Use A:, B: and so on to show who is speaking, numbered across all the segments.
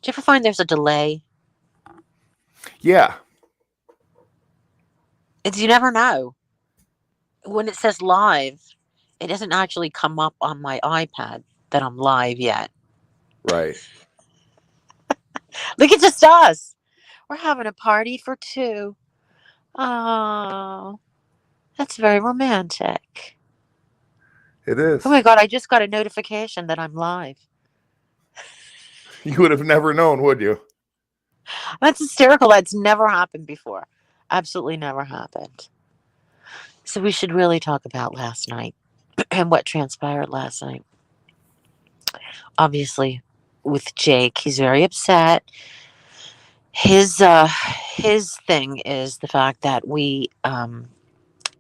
A: you ever find there's a delay?
B: Yeah,
A: It's you never know. When it says live, it doesn't actually come up on my iPad that I'm live yet.
B: right.
A: Look, it's just us. We're having a party for two. Oh, that's very romantic.
B: It
A: Oh my
B: is.
A: god, I just got a notification that I'm live.
B: You would have never known, would you?
A: That's hysterical. That's never happened before. Absolutely never happened. So we should really talk about last night and what transpired last night. Obviously, with Jake, he's very upset. His thing is the fact that we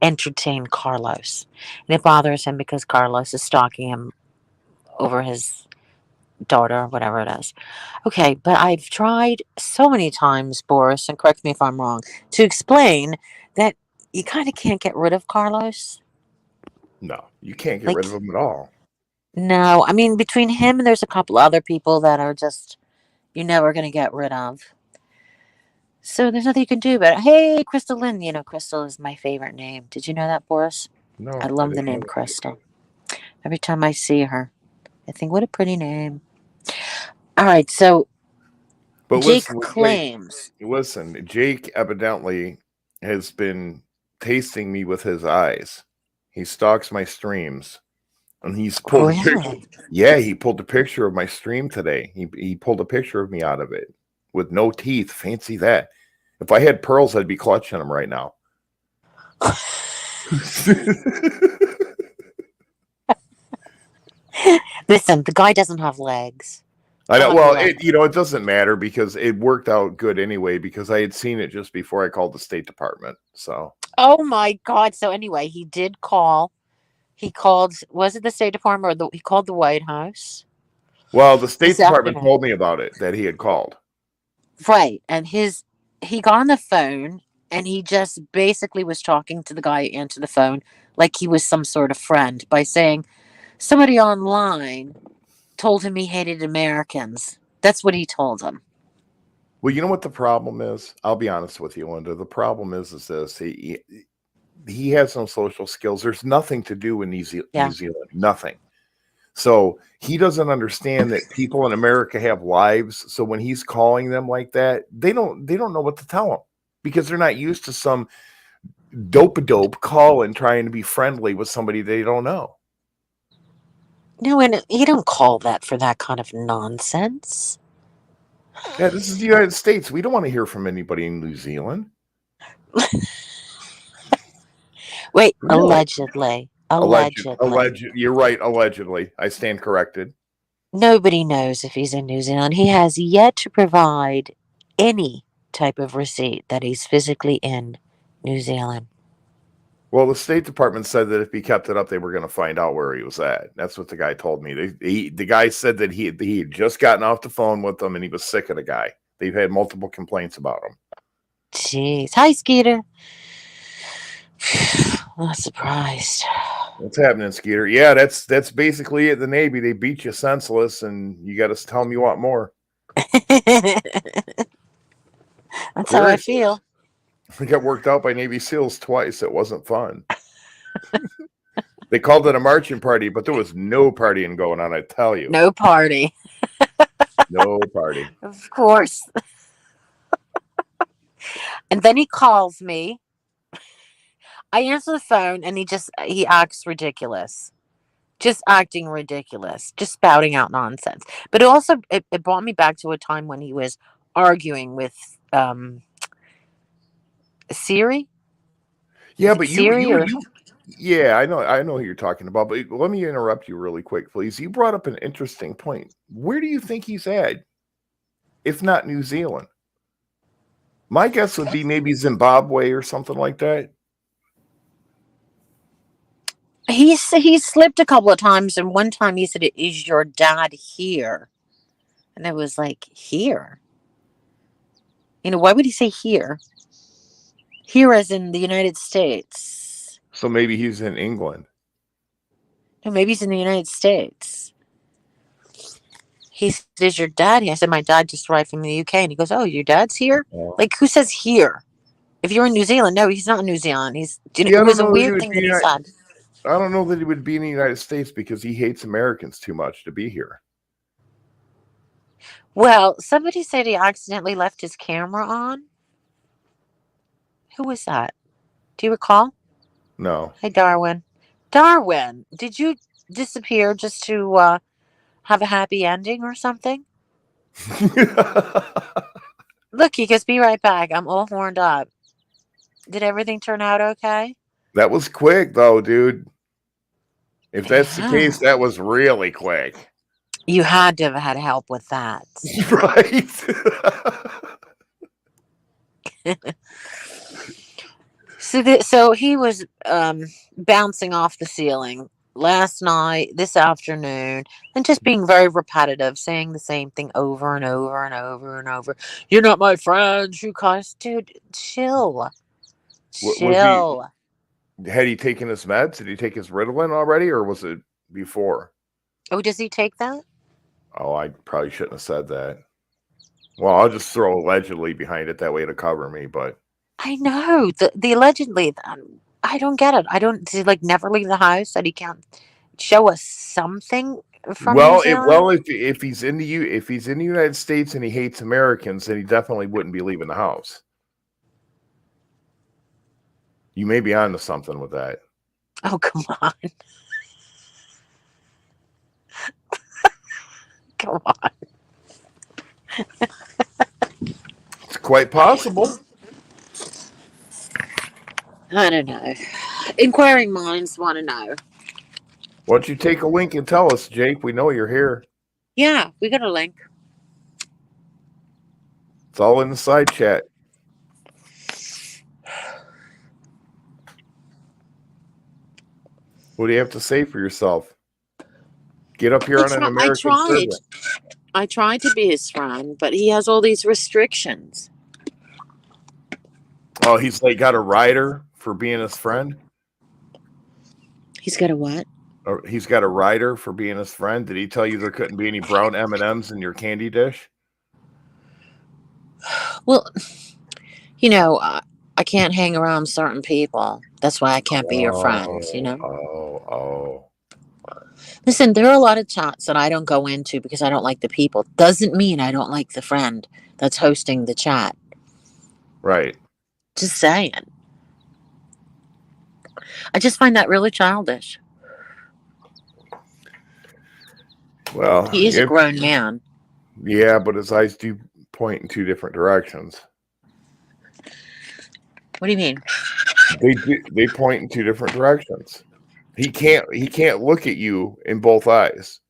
A: entertain Carlos, and it bothers him because Carlos is stalking him over his daughter, or whatever it is. Okay, but I've tried so many times, Boris, and correct me if I'm wrong, to explain that you kind of can't get rid of Carlos.
B: No, you can't get
A: Like,
B: rid of him at all.
A: no, I mean, between him and there's a couple other people that are just, you're never going to get rid of. So there's nothing you can do about it. Hey, Crystal Lynn. You know, Crystal is my favorite name. Did you know that, Boris? I
B: No, I
A: love the
B: didn't
A: name
B: know that.
A: Crystal. Every time I see her, I think, what a pretty name. All right, so
B: But
A: Jake
B: listen, wait,
A: claims.
B: listen. Jake evidently has been tasting me with his eyes. He stalks my streams, and he's pulled a picture.
A: Really?
B: Yeah, he pulled a picture of my stream today. He pulled a picture of me out of it with no teeth. Fancy that. If I had pearls, I'd be clutching them right now.
A: Listen, the guy doesn't have legs.
B: I know.
A: God
B: Well,
A: bless.
B: it doesn't matter because it worked out good anyway because I had seen it just before I called the State Department. So,
A: Oh my God. So anyway, he did call. He called. Was it the State Department or he called the White House
B: well, the State
A: this
B: Department
A: afternoon?
B: told me about it that he had called.
A: Right, and he got on the phone and he just basically was talking to the guy who answered the phone like he was some sort of friend by saying somebody online told him he hated Americans. That's what he told him.
B: Well, you know what the problem is? I'll be honest with you, Linda. The problem is this: he has no social skills. There's nothing to do in New
A: Yeah.
B: Zealand. Nothing. So he doesn't understand that people in America have lives. So when he's calling them like that, they don't know what to tell him because they're not used to some dope calling trying to be friendly with somebody they don't know.
A: No, and you don't call that for that kind of nonsense.
B: Yeah, this is the United States. We don't want to hear from anybody in New Zealand.
A: Wait,
B: Really?
A: allegedly.
B: Alleged.
A: Allegedly.
B: You're right. Allegedly, I stand corrected.
A: Nobody knows if he's in New Zealand. He has yet to provide any type of receipt that he's physically in New Zealand.
B: Well, the State Department said that if he kept it up, they were going to find out where he was at. That's what the guy told me. The guy said that he had just gotten off the phone with them and he was sick of the guy. They've had multiple complaints about him.
A: Jeez. Hi, Skeeter. Not surprised.
B: What's happening, Skeeter? Yeah, that's basically it. The Navy, they beat you senseless, and you got to tell them you want more.
A: That's how I
B: Seriously,
A: feel.
B: I got worked out by Navy SEALs twice. It wasn't fun. They called it a marching party, but there was no partying going on. I tell you,
A: No party.
B: no party.
A: Of course. And then he calls me. I answer the phone and he acts ridiculous. Just acting ridiculous. Just spouting out nonsense. But it brought me back to a time when he was arguing with Siri.
B: Yeah,
A: Is it
B: but you
A: Siri
B: you
A: or
B: you yeah, I know who you're talking about, but let me interrupt you really quick, please. You brought up an interesting point. Where do you think he's at, if not New Zealand? My guess would be maybe Zimbabwe or something like that.
A: he slipped a couple of times and one time he said, "Is your dad here?" And I was like, "Here?" Why would he say here? Here as in the United States.
B: So maybe he's in England.
A: No, maybe he's in the United States. He says, "Your dad?" I said, "My dad just arrived from the UK." And he goes, "Oh, your dad's here?
B: Oh.
A: Like, who says here? If you're in New Zealand, no, he's not in New Zealand. He's,
B: Yeah,
A: it
B: I don't
A: was a
B: know that he
A: weird
B: would
A: thing that
B: be.
A: he said.
B: I don't know that he would be in the United States because he hates Americans too much to be here.
A: Well, somebody said he accidentally left his camera on. Who was that? Do you recall?
B: No.
A: Hey, Darwin. Darwin, did you disappear just to have a happy ending or something? Look, he goes, "Be right back. I'm all horned up." Did everything turn out okay?
B: That was quick, though, dude. If that's the
A: Yeah.
B: case, that was really quick.
A: You had to have had help with that.
B: Right?
A: So he was bouncing off the ceiling last night, this afternoon, and just being very repetitive, saying the same thing over and over and over and over. "You're not my friend, you cuss." Dude, chill.
B: Was he?
A: Chill.
B: Had he taken his meds? Did he take his Ritalin already, or was it before?
A: Oh, does he take that?
B: Oh, I probably shouldn't have said that. Well, I'll just throw allegedly behind it that way to cover me, but
A: I know. The allegedly, I don't get it. I don't, does he like never leave the house that he can't show us something from New Zealand?
B: if he's in if he's in the United States and he hates Americans, then he definitely wouldn't be leaving the house. You may be onto something with that.
A: Oh, come on. Come on.
B: It's quite possible.
A: I don't know. Inquiring minds want to know.
B: Why don't you take a link and tell us, Jake? We know you're here.
A: Yeah, we got a link.
B: It's all in the side chat. What do you have to say for yourself? Get up here on an American servant.
A: I tried to be his friend, but he has all these restrictions.
B: Oh, he's like got a rider for being his friend.
A: He's got a what?
B: Or he's got a rider for being his friend. Did he tell you there couldn't be any brown M&Ms in your candy dish?
A: Well, you know, I can't hang around certain people. That's why I can't be your friend, you know?
B: Oh.
A: Listen, there are a lot of chats that I don't go into because I don't like the people. Doesn't mean I don't like the friend that's hosting the chat.
B: Right.
A: Just saying. I just find that really childish.
B: Well,
A: He is a grown man.
B: Yeah, but his eyes do point in two different directions.
A: What do you mean?
B: They point in two different directions. He can't look at you in both eyes.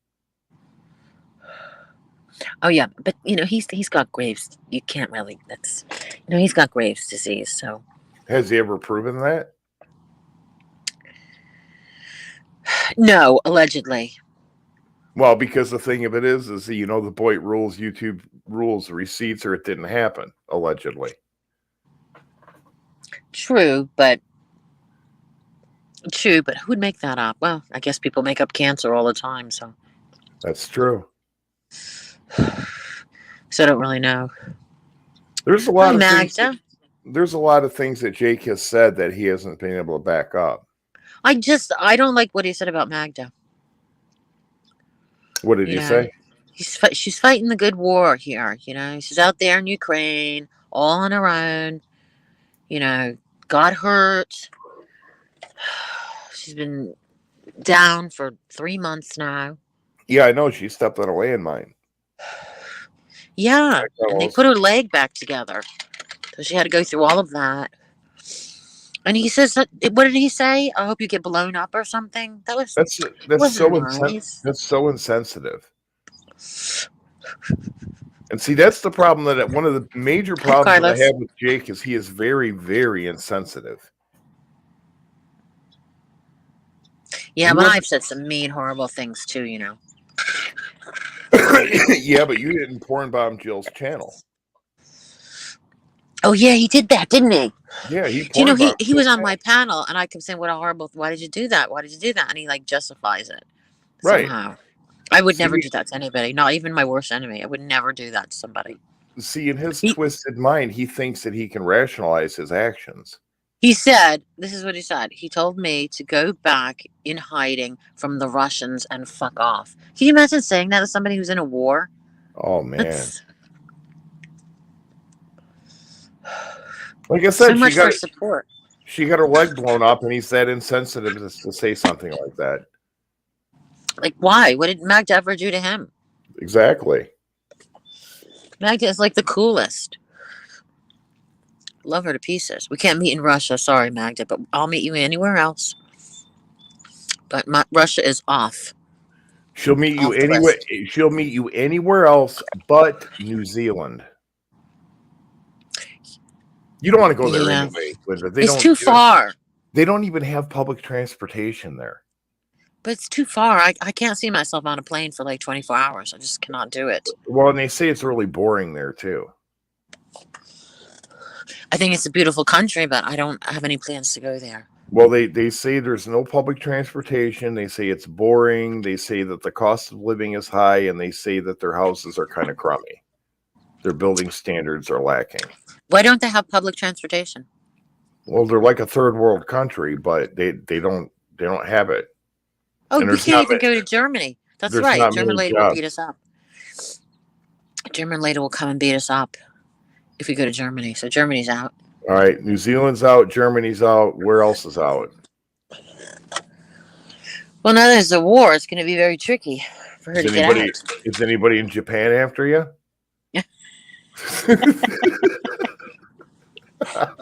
A: Oh yeah, but you know he's got Graves. You can't really. That's he's got Graves' disease. So
B: has he ever proven that?
A: No, allegedly.
B: Well, because the thing of it is the Boyd rules, YouTube rules, receipts, or it didn't happen allegedly.
A: True, but who'd make that up? Well, I guess people make up cancer all the time, so
B: that's true.
A: So I don't really know.
B: There's a lot of things. There's a lot of things that Jake has said that he hasn't been able to back up.
A: I don't like what he said about Magda.
B: What did he say?
A: She's fighting the good war here. She's out there in Ukraine all on her own. Got hurt. She's been down for 3 months now.
B: Yeah, I know. She stepped on a landmine.
A: Yeah, and they put her leg back together. So she had to go through all of that. And he says, what did he say? I hope you get blown up or something. That's so
B: nice. That's so insensitive. And see, that's the problem one of the major problems that I have with Jake is he is very, very insensitive.
A: Yeah, but I've said some mean, horrible things too,
B: Yeah, but you didn't porn bomb Jill's channel.
A: Oh yeah, he did that, didn't he?
B: Yeah, he
A: was on my panel, and I kept saying, "What a horrible! Why did you do that? Why did you do that?" And he justifies it
B: right
A: somehow. I would never
B: See,
A: do that to anybody, not even my worst enemy. I would never do that to somebody.
B: see, in his
A: He
B: twisted mind, he thinks that he can rationalize his actions.
A: he said, this is what he said. He told me to go back in hiding from the Russians and fuck off. Can you imagine saying that to somebody who's in a war?
B: Oh man.
A: That's
B: Like I
A: so
B: said,
A: much for support.
B: she got her leg blown up, and he's that insensitive to say something like that.
A: Like, why? What did Magda ever do to him?
B: Exactly.
A: Magda is like the coolest. Love her to pieces. We can't meet in Russia. Sorry, Magda, but I'll meet you anywhere else. But Russia is off.
B: She'll meet you
A: Off the
B: anywhere.
A: list.
B: She'll meet you anywhere else but New Zealand. You don't want to go there
A: Yeah.
B: anyway, but
A: It's too far.
B: they don't even have public transportation there.
A: But it's too far. I can't see myself on a plane for like 24 hours. I just cannot do it.
B: Well, and they say it's really boring there too.
A: I think it's a beautiful country, but I don't have any plans to go there.
B: Well, they say there's no public transportation. They say it's boring. They say that the cost of living is high, and they say that their houses are kind of crummy. Their building standards are lacking.
A: Why don't they have public transportation?
B: Well, they're like a third world country, but they don't have it.
A: Oh,
B: And
A: we can't even go to Germany. That's
B: there's
A: right.
B: not
A: German
B: many
A: lady will
B: jobs.
A: beat us up. German lady will come and beat us up if we go to Germany. So Germany's out.
B: All right, New Zealand's out, Germany's out. Where else is out?
A: Well, now there's a war. It's going to be very tricky for her to get out.
B: Is anybody in Japan after you?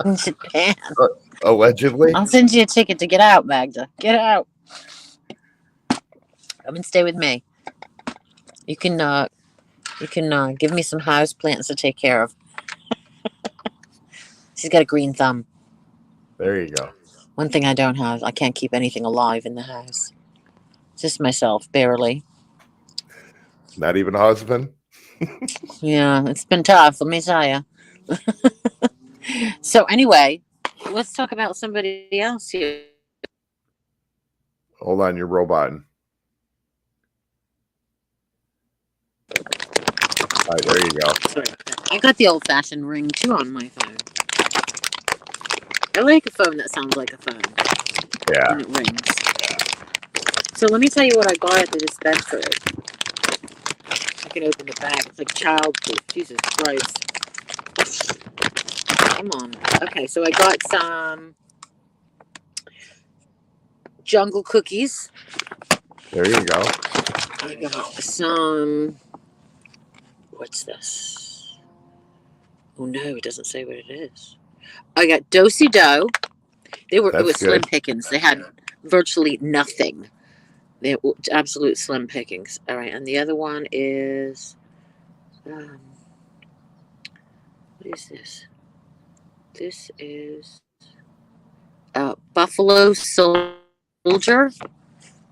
A: In Japan.
B: Allegedly.
A: I'll send you a ticket to get out, Magda. Get out. Come and stay with me. You can give me some house plants to take care of. She's got a green thumb.
B: There you go.
A: One thing I don't have, I can't keep anything alive in the house. Just myself, barely.
B: Not even a husband.
A: Yeah, it's been tough, let me tell you. So anyway, let's talk about somebody else here.
B: Hold on, you're roboting. All right, there you go.
A: Sorry. I got the old-fashioned ring too on my phone. I like a phone that sounds like a phone.
B: Yeah.
A: When it rings. So let me tell you what I got at the dispensary. I can open the bag. It's like childproof. Jesus Christ. Come on. Okay, so I got some jungle cookies.
B: There you go.
A: I got some. What's this? Oh no, it doesn't say what it is. I got dosi dough. It was slim pickings. They had virtually nothing. They were absolute slim pickings. All right, and the other one is what is this? This is Buffalo Soldier.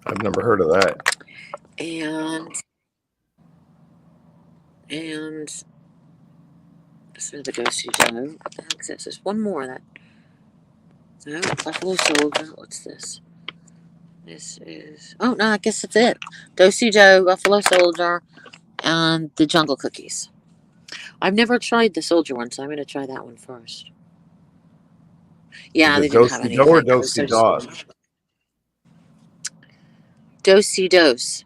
B: I've never heard of that.
A: And this is the dosi dough. What the heck is this? There's one more that. No, Buffalo Soldier. What's this? This is. Oh no, I guess that's it. Dosi dough, Buffalo Soldier, and the jungle cookies. I've never tried the soldier one, so I'm going to try that one first. Yeah, they didn't have anything.
B: Or dosi dos?
A: Dosi dose.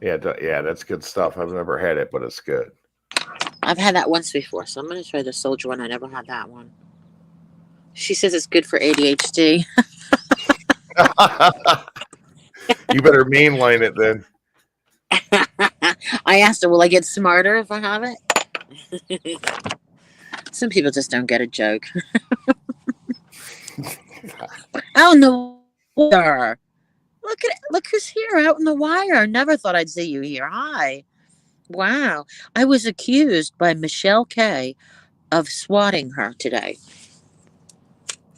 B: Yeah, that's good stuff. I've never had it, but it's good.
A: I've had that once before, so I'm going to try the soldier one. I never had that one. She says it's good for ADHD.
B: You better mainline it then.
A: I asked her, will I get smarter if I have it? Some people just don't get a joke. Out in the wire. Look who's here out in the wire. Never thought I'd see you here. Hi. Wow. I was accused by Michelle K of swatting her today.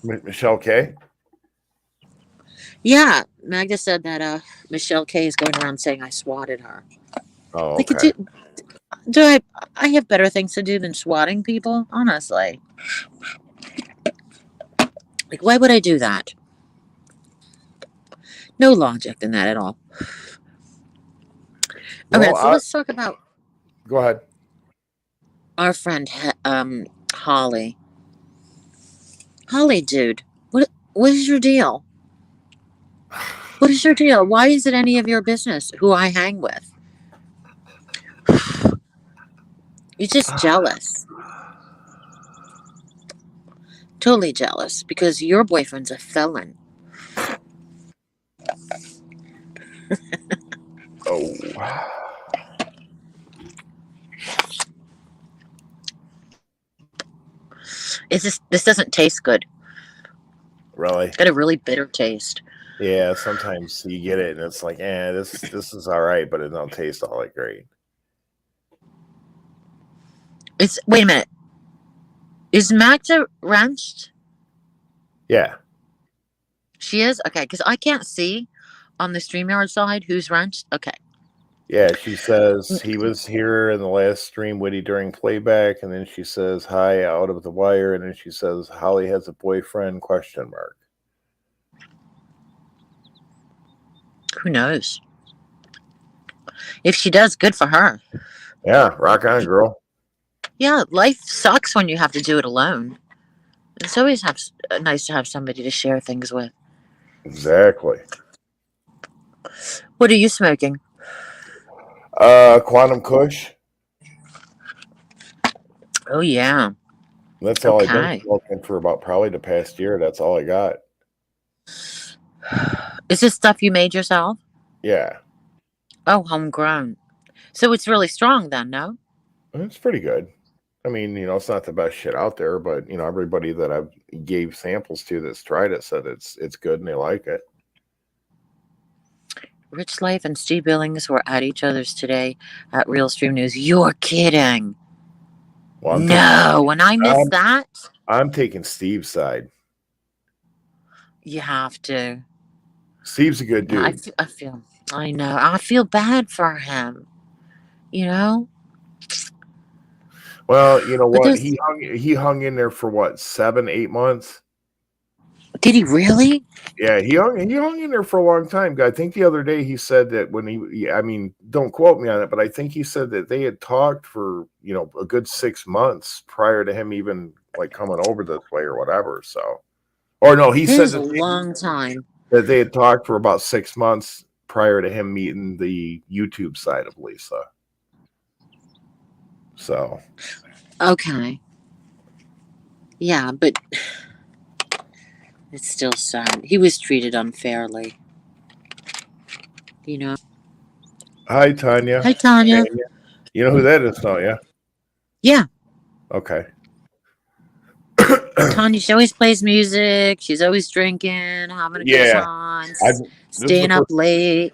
B: Michelle K?
A: Yeah. Magda said that Michelle K is going around saying I swatted her.
B: Oh, okay.
A: Do I have better things to do than swatting people? Honestly. Like, why would I do that? No logic in that at all. Okay,
B: Well,
A: so let's talk about
B: go ahead.
A: our friend Holly. Holly, dude, what is your deal? What is your deal? Why is it any of your business who I hang with? You're just jealous. Totally jealous because your boyfriend's a felon.
B: Oh,
A: This doesn't taste good.
B: really?
A: It's got a really bitter taste.
B: Yeah. Sometimes you get it, and it's like, this is all right, but it don't taste all that great.
A: It's wait a minute. Is Magda wrenched?
B: Yeah.
A: She is? Okay, because I can't see on the StreamYard side who's wrenched. Okay.
B: Yeah, she says he was here in the last stream witty during playback, and then she says hi out of the wire, and then she says Holly has a boyfriend question mark.
A: Who knows? If she does, good for her.
B: Yeah, rock on, girl.
A: Yeah, life sucks when you have to do it alone. It's always nice to have somebody to share things with.
B: Exactly.
A: What are you smoking?
B: Quantum Kush.
A: Oh, yeah.
B: That's all I've been
A: Okay.
B: smoking for about probably the past year. That's all I got.
A: Is this stuff you made yourself?
B: Yeah,
A: Oh, homegrown. So it's really strong then, no?
B: it's pretty good. I mean, it's not the best shit out there, but everybody that I've gave samples to that's tried it said it's good and they like it.
A: Rich Life and Steve Billings were at each other's today at Real Stream News. You're kidding.
B: Well,
A: No, when I missed that,
B: I'm taking Steve's side.
A: you have to.
B: Steve's a good
A: Yeah,
B: dude.
A: I know. I feel bad for him. You know?
B: Well, you know
A: But
B: what?
A: there's.
B: He hung in there for what, 7, 8 months?
A: Did he really?
B: Yeah, he hung in there for a long time. I think the other day he said that when I mean, don't quote me on it, but I think he said that they had talked for a good 6 months prior to him even like coming over this way or whatever. So, or no, he
A: That
B: said
A: is a long time.
B: that they had talked for about 6 months prior to him meeting the YouTube side of Lisa. So,
A: Okay. Yeah, but it's still sad. He was treated unfairly. You know?
B: hi Tanya.
A: Hi, Tanya.
B: You know who that is, don't you?
A: Yeah.
B: Okay.
A: Tanya, she always plays music. She's always drinking, having a good
B: Yeah,
A: time,
B: this is the
A: staying up
B: first.
A: late.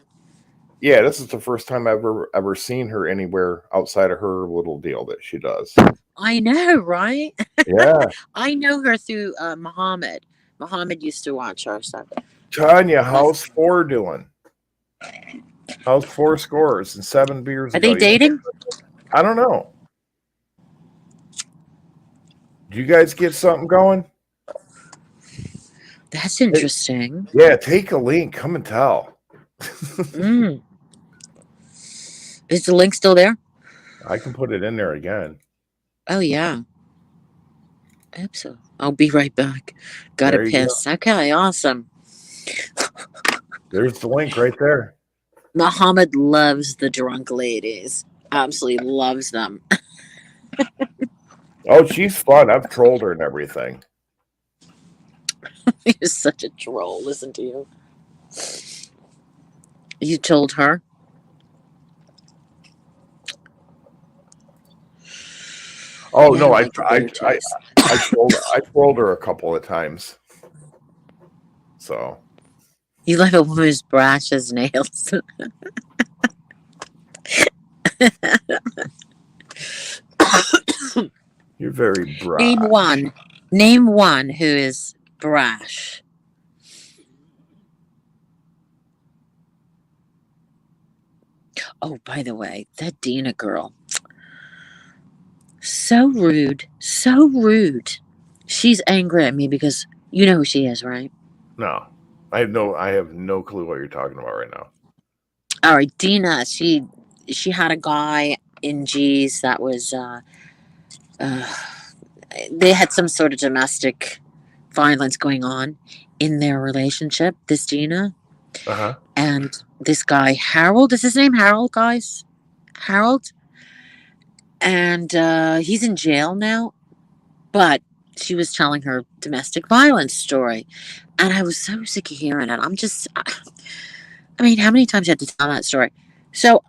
B: Yeah, this is the first time I've ever seen her anywhere outside of her little deal that she does.
A: I know, right?
B: Yeah,
A: I know her through Muhammad. Muhammad used to watch her stuff.
B: Tanya, how's 4 doing? How's 4 scores and 7 beers
A: Are
B: ago?
A: they dating?
B: I don't know. Do you guys get something going?
A: That's interesting.
B: Yeah, take a link. Come and tell.
A: Mm. Is the link still there?
B: I can put it in there again.
A: Oh, yeah. Absolutely. I'll be right back. Gotta
B: There you go.
A: piss. Okay, awesome.
B: There's the link right there.
A: Muhammad loves the drunk ladies. Absolutely loves them.
B: Oh, she's fun. I've trolled her and everything.
A: He's such a troll. Listen to you. You told her?
B: Oh
A: Yeah,
B: no,
A: like
B: I trolled her a couple of times. So
A: you like a woman who's brash as nails.
B: you're very brash.
A: Name one. Name one who is brash. Oh, by the way, that Dina girl. So rude. So rude. She's angry at me because you know who she is, right?
B: No, I have no clue what you're talking about right now.
A: All right, Dina. She she had a guy in G's that was uh, they had some sort of domestic violence going on in their relationship. This Dina
B: Uh-huh.
A: and this guy Harold. Is his name Harold, guys? Harold, and he's in jail now. But she was telling her domestic violence story, and I was so sick of hearing it. I mean, how many times you have to tell that story? So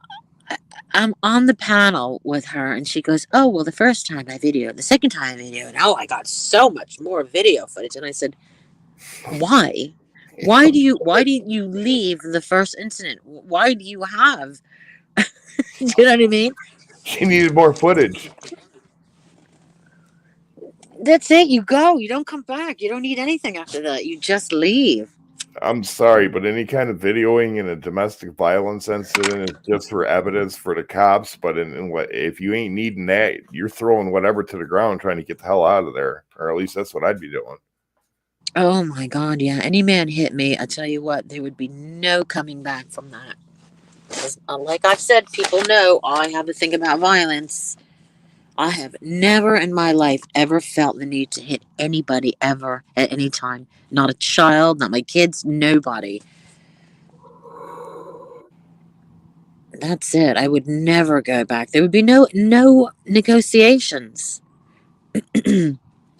A: I'm on the panel with her, and she goes, "Oh, well, the first time I videoed, the second time I videoed, oh, I got so much more video footage." And I said, "Why? Why did you leave the first incident? Why do you have? Do you know what I mean?
B: She needed more footage.
A: That's it. You go. You don't come back. You don't need anything after that. You just leave."
B: I'm sorry, but any kind of videoing in a domestic violence incident is just for evidence for the cops. But if you ain't needing that, you're throwing whatever to the ground trying to get the hell out of there. Or at least that's what I'd be doing.
A: Oh my God, yeah. Any man hit me, I tell you what, there would be no coming back from that. 'Cause, like I've said, people know I have a thing about violence. I have never in my life ever felt the need to hit anybody ever at any time. Not a child, not my kids, nobody. That's it. I would never go back. There would be no negotiations.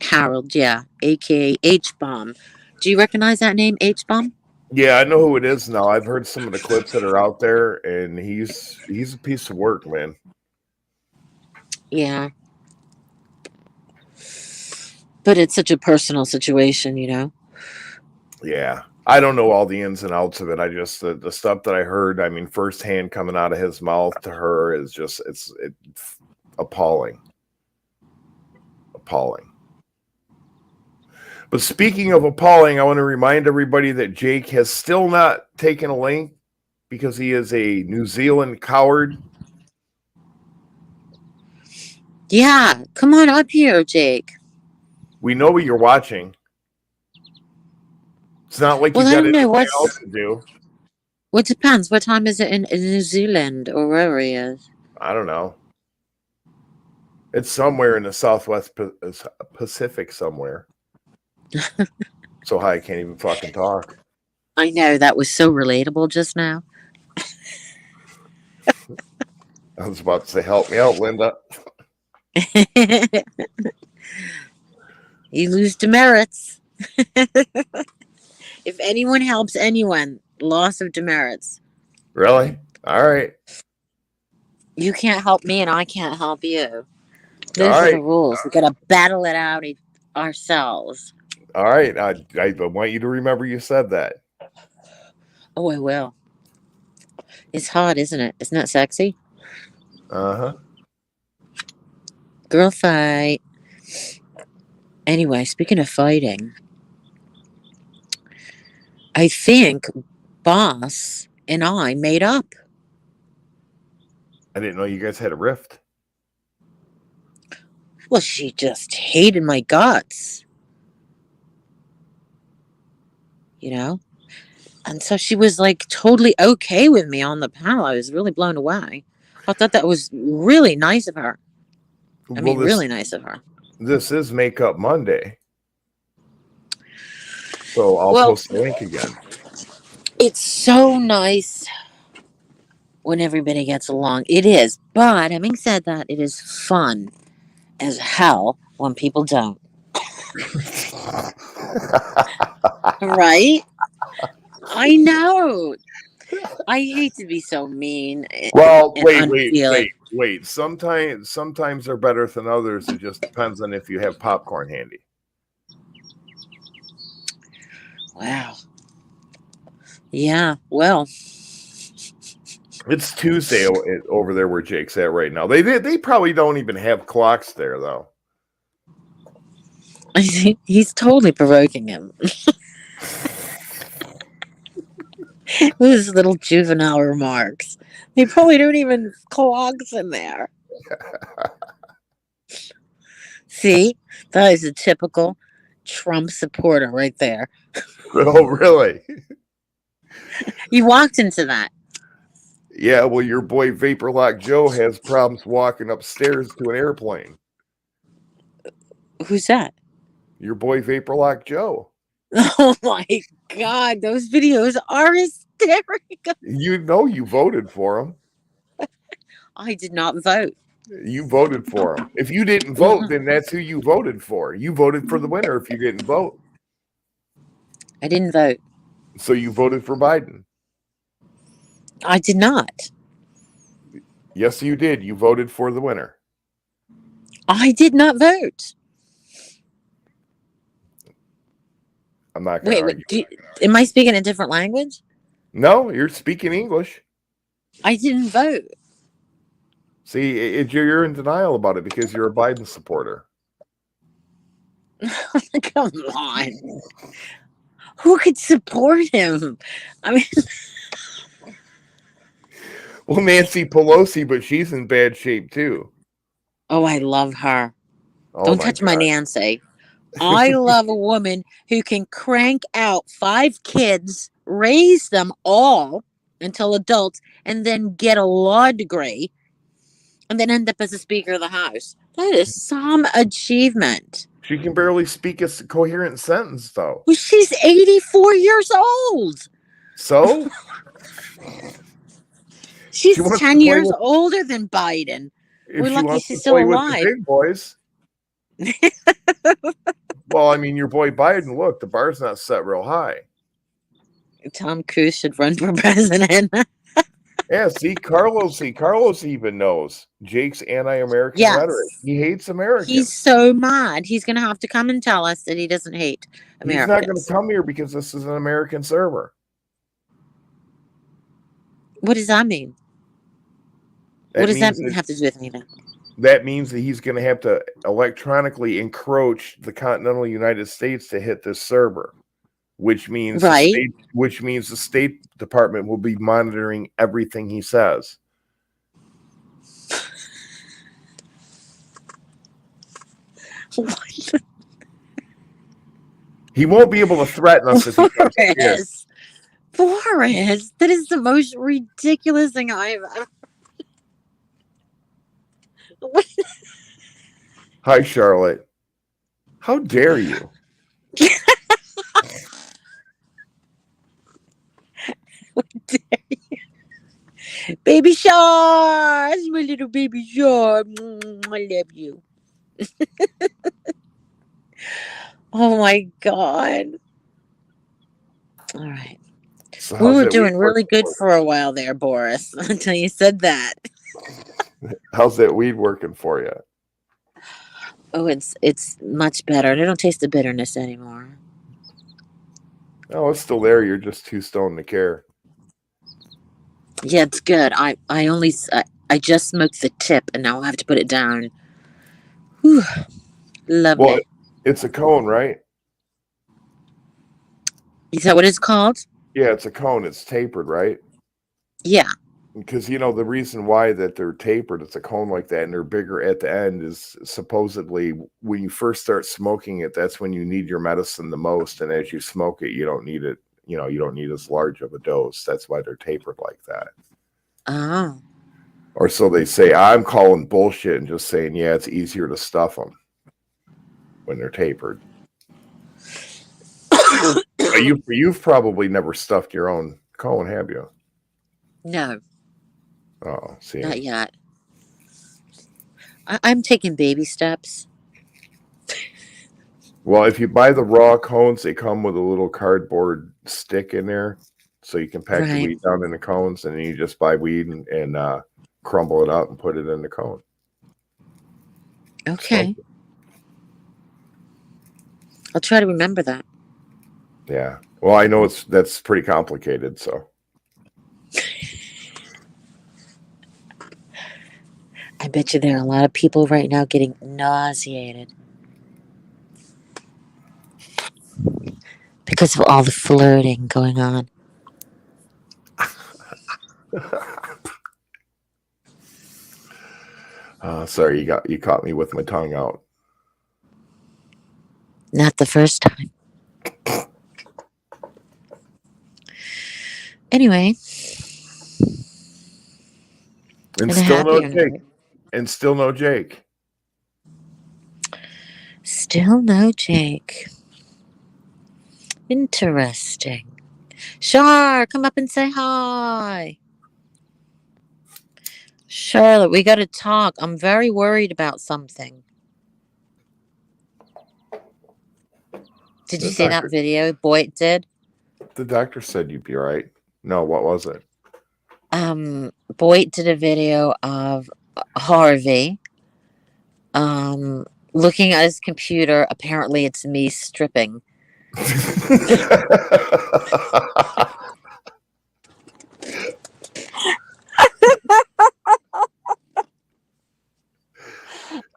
A: Harold, yeah, aka H Bomb. Do you recognize that name, H Bomb?
B: Yeah, I know who it is now. I've heard some of the clips that are out there, and he's a piece of work, man.
A: Yeah. But it's such a personal situation, you know?
B: Yeah. I don't know all the ins and outs of it. I just the stuff that I heard, I mean, firsthand coming out of his mouth to her is just it's appalling. Appalling. But speaking of appalling, I want to remind everybody that Jake has still not taken a link because he is a New Zealand coward.
A: Yeah. Come on up here, Jake.
B: We know what you're watching. It's not like
A: Well,
B: you
A: I
B: got
A: don't know.
B: anything else to do.
A: Well, it depends. What time is it in New Zealand or wherever he is?
B: I don't know. It's somewhere in the Southwest Pacific somewhere. So high I can't even fucking talk.
A: I know that was so relatable just now.
B: I was about to say, help me out, Linda.
A: You lose demerits. If anyone helps anyone, loss of demerits.
B: Really? All right.
A: You can't help me and I can't help you.
B: All
A: Those are the
B: right.
A: rules. We gotta battle it out ourselves.
B: All right. I want you to remember you said that.
A: Oh, I will. It's hot, isn't it? Isn't that sexy?
B: Uh-huh.
A: Girl fight. Anyway, speaking of fighting, I think Boss and I made up.
B: I didn't know you guys had a rift.
A: Well, she just hated my guts. You know? And so she was like totally okay with me on the panel. I was really blown away. I thought that was really nice of her. I
B: Well,
A: mean, really nice of her.
B: this is Makeup Monday. So I'll
A: Well,
B: post the link again.
A: it's so nice when everybody gets along. It is. But having said that, it is fun as hell when people don't. Right? I know. I hate to be so mean
B: Well,
A: and unfeeling.
B: wait. Sometimes they're better than others. It just depends on if you have popcorn handy.
A: Wow. Yeah, well,
B: It's Tuesday over there where Jake's at right now. They probably don't even have clocks there though.
A: he's totally provoking him. With his little juvenile remarks. They probably don't even clogs in there. See? That is a typical Trump supporter right there.
B: Oh, really?
A: You walked into that.
B: Yeah, well, your boy Vaporlock Joe has problems walking upstairs to an airplane.
A: Who's that?
B: Your boy Vaporlock Joe.
A: Oh my God, those videos are hysterical.
B: You know you voted for him.
A: I did not vote.
B: You voted for him. If you didn't vote,
A: Mm-mm.
B: then that's who you voted for. You voted for the winner if you didn't vote.
A: I didn't vote.
B: So you voted for Biden.
A: I did not.
B: Yes, you did. You voted for the winner.
A: I did not vote.
B: I'm not going to
A: Wait,
B: argue.
A: am I speaking a different language?
B: No, you're speaking English.
A: I didn't vote.
B: See, you're in denial about it because you're a Biden supporter.
A: Come on. Who could support him? I mean,
B: Well, Nancy Pelosi, but she's in bad shape too.
A: oh, I love her.
B: Oh
A: Don't
B: my
A: touch my
B: God.
A: Nancy. I love a woman who can crank out 5 kids, raise them all until adults, and then get a law degree, and then end up as a Speaker of the House. That is some achievement.
B: She can barely speak a coherent sentence, though.
A: Well, she's 84 years old.
B: So she
A: She's
B: wants to
A: 10
B: play
A: years
B: with.
A: older than Biden.
B: If
A: We're
B: she
A: lucky
B: wants to
A: she's still
B: play with the
A: alive.
B: big boys. Well, I mean, your boy Biden. Look, the bar's not set real high.
A: Tom Cruise should run for president.
B: Yeah, Carlos even knows Jake's anti-American rhetoric.
A: Yes.
B: He hates
A: He's
B: Americans.
A: so mad. He's going to have to come and tell us that he doesn't hate
B: He's not going to
A: Americans.
B: come here because this is an American server.
A: What does that mean? What does that have to do with anything?
B: That means that he's going to have to electronically encroach the continental United States to hit this server, which means
A: Right.
B: the State Department will be monitoring everything he says.
A: What?
B: He won't be able to threaten us if he comes here.
A: Boris, that is the most ridiculous thing I've ever.
B: Hi, Charlotte. How dare you?
A: Baby shark, my little baby shark. I love you. Oh my God. All right.
B: So
A: We
B: how's
A: were
B: that weed
A: doing really
B: working
A: good
B: for
A: for a while there, Boris, until you said that.
B: you? How's that weed working for you?
A: Oh, it's much better. I don't taste the bitterness anymore.
B: Oh, it's still there. You're just too stoned to care.
A: Yeah, it's good. I just smoked the tip, and now I have to put it down. Whew,
B: Well,
A: lovely.
B: it's a cone, right?
A: Is that what it's called?
B: Yeah, it's a cone. It's tapered, right?
A: Yeah.
B: Because the reason why that they're tapered, it's a cone like that, and they're bigger at the end is supposedly when you first start smoking it, that's when you need your medicine the most, and as you smoke it, you don't need it. You don't need as large of a dose. That's why they're tapered like that.
A: Oh.
B: Or so they say. I'm calling bullshit and just saying, yeah, it's easier to stuff them when they're tapered. But you've probably never stuffed your own cone, have you?
A: No,
B: Oh, see.
A: not yet. I'm taking baby steps.
B: Well, if you buy the raw cones, they come with a little cardboard stick in there, so you can pack the
A: Right.
B: weed down in the cones, and then you just buy weed and crumble it up and put it in the cone.
A: Okay.
B: Smoke it.
A: I'll try to remember that.
B: Yeah. Well, I know that's pretty complicated, so.
A: I bet you there are a lot of people right now getting nauseated because of all the flirting going on.
B: Sorry, you caught me with my tongue out.
A: Not the first time. Anyway,
B: And
A: And a
B: still no
A: happier
B: Jake.
A: note.
B: And still no Jake.
A: Still no Jake. Interesting. Shar, come up and say hi. Charlotte, we got to talk. I'm very worried about something. Did you
B: The
A: see that
B: doctor,
A: video Boyd did?
B: the doctor said you'd be all right. No, what was it?
A: Boyd did a video of Harvey looking at his computer. Apparently, it's me stripping.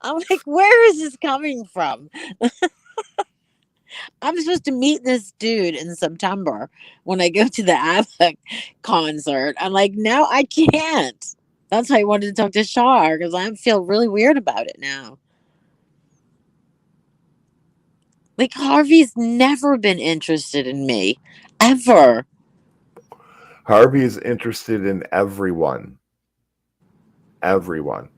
A: I'm like, where is this coming from? I'm supposed to meet this dude in September when I go to the ABBA concert. I'm like, no, I can't. That's why I wanted to talk to Shar because I feel really weird about it now. Like, Harvey's never been interested in me, ever.
B: Harvey is interested in everyone. Everyone.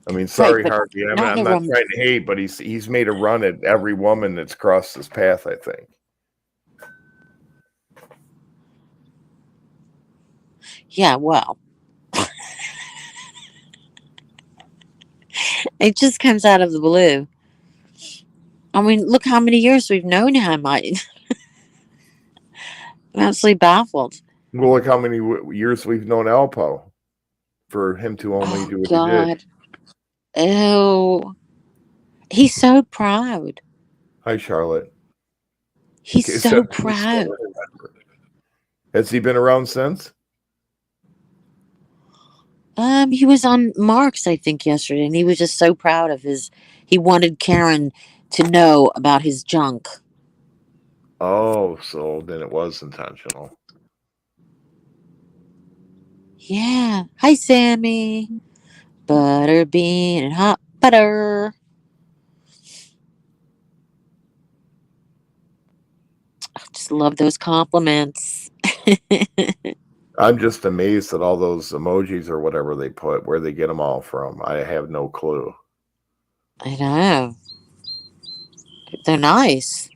B: I mean,
A: Right,
B: sorry,
A: but
B: Harvey.
A: not in
B: I'm
A: a
B: not trying to hate, but he's made a run at every woman that's crossed his path, I think.
A: Yeah, well, it just comes out of the blue. I mean, look how many years we've known him. I'm absolutely baffled.
B: Well, look how many years we've known Alpo for him to only
A: Oh,
B: do what he did.
A: God. Oh, he's so proud.
B: Hi, Charlotte.
A: He's
B: Okay,
A: so
B: we still
A: proud.
B: remember. Has he been around since?
A: He was on Mark's, I think, yesterday, and he was just so proud of his. He wanted Karen to know about his junk.
B: Oh, so then it was intentional.
A: Yeah. Hi, Sammy. Butter bean and hot butter. I just love those compliments.
B: I'm just amazed at all those emojis or whatever they put, where they get them all from. I have no clue.
A: I know. They're nice.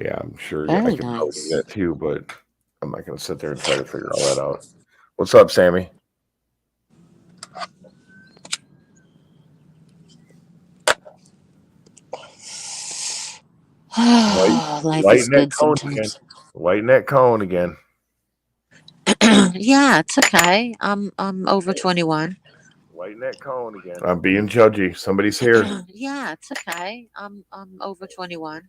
B: Yeah, I'm sure I
A: Very
B: could probably do
A: nice.
B: that too, but I'm not going to sit there and try to figure all that out. What's up, Sammy?
A: Life is
B: Lighten that
A: good
B: cone again.
A: sometimes.
B: Lighten that cone again.
A: Yeah, it's okay. I'm over 21.
B: Lighten that cone again. I'm being judgy. Somebody's here.
A: Yeah, it's okay. I'm over 21.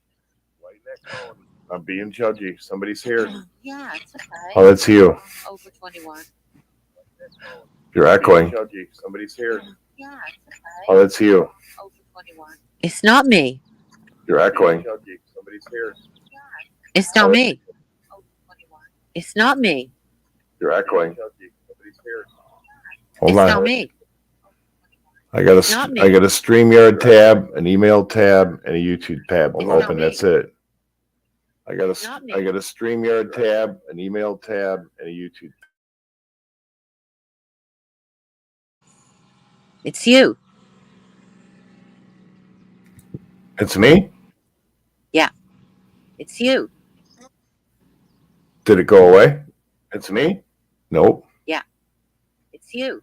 B: Lighten that cone. I'm being judgy. Somebody's here.
A: Yeah, it's okay.
B: Oh, that's you.
A: Over 21.
B: You're echoing. Judgy. Somebody's here.
A: Yeah, it's okay.
B: Oh, that's you.
A: Over 21. It's not me.
B: You're echoing. Somebody's here.
A: It's not me. It's not me.
B: You're echoing. Hold
A: It's
B: on.
A: not me.
B: I got a StreamYard tab, an email tab, and a YouTube tab open. That's it. I got a StreamYard tab, an email tab, and a YouTube.
A: It's you.
B: It's me?
A: Yeah. It's you.
B: Did it go away? It's me? Nope.
A: Yeah. It's you.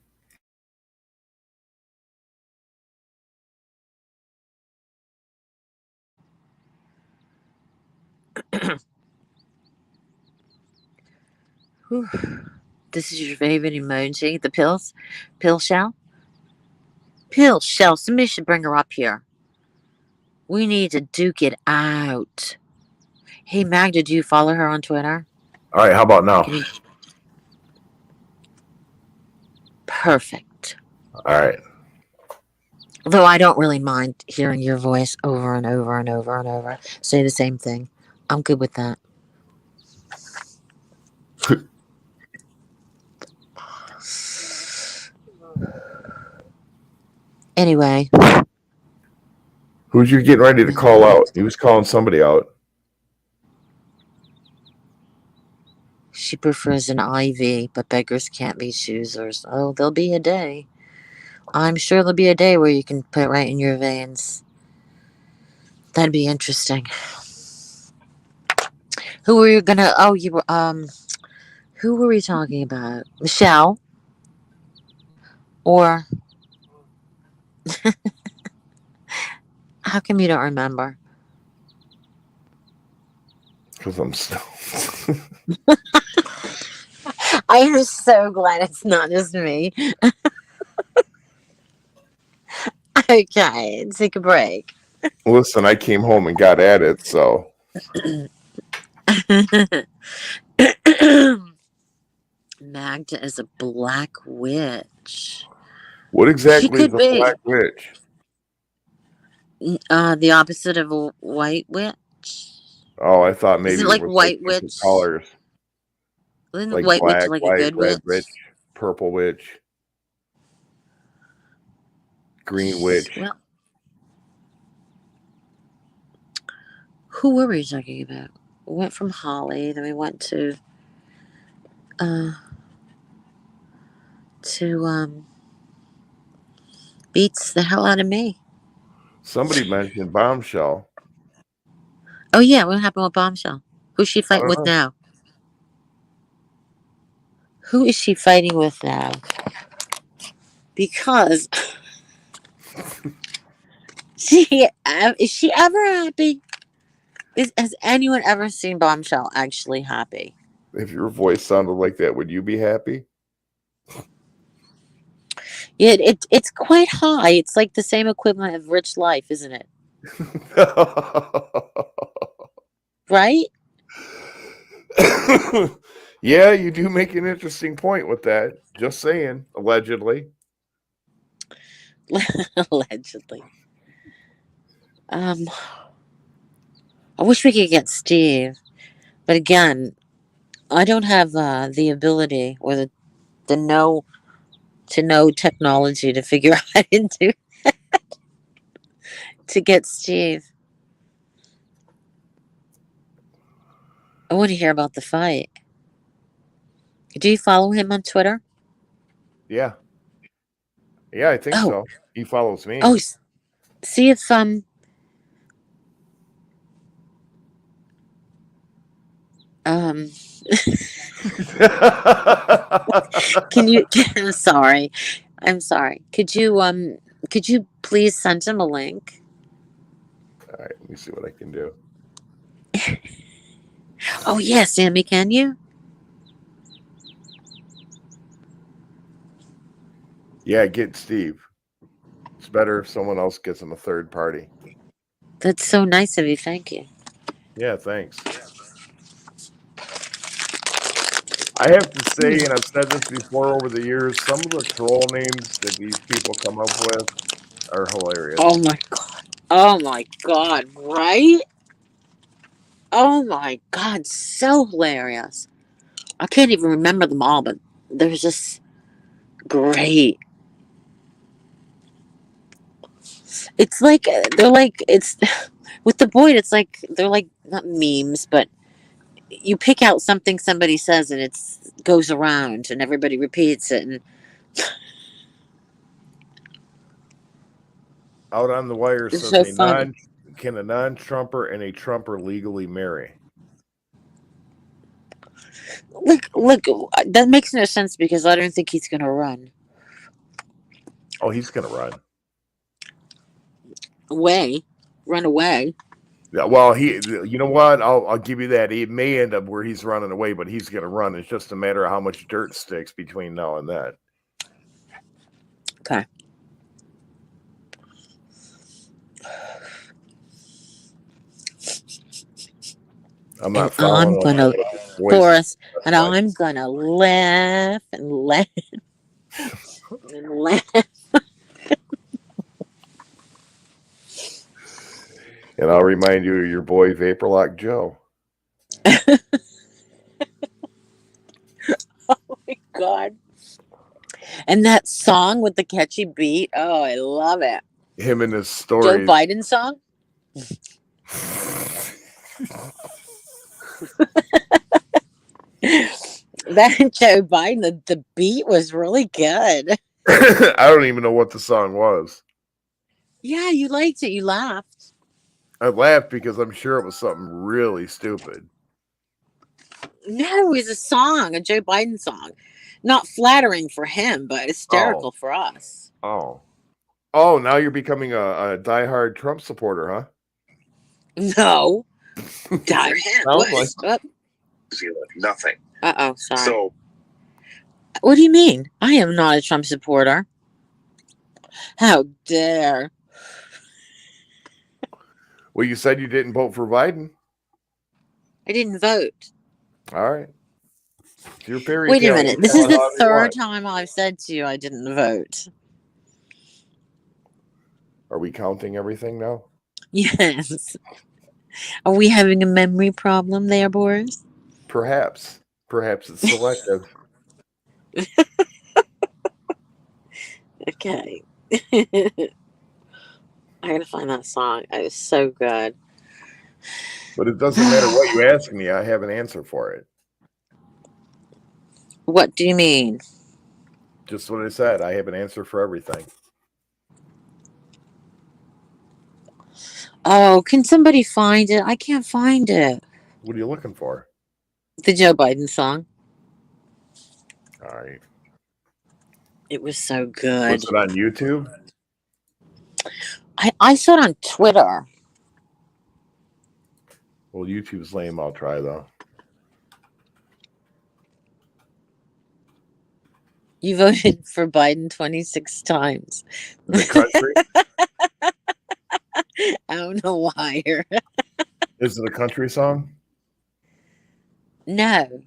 A: Whew. This is your favorite emoji, the pills? Pill shell? Pill shell. Somebody should bring her up here. We need to duke it out. Hey, Magda, do you follow her on Twitter?
B: All right, how about now?
A: Perfect.
B: All right.
A: Though I don't really mind hearing your voice over and over and over and over say the same thing. I'm good with that. Anyway.
B: Who's you getting ready to call out? He was calling somebody out.
A: She prefers an IV, but beggars can't be choosers. Oh, there'll be a day. I'm sure there'll be a day where you can put it right in your veins. That'd be interesting. Who were you gonna? Oh, you were. Who were we talking about? Michelle, or how come you don't remember?
B: Because I'm stoned.
A: I am so glad it's not just me. Okay, take a break.
B: Listen, I came home and got at it, so
A: Magda is a black witch.
B: what
A: She
B: exactly is
A: could
B: a black
A: be
B: witch?
A: the opposite of a white witch.
B: Oh, I thought maybe
A: Isn't
B: there
A: like
B: was like
A: white
B: different
A: witch?
B: colors,
A: Isn't
B: like
A: white witch
B: black,
A: like a
B: white,
A: good
B: red
A: witch?
B: witch, purple witch, green witch.
A: Well, who were we talking about? We went from Holly, then we went uh to beats the hell out of me.
B: Somebody mentioned bombshell.
A: Oh yeah, what happened with Bombshell? Who's she
B: I
A: fighting
B: don't
A: with
B: know.
A: now? Who is she fighting with now? Because is she ever happy? Has anyone ever seen Bombshell actually happy?
B: If your voice sounded like that, would you be happy?
A: It's quite high. It's like the same equivalent of Rich Life, isn't it? Right?
B: Yeah, you do make an interesting point with that. Just saying, allegedly.
A: Allegedly. Um, I wish we could get Steve, but again, I don't have the ability or the know to know technology to figure out how to do to get Steve. I want to hear about the fight. Do you follow him on Twitter?
B: Yeah. Yeah, I think
A: Oh,
B: so. He follows
A: oh,
B: me.
A: see if um can you? I'm sorry, I'm sorry. Could you please send him a link?
B: All right, let me see what I can do.
A: Oh yeah, Sammy, can you?
B: Yeah, get Steve. It's better if someone else gets him a third party.
A: That's so nice of you. Thank you.
B: Yeah, thanks. I have to say, and I've said this before over the years, some of the troll names that these people come up with are hilarious.
A: Oh my god. Oh my god. Right? Oh my god. So hilarious. I can't even remember them all, but they're just great. It's like they're like it's with the Boyd. It's like they're like not memes, but you pick out something somebody says and it's goes around and everybody repeats it, and
B: Out on the wire
A: it's
B: says
A: so funny.
B: can a non-Trumper and a Trumper legally marry?
A: Look, that makes no sense because I don't think he's gonna
B: Oh, he's gonna run.
A: away, run away.
B: Yeah, well, you know what? I'll give you that. He may end up where he's running away, but he's gonna run. It's just a matter of how much dirt sticks between now and then.
A: Okay.
B: I'm
A: And
B: not
A: I'm
B: following
A: gonna
B: voices.
A: chorus, and I'm gonna laugh and laugh and laugh.
B: And I'll remind you of your boy Vaporlock Joe.
A: Oh my god! And that song with the catchy beat. Oh, I love it.
B: Him and his
A: Joe
B: stories.
A: Biden song. That Joe Biden, the beat was really good.
B: I don't even know what the song was.
A: Yeah, you liked it. You laughed.
B: I laughed because I'm sure it was something really stupid.
A: No, it was a song, a Joe Biden song. Not flattering for him, but
B: Oh,
A: hysterical for us.
B: oh, oh! Now you're becoming a diehard Trump supporter, huh?
A: No. Die.
B: Sounds like.
A: What? Nothing. Uh-oh, sorry. So, what do you mean? I am not a Trump supporter. How dare.
B: Well, you said you didn't vote for Biden.
A: I didn't vote.
B: All right, it's your fairy
A: Wait a
B: tale. You
A: minute. This
B: tell
A: is
B: it
A: the
B: however you
A: third
B: want.
A: time I've said to you I didn't vote.
B: Are we counting everything now?
A: Yes. Are we having a memory problem there, Boris?
B: Perhaps. Perhaps it's selective.
A: Okay. I gotta find that song. It was so good.
B: But it doesn't matter what you ask me. I have an answer for it.
A: What do you mean?
B: Just what I said. I have an answer for everything.
A: Oh, can somebody find it? I can't find it.
B: What are you looking for?
A: The Joe Biden song.
B: All right.
A: It was so
B: Was
A: good.
B: it on YouTube?
A: I saw it on Twitter.
B: Well, YouTube's lame. I'll try though.
A: You voted for Biden 26 times.
B: In the country?
A: I don't know why.
B: Is it a country song?
A: No.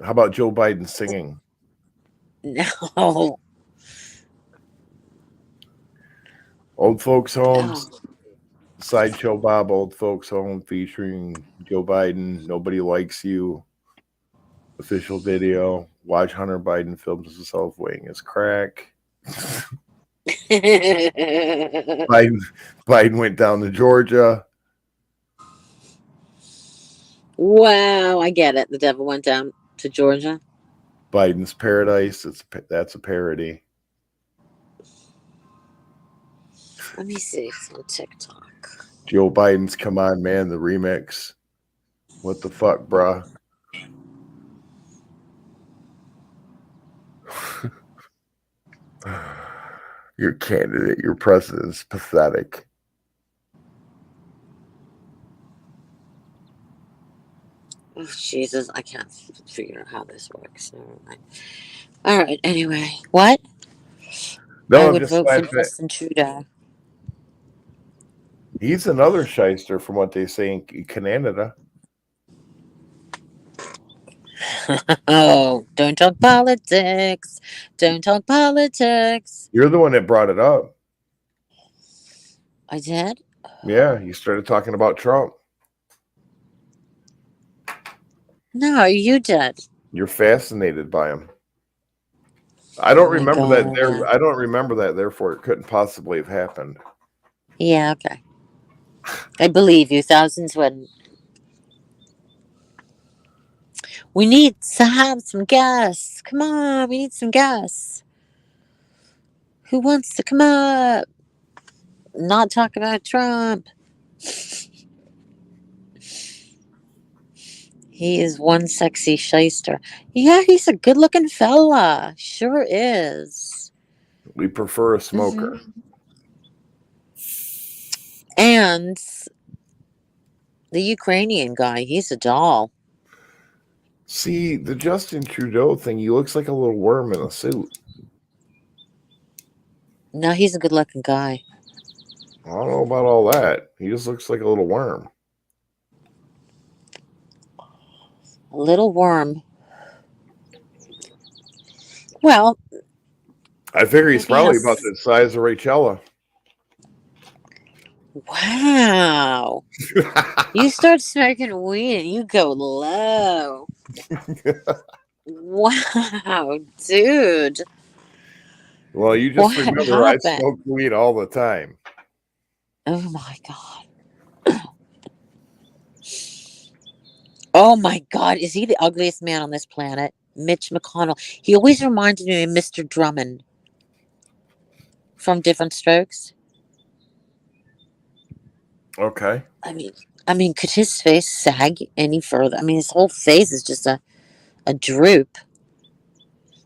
B: How about Joe Biden singing?
A: No.
B: Old Folks Home,
A: Oh.
B: Sideshow Bob, Old Folks Home, featuring Joe Biden. Nobody Likes You. Official video. Watch Hunter Biden films himself weighing his crack. Biden went down to Georgia.
A: Wow, I get it. The devil went down to Georgia.
B: Biden's Paradise. That's a parody.
A: Let me see if it's on TikTok.
B: Joe Biden's Come On Man, the remix. What the fuck, bruh? Your candidate, your president's pathetic.
A: Oh, Jesus, I can't figure out how this works. Never mind. All right, anyway. What?
B: No,
A: I
B: I'm
A: would
B: just
A: vote for
B: laughing.
A: Justin Trudeau.
B: He's another shyster from what they say in Canada.
A: Oh, don't talk politics. Don't talk politics.
B: You're the one that brought it up.
A: I did?
B: Yeah, you started talking about Trump.
A: No, you did.
B: You're fascinated by him. I don't
A: Oh my
B: remember that there.
A: God.
B: I don't remember that. Therefore, it couldn't possibly have happened.
A: Yeah, okay. I believe you. Thousands wouldn't. We need to have some guests. Come on, we need some guests. Who wants to come up? Not talk about Trump. He is one sexy shyster. Yeah, he's a good looking fella. Sure is.
B: We prefer a smoker.
A: Mm-hmm. And the Ukrainian guy, he's a doll.
B: See, the Justin Trudeau thing, he looks like a little worm in a suit.
A: No, he's a good looking guy.
B: I don't know about all that. He just looks like a little worm.
A: A little worm. Well,
B: I figure he's
A: maybe
B: probably
A: has.
B: about the size of Rachella.
A: Wow. You start smoking weed and you go low. Wow, dude.
B: Well, you just
A: What
B: remember I
A: happened?
B: smoke weed all the time.
A: Oh my God. Oh my God, is he the ugliest man on this planet? Mitch McConnell. He always reminds me of Mr. Drummond from Different Strokes.
B: Okay.
A: I mean, could his face sag any further? I mean, his whole face is just a droop.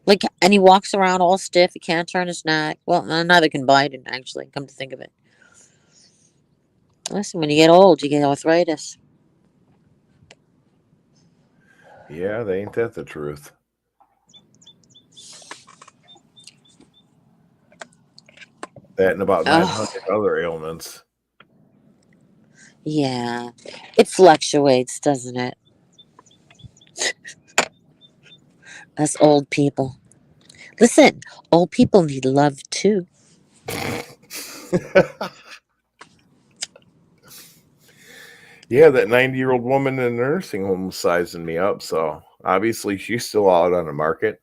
A: Like, and he walks around all stiff. He can't turn his neck. Well, neither can Biden, actually, come to think of it. Listen, when you get old, you get arthritis.
B: Yeah, they ain't that the truth. That and about 900
A: Oh,
B: other ailments.
A: yeah. It fluctuates, doesn't it? Us old people. Listen, old people need love too.
B: Yeah, that 90-year-old woman in the nursing home was sizing me up. So obviously she's still out on the market.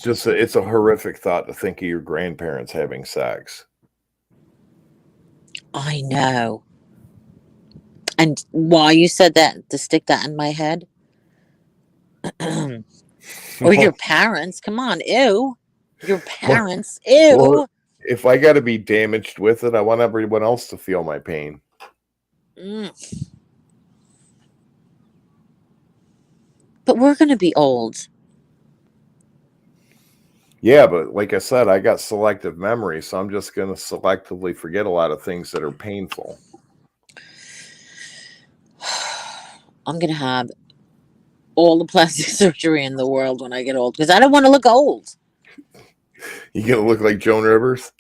B: It's a horrific thought to think of your grandparents having sex.
A: I know. And why you said that to stick that in my head? Or your
B: Well,
A: parents? Come on, ew. Your
B: well,
A: parents,
B: well,
A: ew.
B: if I got to be damaged with it, I want everyone else to feel my pain.
A: Mm. But we're gonna be old.
B: Yeah, but like I said, I got selective memory, so I'm just going to selectively forget a lot of things that are painful.
A: I'm gonna have all the plastic surgery in the world when I get old because I don't want to look old.
B: You going to look like Joan Rivers?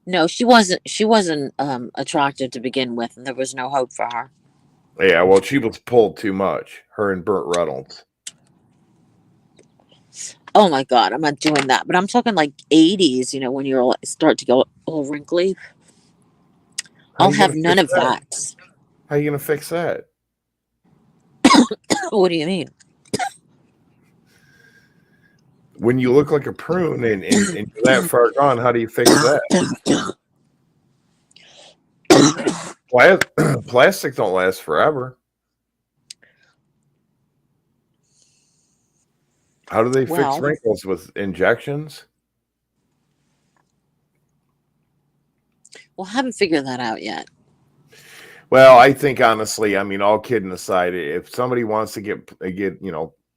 A: No, she wasn't. She wasn't attractive to begin with, and there was no hope for her.
B: Yeah, well, she was pulled too much. Her and Burt Reynolds.
A: Oh my God, I'm not doing that. But I'm talking like 80s. When you start to go all wrinkly.
B: How
A: I'll
B: you going
A: have
B: to
A: none
B: fix
A: of
B: that?
A: that.
B: How you going to fix that?
A: What do you mean?
B: When you look like a prune and you're that far gone, how do you fix that? Pla- Plastic don't last forever. How do they fix
A: Well,
B: wrinkles with injections?
A: well, haven't figured that out yet.
B: Well, I think honestly, I mean, all kidding aside, if somebody wants to get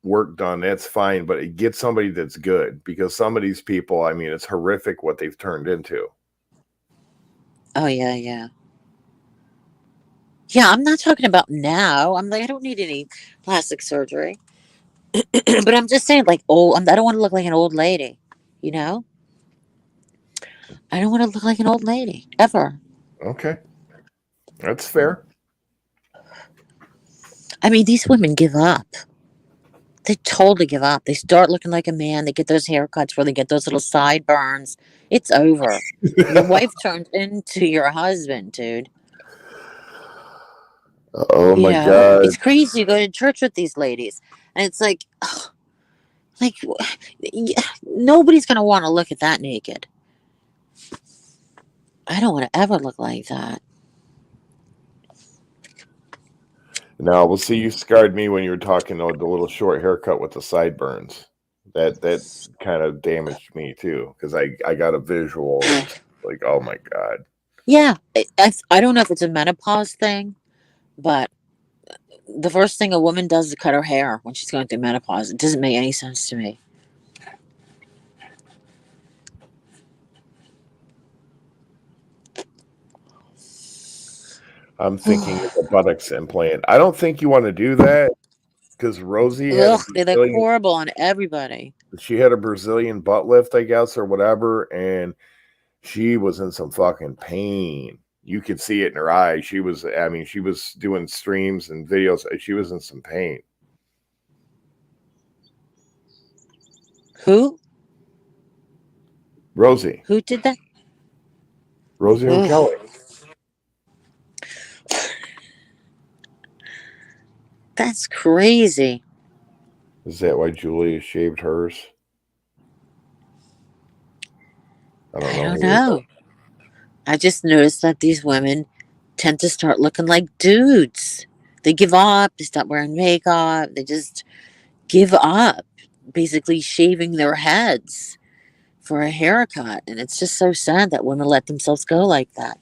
B: work done, that's fine, but get somebody that's good because some of these people, I mean, it's horrific what they've turned into.
A: Oh yeah, yeah, yeah. I'm not talking about now. I'm like, I don't need any plastic surgery, but I'm just saying, like, I don't want to look like an old lady. You know, I don't want to look like an old lady ever.
B: Okay, that's fair.
A: I mean, these women give up. They totally give up. They start looking like a man. They get those haircuts where they get those little sideburns. It's over. Your wife turned into your husband, dude.
B: Oh my God.
A: It's crazy. You go to church with these ladies, and it's like, nobody's gonna want to look at that naked. I don't want to ever look like that.
B: Now, we'll see. You scarred me when you were talking about the little short haircut with the sideburns. That kind of damaged me too because I got a visual and it's like, oh my God.
A: Yeah, I don't know if it's a menopause thing, but the first thing a woman does is cut her hair when she's going through menopause. It doesn't make any sense to me.
B: I'm thinking of a buttocks implant. I don't think you want to do that because Rosie had a
A: Ugh, they look
B: Brazilian.
A: horrible on everybody.
B: She had a Brazilian butt lift, I guess, or whatever, and she was in some fucking pain. You could see it in her eyes. I mean, she was doing streams and videos. She was in some pain.
A: Who?
B: Rosie,
A: Who did that?
B: Rosie
A: Ugh,
B: O'Kelly.
A: that's crazy.
B: Is that why Julia shaved hers? I don't
A: I
B: know
A: don't
B: who.
A: know. I just noticed that these women tend to start looking like dudes. They give up, they stop wearing makeup, they just give up basically shaving their heads for a haircut. And it's just so sad that women let themselves go like that.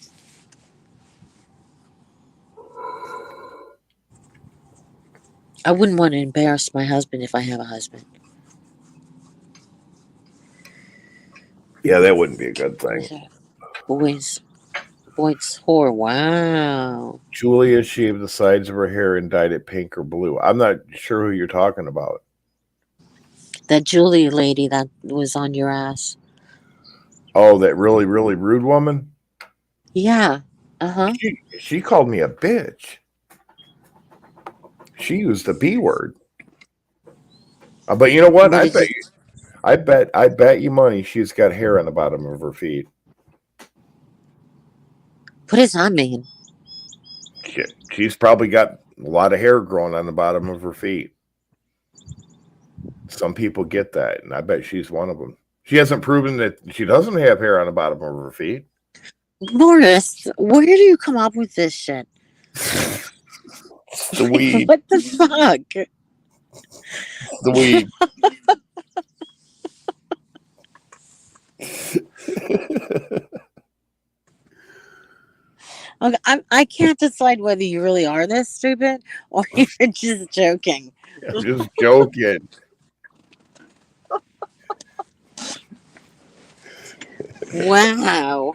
A: I wouldn't want to embarrass my husband if I have a husband.
B: Yeah, that wouldn't be a good
A: What
B: thing.
A: is that? Boys, boys, whore. Wow.
B: Julia shaved the sides of her hair and dyed it pink or blue. I'm not sure who you're talking about.
A: That Julie lady that was on your ass.
B: Oh, that really, really rude woman?
A: Yeah. Uh huh.
B: She called me a bitch. She used the B word. But you know what?
A: What did you?
B: I bet you money she's got hair on the bottom of her feet.
A: What does that mean?
B: She's probably got a lot of hair growing on the bottom of her feet. Some people get that, and I bet she's one of them. She hasn't proven that she doesn't have hair on the bottom of her feet.
A: Morris, where do you come up with this shit?
B: The weed.
A: What the fuck?
B: The weed.
A: Okay, I can't decide whether you really are this stupid or you're just joking.
B: I'm just joking.
A: Wow.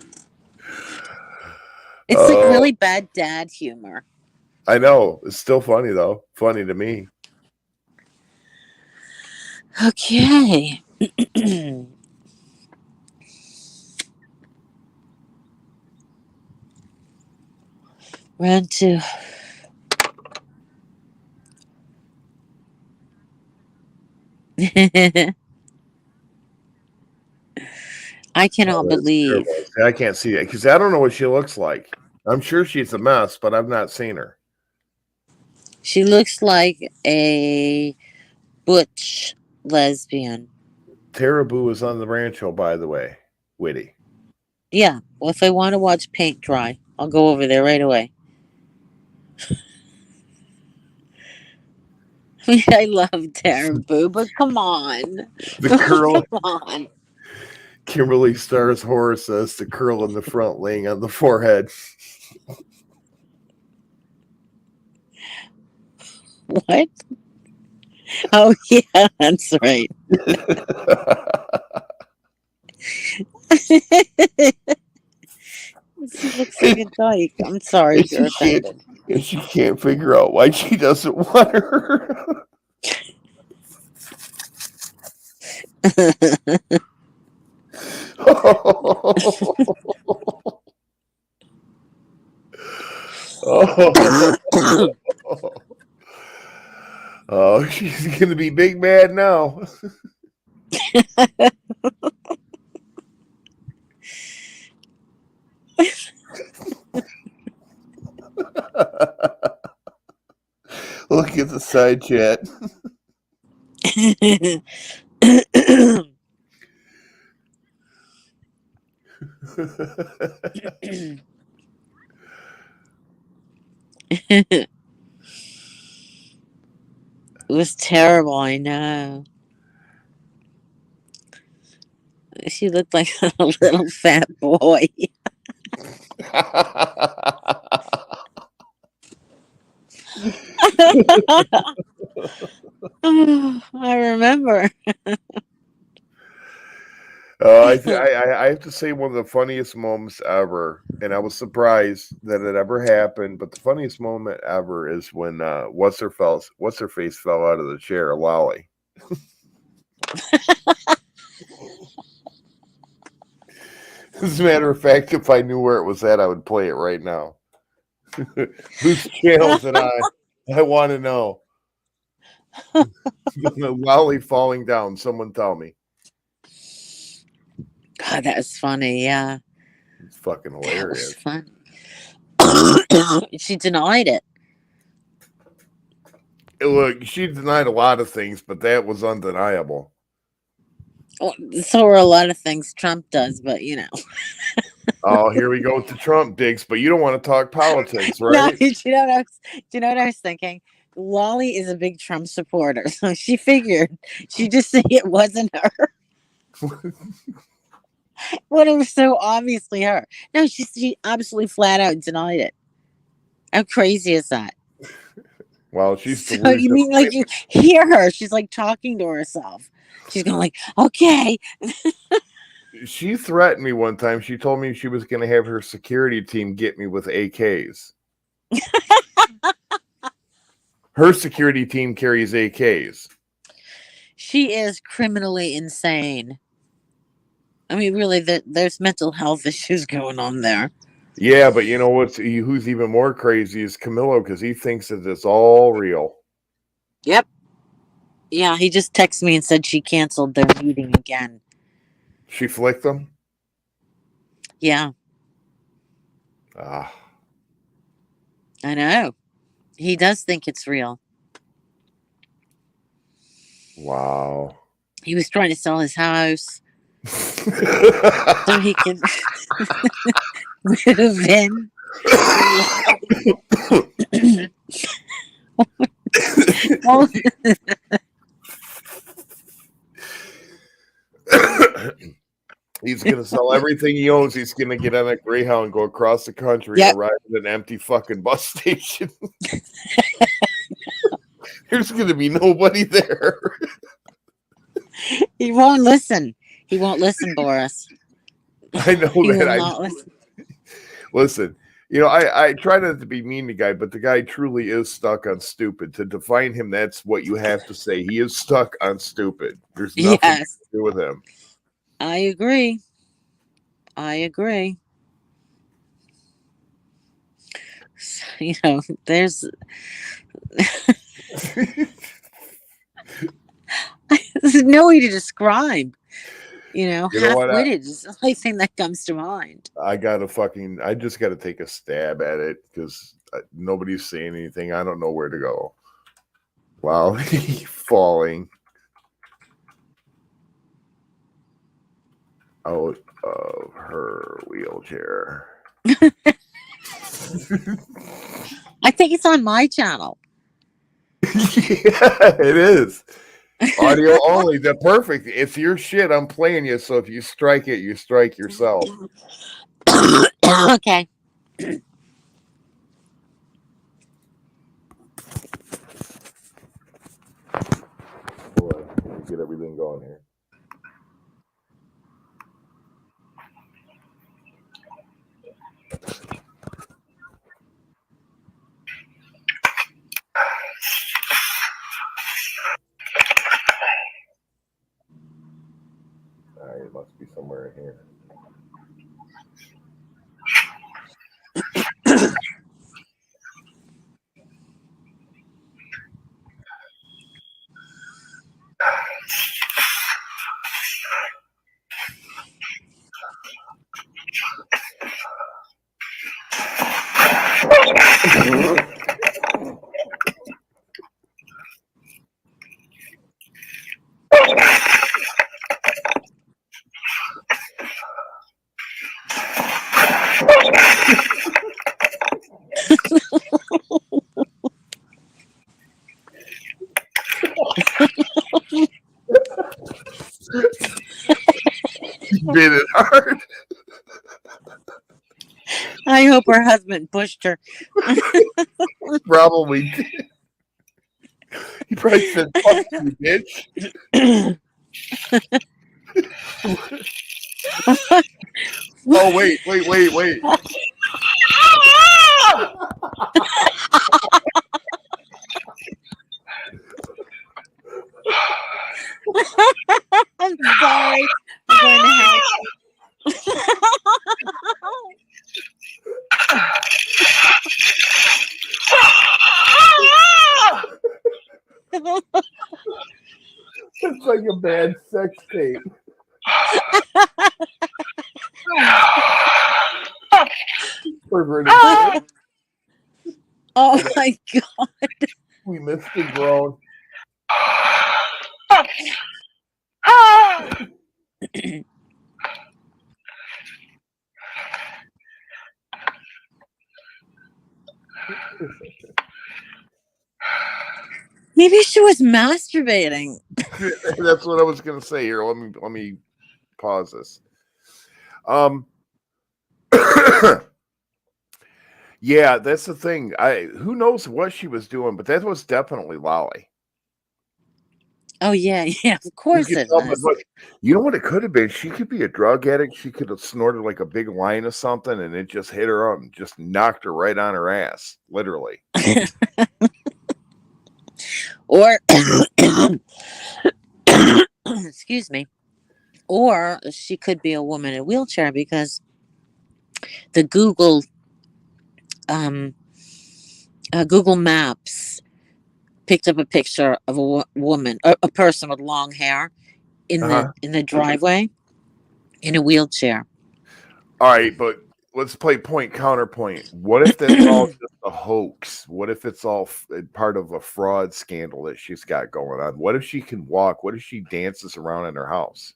A: It's like
B: Oh,
A: really bad dad humor.
B: I know. It's still funny though. Funny to me.
A: Okay. Round two. I
B: Oh,
A: cannot
B: that's
A: believe
B: terrible. See, I can't see it because I don't know what she looks like. I'm sure she's a mess, but I've not seen her.
A: she looks like a butch lesbian.
B: Taraboo is on the rancho, by the way. Witty.
A: Yeah. Well, if I want to watch paint dry, I'll go over there right away. I mean, I love Tara but come on.
B: The curl.
A: Come on.
B: Kimberly Starr's horror says the curl in the front laying on the forehead.
A: What? Oh, yeah, that's right. She looks like a dyke. I'm sorry
B: and
A: if you're
B: she can't
A: offended.
B: and she can't figure out why she doesn't want her. oh, oh, she's gonna be big mad now. Look at the side chat.
A: It was terrible, I know. She looked like a little fat boy. I remember.
B: I have to say one of the funniest moments ever, and I was surprised that it ever happened. But the funniest moment ever is when what's her face fell out of the chair, Lolly. As a matter of fact, if I knew where it was at, I would play it right now. Whose channel's it on? I want to know. Lolly falling down. Someone tell me.
A: God, that was funny. Yeah,
B: It's fucking
A: that was
B: hilarious.
A: fun. She denied it.
B: Look, she denied a lot of things, but that was undeniable.
A: Well, so are a lot of things Trump does, but you know.
B: Oh, here we go with the Trump digs, but you don't want to talk politics,
A: No,
B: right?
A: do you know what I was thinking? Wally is a big Trump supporter, so she figured she'd just say it wasn't her when it was so obviously her. No, she absolutely flat out denied it. How crazy is that?
B: Well, she's
A: So you
B: delusional.
A: mean like you hear her? She's like talking to herself. She's going like, okay.
B: She threatened me one time. She told me she was going to have her security team get me with AKs. Her security team carries AKs.
A: She is criminally insane. I mean, really, there's mental health issues going on there.
B: Yeah, but you know who's even more crazy is Camillo because he thinks that it's all real.
A: Yep. Yeah, he just texted me and said she canceled their meeting again.
B: She flicked them.
A: Yeah,
B: Ah,
A: I know. He does think it's real.
B: wow.
A: He was trying to sell his house so he could move in. Oh,
B: He's gonna sell everything he owns. He's gonna get on a Greyhound, go across the country, and
A: yep.
B: arrive at an empty fucking bus station. There's gonna be nobody there.
A: He won't listen. He won't listen, Boris.
B: I know
A: He
B: that.
A: will
B: I
A: not listen.
B: listen. I try not to be mean to the guy, but the guy truly is stuck on stupid. To define him, that's what you have to say. He is stuck on stupid. There's nothing to
A: Yes,
B: do with him.
A: I agree. I agree. You know, there's there's no way to describe. You know,
B: You know
A: half
B: what?
A: witted is the only thing that comes to mind.
B: I just gotta take a stab at it because nobody's saying anything. I don't know where to go. Wow, he's falling out of her wheelchair.
A: I think it's on my channel.
B: Yeah, it is. Audio only. The perfect. It's your shit. I'm playing you. So if you strike it, you strike yourself.
A: Okay.
B: Hold on. Let me get everything going here. All right, it must be somewhere in here. Bit it hard.
A: I hope her husband pushed her.
B: Probably did. He probably said, "Fuck you, bitch." Oh wait.
A: I'm sorry. I'm going to help.
B: It's like a bad sex tape. Perverted.
A: Oh my god.
B: We missed the groan.
A: Maybe she was masturbating.
B: That's what I was gonna say here. Let me pause this. Um yeah, that's the thing. I who knows what she was doing, but that was definitely Lolly.
A: Oh yeah, yeah, of
B: You
A: course
B: could
A: it
B: tell, but
A: was.
B: look, you know what it could have been? She could be a drug addict. She could have snorted like a big line of something, and it just hit her up and just knocked her right on her ass, literally.
A: Or excuse me. Or she could be a woman in a wheelchair because the um, Google Maps picked up a picture of a woman, a person with long hair
B: Uh-huh.
A: in the driveway in a wheelchair.
B: All right, but let's play point counterpoint. What if that's all just a hoax? What if it's all part of a fraud scandal that she's got going on? What if she can walk? What if she dances around in her house?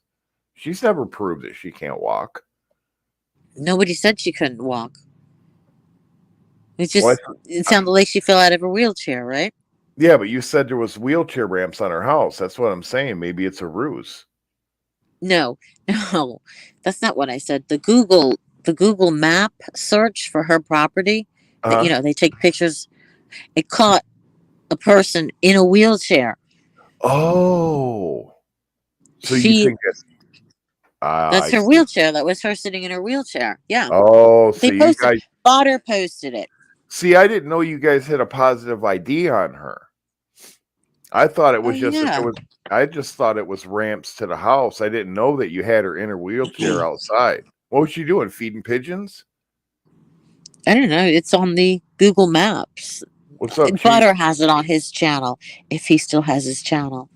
B: She's never proved that she can't walk.
A: Nobody said she couldn't walk.
B: What?
A: It sounded like she fell out of her wheelchair, right?
B: Yeah, but you said there was wheelchair ramps on her house. That's what I'm saying. Maybe it's a ruse.
A: No, no, that's not what I said. The Google Map search for her property, that
B: Uh-huh.
A: they take pictures. It caught a person in a wheelchair.
B: Oh, so you
A: She
B: think that
A: That's
B: I
A: her
B: see.
A: wheelchair. That was her sitting in her wheelchair. Yeah,
B: Oh, so
A: they
B: you
A: posted.
B: guys
A: Botter posted it.
B: see, I didn't know you guys had a positive ID on her. I thought it
A: Oh
B: was just that there
A: yeah.
B: was I just thought it was ramps to the house. I didn't know that you had her in her wheelchair outside. What was she doing? Feeding pigeons?
A: I don't know. It's on the Google Maps.
B: What's up, Chief?
A: Butter has it on his channel, if he still has his channel.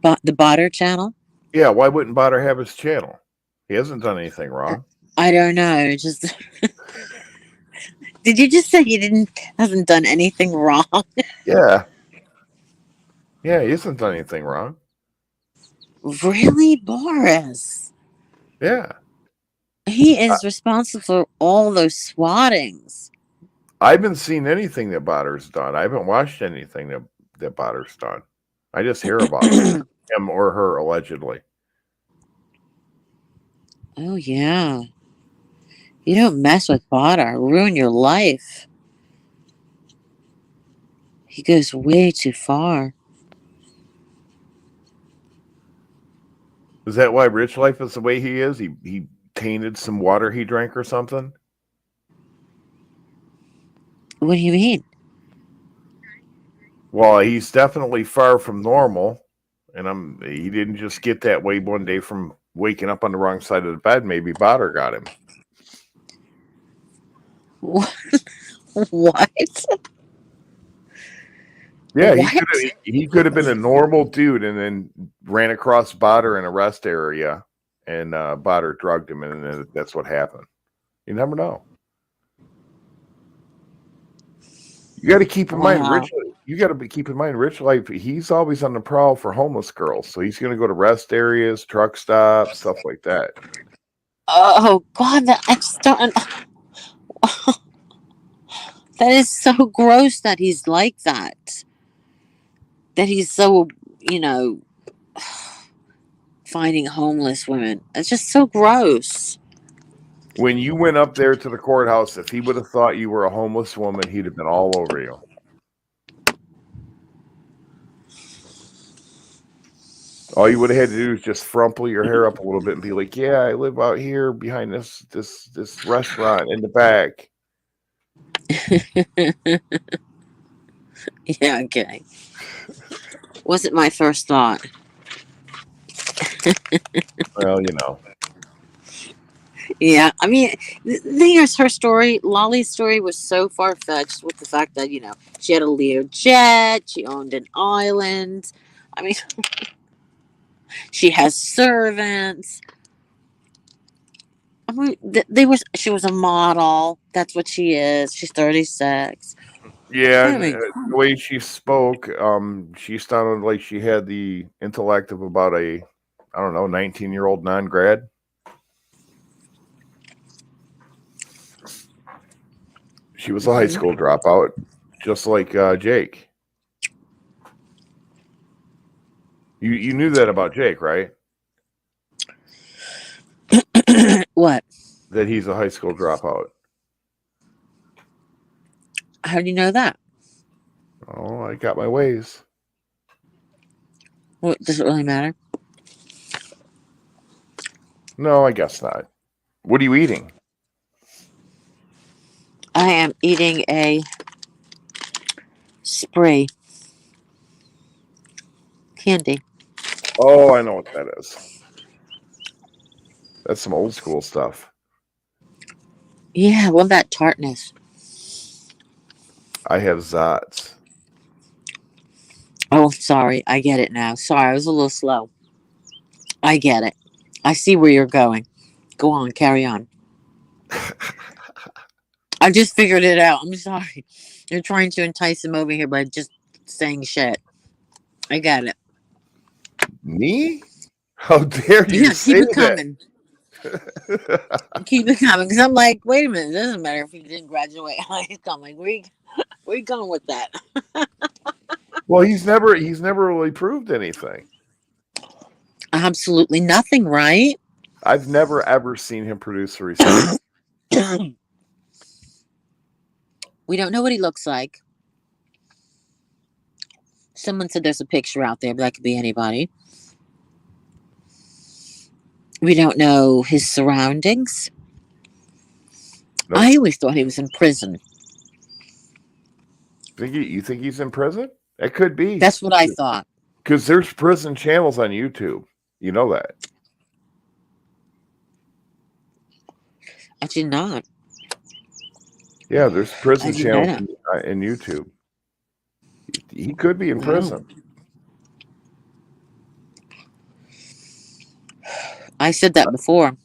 A: But the Butter channel.
B: Yeah, why wouldn't Botter have his channel? He hasn't done anything wrong.
A: I don't know. Just did you just say he didn't hasn't done anything wrong?
B: Yeah. Yeah, he hasn't done anything wrong.
A: Really, Boris?
B: Yeah.
A: He
B: I,
A: is responsible for all those swattings.
B: I haven't seen anything that Botter's done. I haven't watched anything that Botter's done. I just hear about him or her allegedly.
A: Oh yeah. You don't mess with Butter. Ruin your life. He goes way too far.
B: Is that why Rich Life is the way he is? He tainted some water he drank or something?
A: What do you mean?
B: Well, he's definitely far from normal, and he didn't just get that way one day from waking up on the wrong side of the bed. Maybe Botter got him.
A: What?
B: Yeah,
A: What?
B: he could have been a normal dude and then ran across Botter in a rest area, and Botter drugged him, and then that's what happened. You never know. You got to keep in mind,
A: Wow.
B: You got to keep in mind, Rich Life. He's always on the prowl for homeless girls, so he's going to go to rest areas, truck stops, stuff like that.
A: Oh God, I just don't. That is so gross that he's like that. That he's so, you know, finding homeless women. It's just so gross.
B: When you went up there to the courthouse, if he would have thought you were a homeless woman, he'd have been all over you. All you would have had to do is just frumple your hair up a little bit and be like, "Yeah, I live out here behind this restaurant in the back."
A: Yeah, okay. Wasn't my first thought.
B: Well, you know.
A: Yeah, I mean, here's her story. Lolly's story was so far fetched with the fact that she had a Leo jet, she owned an island. I mean, she has servants. I mean, she was a model. That's what she is. She's 36.
B: Yeah,
A: I
B: and
A: mean,
B: the way she spoke, she sounded like she had the intellect of about I don't know, 19-year-old non-grad. She was a high school dropout, just like Jake. You knew that about Jake, right?
A: What?
B: That he's a high school dropout.
A: How do you know that?
B: Oh, I got my ways.
A: What, does it really matter?
B: No, I guess not. What are you eating?
A: I am eating a spree candy.
B: Oh, I know what that is. That's some old school stuff.
A: Yeah, well, that tartness.
B: I have Zots.
A: Oh, sorry. I get it now. Sorry, I was a little slow. I get it. I see where you're going. Go on, carry on. I just figured it out. I'm sorry. You're trying to entice him over here by just saying shit. I got it.
B: Me? How dare you
A: Yeah, keep
B: say
A: it coming.
B: that?
A: Keep it coming. Because I'm like, wait a minute. It doesn't matter if he didn't graduate high school. I'm like, where you going with that?
B: Well, he's never really proved anything.
A: Absolutely nothing, right?
B: I've never ever seen him produce a receipt.
A: We don't know what he looks like. Someone said there's a picture out there, but that could be anybody. We don't know his surroundings.
B: Nope.
A: I always thought he was in prison.
B: You think he's in prison? It could be.
A: That's what I thought.
B: Because there's prison channels on YouTube. You know that.
A: I did not.
B: Yeah, there's
A: I
B: prison
A: didn't know
B: channels
A: that.
B: in YouTube. He could be in
A: Wow.
B: prison.
A: I said that before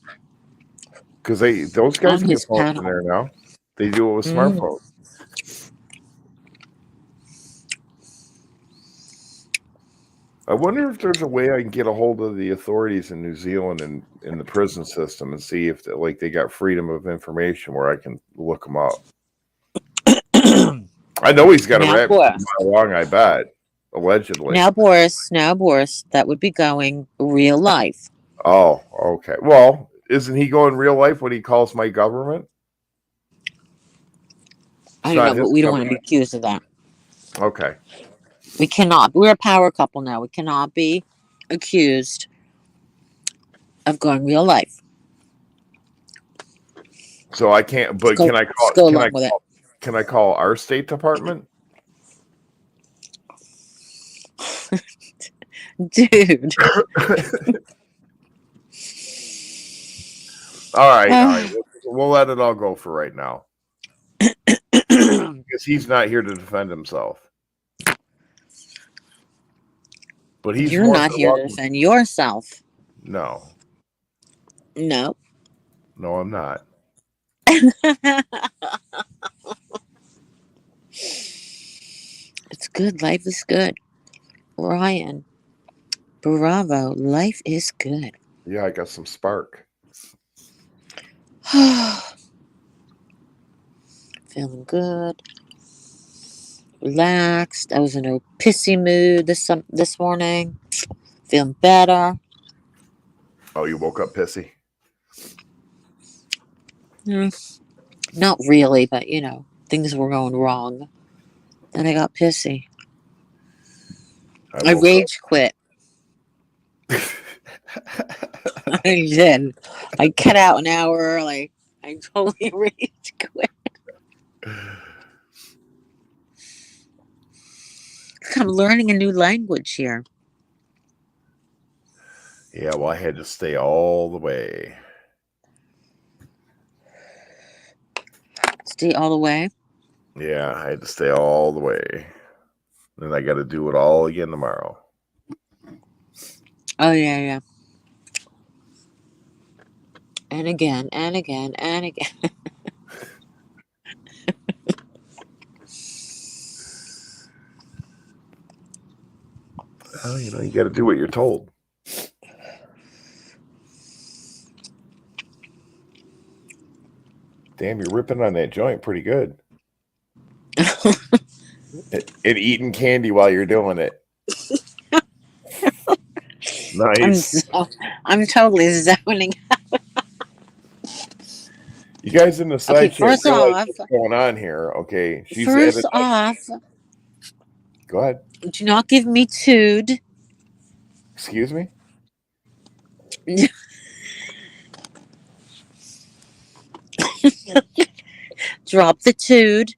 B: Because those guys
A: on
B: can get
A: his
B: phones in
A: panel.
B: there now. They do it with
A: Mm.
B: smartphones. I wonder if there's a way I can get a hold of the authorities in New Zealand and in the prison system and see if they got freedom of information where I can look them up. I know he's got a
A: Now,
B: rap sheet
A: Boris.
B: a mile long. I bet, allegedly.
A: Now, Boris. Now, Boris. That would be going real life.
B: Oh, okay. Well, isn't he going real life when he calls my government?
A: I
B: It's
A: don't
B: not
A: know, but
B: his
A: we don't want to be
B: government.
A: accused of that.
B: Okay.
A: We cannot. We're a power couple now. We cannot be accused of going real life.
B: So I can't. But
A: Let's go along with it.
B: Can I call our State Department?
A: Dude.
B: All right. We'll let it all go for right now because he's not here to defend himself. But he's
A: You're
B: more
A: not
B: than
A: here to
B: welcome.
A: defend yourself.
B: No,
A: No.
B: no, I'm not.
A: It's good. Life is good. Ryan. Bravo. Life is good.
B: Yeah, I got some spark.
A: Feeling good. Relaxed. I was in a pissy mood this morning. Feeling better.
B: Oh, you woke up pissy?
A: Not really, but things were going wrong. And I got pissy. I rage quit. I did. I cut out an hour early. I totally rage quit. I'm learning a new language here.
B: Yeah, well, I had to stay all the way.
A: Stay all the way.
B: Yeah, I had to stay all the way. Then I got to do it all again tomorrow.
A: Oh, yeah. And again, and again, and again.
B: Well, you got to do what you're told. Damn, you're ripping on that joint pretty good. and eating candy while you're doing it.
A: I'm
B: Nice.
A: so, I'm totally zoning.
B: You guys in the
A: Okay,
B: side chat
A: first
B: realize
A: off,
B: what's going on here. Okay. She's at
A: first
B: it.
A: off,
B: Go ahead.
A: do not give me tood.
B: Excuse me?
A: Drop the tood.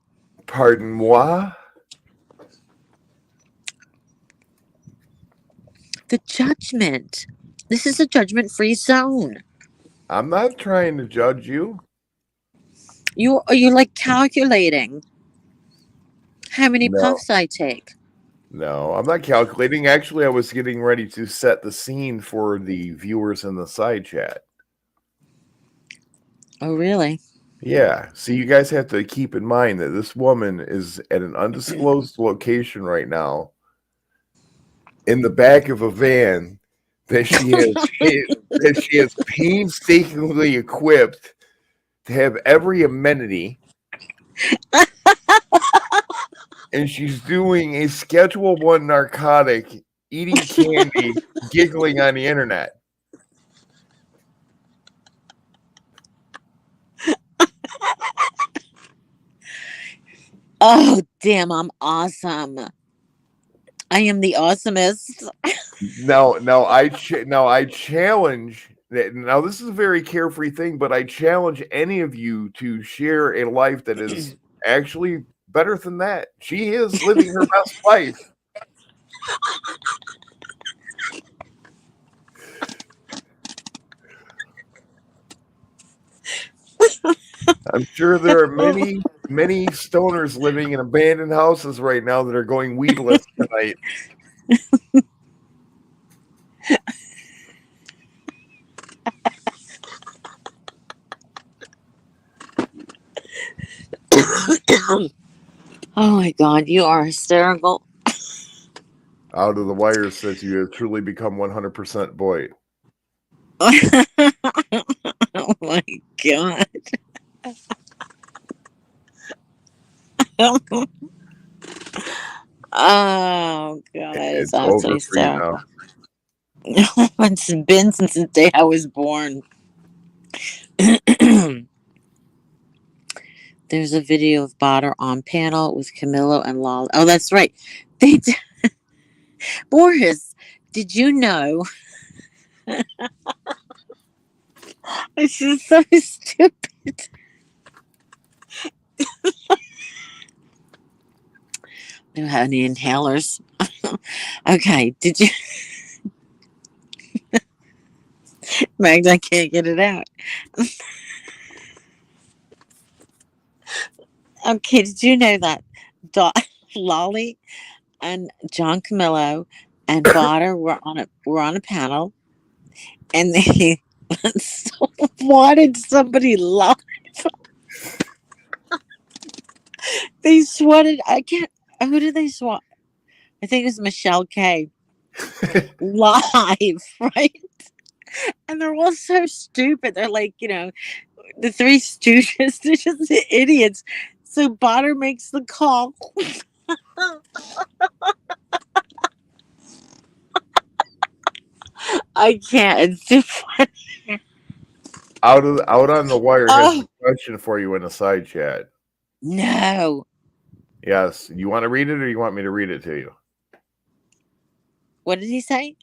B: Pardon moi?
A: The judgment. This is a judgment-free zone.
B: I'm not trying to judge you.
A: You're like calculating how many
B: No.
A: puffs I take.
B: No, I'm not calculating. Actually, I was getting ready to set the scene for the viewers in the side chat.
A: Oh, really?
B: Yeah. See, you guys have to keep in mind that this woman is at an undisclosed location right now in the back of a van that she has painstakingly equipped to have every amenity, and she's doing a Schedule 1 narcotic, eating candy, giggling on the internet.
A: Oh, damn, I'm awesome. I am the awesomest.
B: Now I challenge that. Now this is a very carefree thing, but I challenge any of you to share a life that is actually better than that. She is living her best life. I'm sure there are many stoners living in abandoned houses right now that are going weedless tonight.
A: Oh my god, you are hysterical.
B: Out of the Wire says you have truly become 100% boy.
A: Oh my god. Oh god, it's
B: It's over
A: absolutely
B: for you now.
A: hysterical. It's been since the day I was born. There's a video of Botter on panel with Camilo and Lolly. Oh, that's right. They did. Boris, did you know? This is so stupid. Don't have any inhalers. Okay, did you? Mags, I can't get it out. Okay, did you know that Lolly and John Camillo and Botter were on a panel, and they wanted somebody live. They swatted. I can't. Who did they swat? I think it was Michelle K. Live, right? And they're all so stupid. They're like, the Three Stooges. They're just idiots. So Botter makes the call. I can't. It's too funny.
B: Out on the Wire has
A: Oh
B: a question for you in a side chat.
A: no!
B: Yes. You want to read it or you want me to read it to you?
A: What did he say?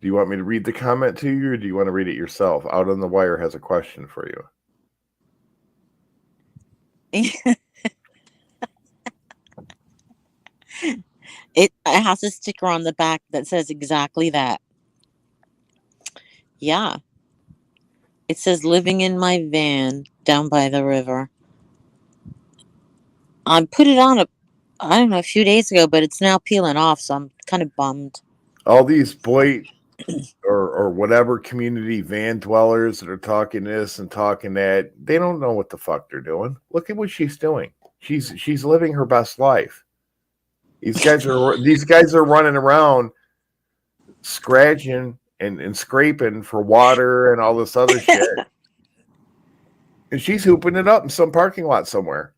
B: Do you want me to read the comment to you or do you want to read it yourself? Out on the Wire has a question for you.
A: It has a sticker on the back that says exactly that. Yeah. It says living in my van down by the river. I put it on I don't know, a few days ago, but it's now peeling off, so I'm kind of bummed.
B: All these boy or whatever community van dwellers that are talking this and talking that, they don't know what the fuck they're doing. Look at what she's doing. She's living her best life. These guys are running around scratching and scraping for water and all this other shit. And she's hooping it up in some parking lot somewhere.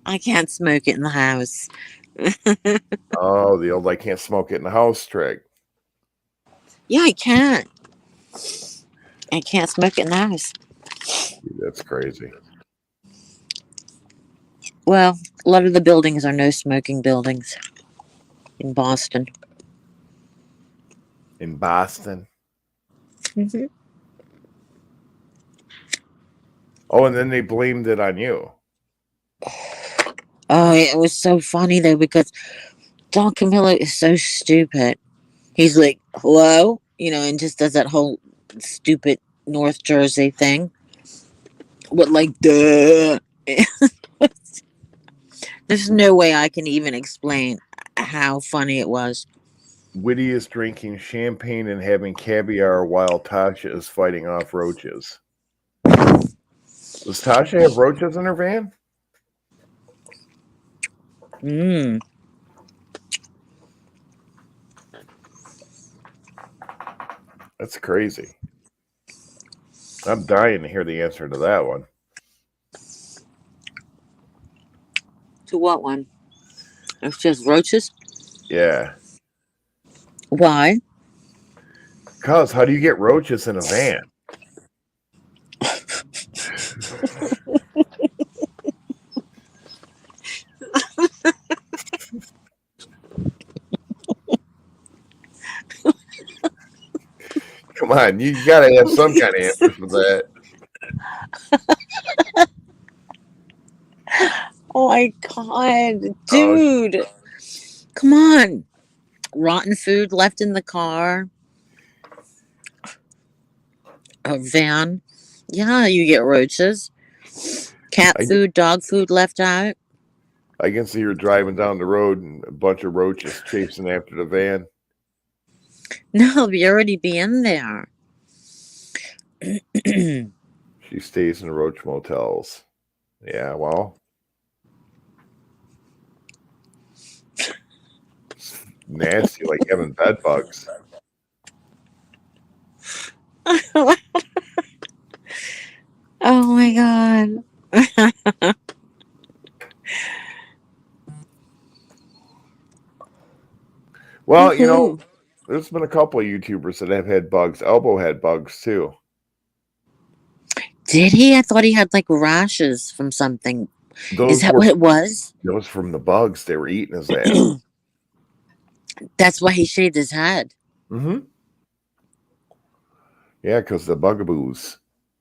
A: I can't smoke it in the house.
B: Oh, the old I can't smoke it in the house trick.
A: Yeah, I can't. I can't smoke it in the house.
B: That's crazy.
A: Well, a lot of the buildings are no smoking buildings in Boston.
B: In Boston.
A: Hmm.
B: Oh, and then they blamed it on you.
A: Oh, it was so funny though because Don Camillo is so stupid. He's like, hello? And just does that whole stupid North Jersey thing. But like, duh. There's no way I can even explain how funny it was.
B: Whitty is drinking champagne and having caviar while Tasha is fighting off roaches. Does Tasha have roaches in her van?
A: Mm.
B: That's crazy. I'm dying to hear the answer to that one.
A: To what one? It's just roaches?
B: Yeah.
A: Why?
B: Cuz, how do you get roaches in a van? Come on, you got to have some kind of answer for that.
A: Oh my god,
B: Oh,
A: dude. Come on. Rotten food left in the car. A van. Yeah, you get roaches. Cat
B: I,
A: food, dog food left out.
B: I can see her driving down the road and a bunch of roaches chasing after the van.
A: No, we already be in there.
B: She stays in roach motels. Yeah, well, it's nasty, like having bed bugs.
A: Oh my god.
B: Well,
A: Woohoo.
B: there's been a couple of YouTubers that have had bugs. Elbow had bugs too.
A: Did he? I thought he had like rashes from something. Is
B: Those
A: that
B: were
A: what it was?
B: those from the bugs they were eating his ass.
A: That's why he shaved his head.
B: Mm-hmm. Yeah, because the bugaboos,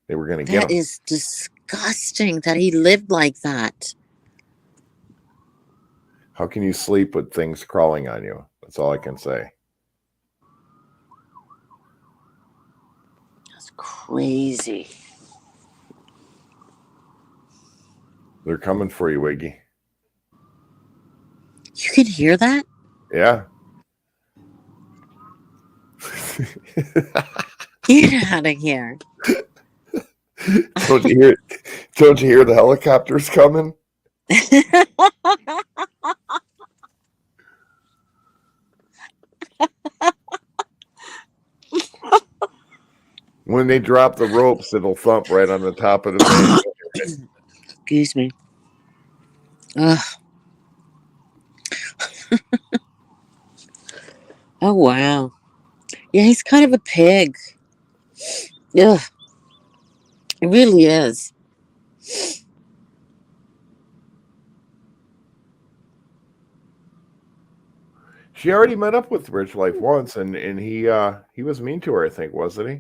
B: they were going to get
A: That
B: him.
A: is disgusting that he lived like that.
B: How can you sleep with things crawling on you? That's all I can say.
A: That's crazy.
B: They're coming for you, Wiggy.
A: You can hear that?
B: Yeah.
A: Get out of here.
B: Don't you hear? Don't you hear the helicopters coming? When they drop the ropes, it'll thump right on the top of the van.
A: Excuse me. Ugh. Oh, wow. Yeah, he's kind of a pig. Ugh. It really is.
B: She already met up with Rich Life once, and he was mean to her, I think, wasn't he?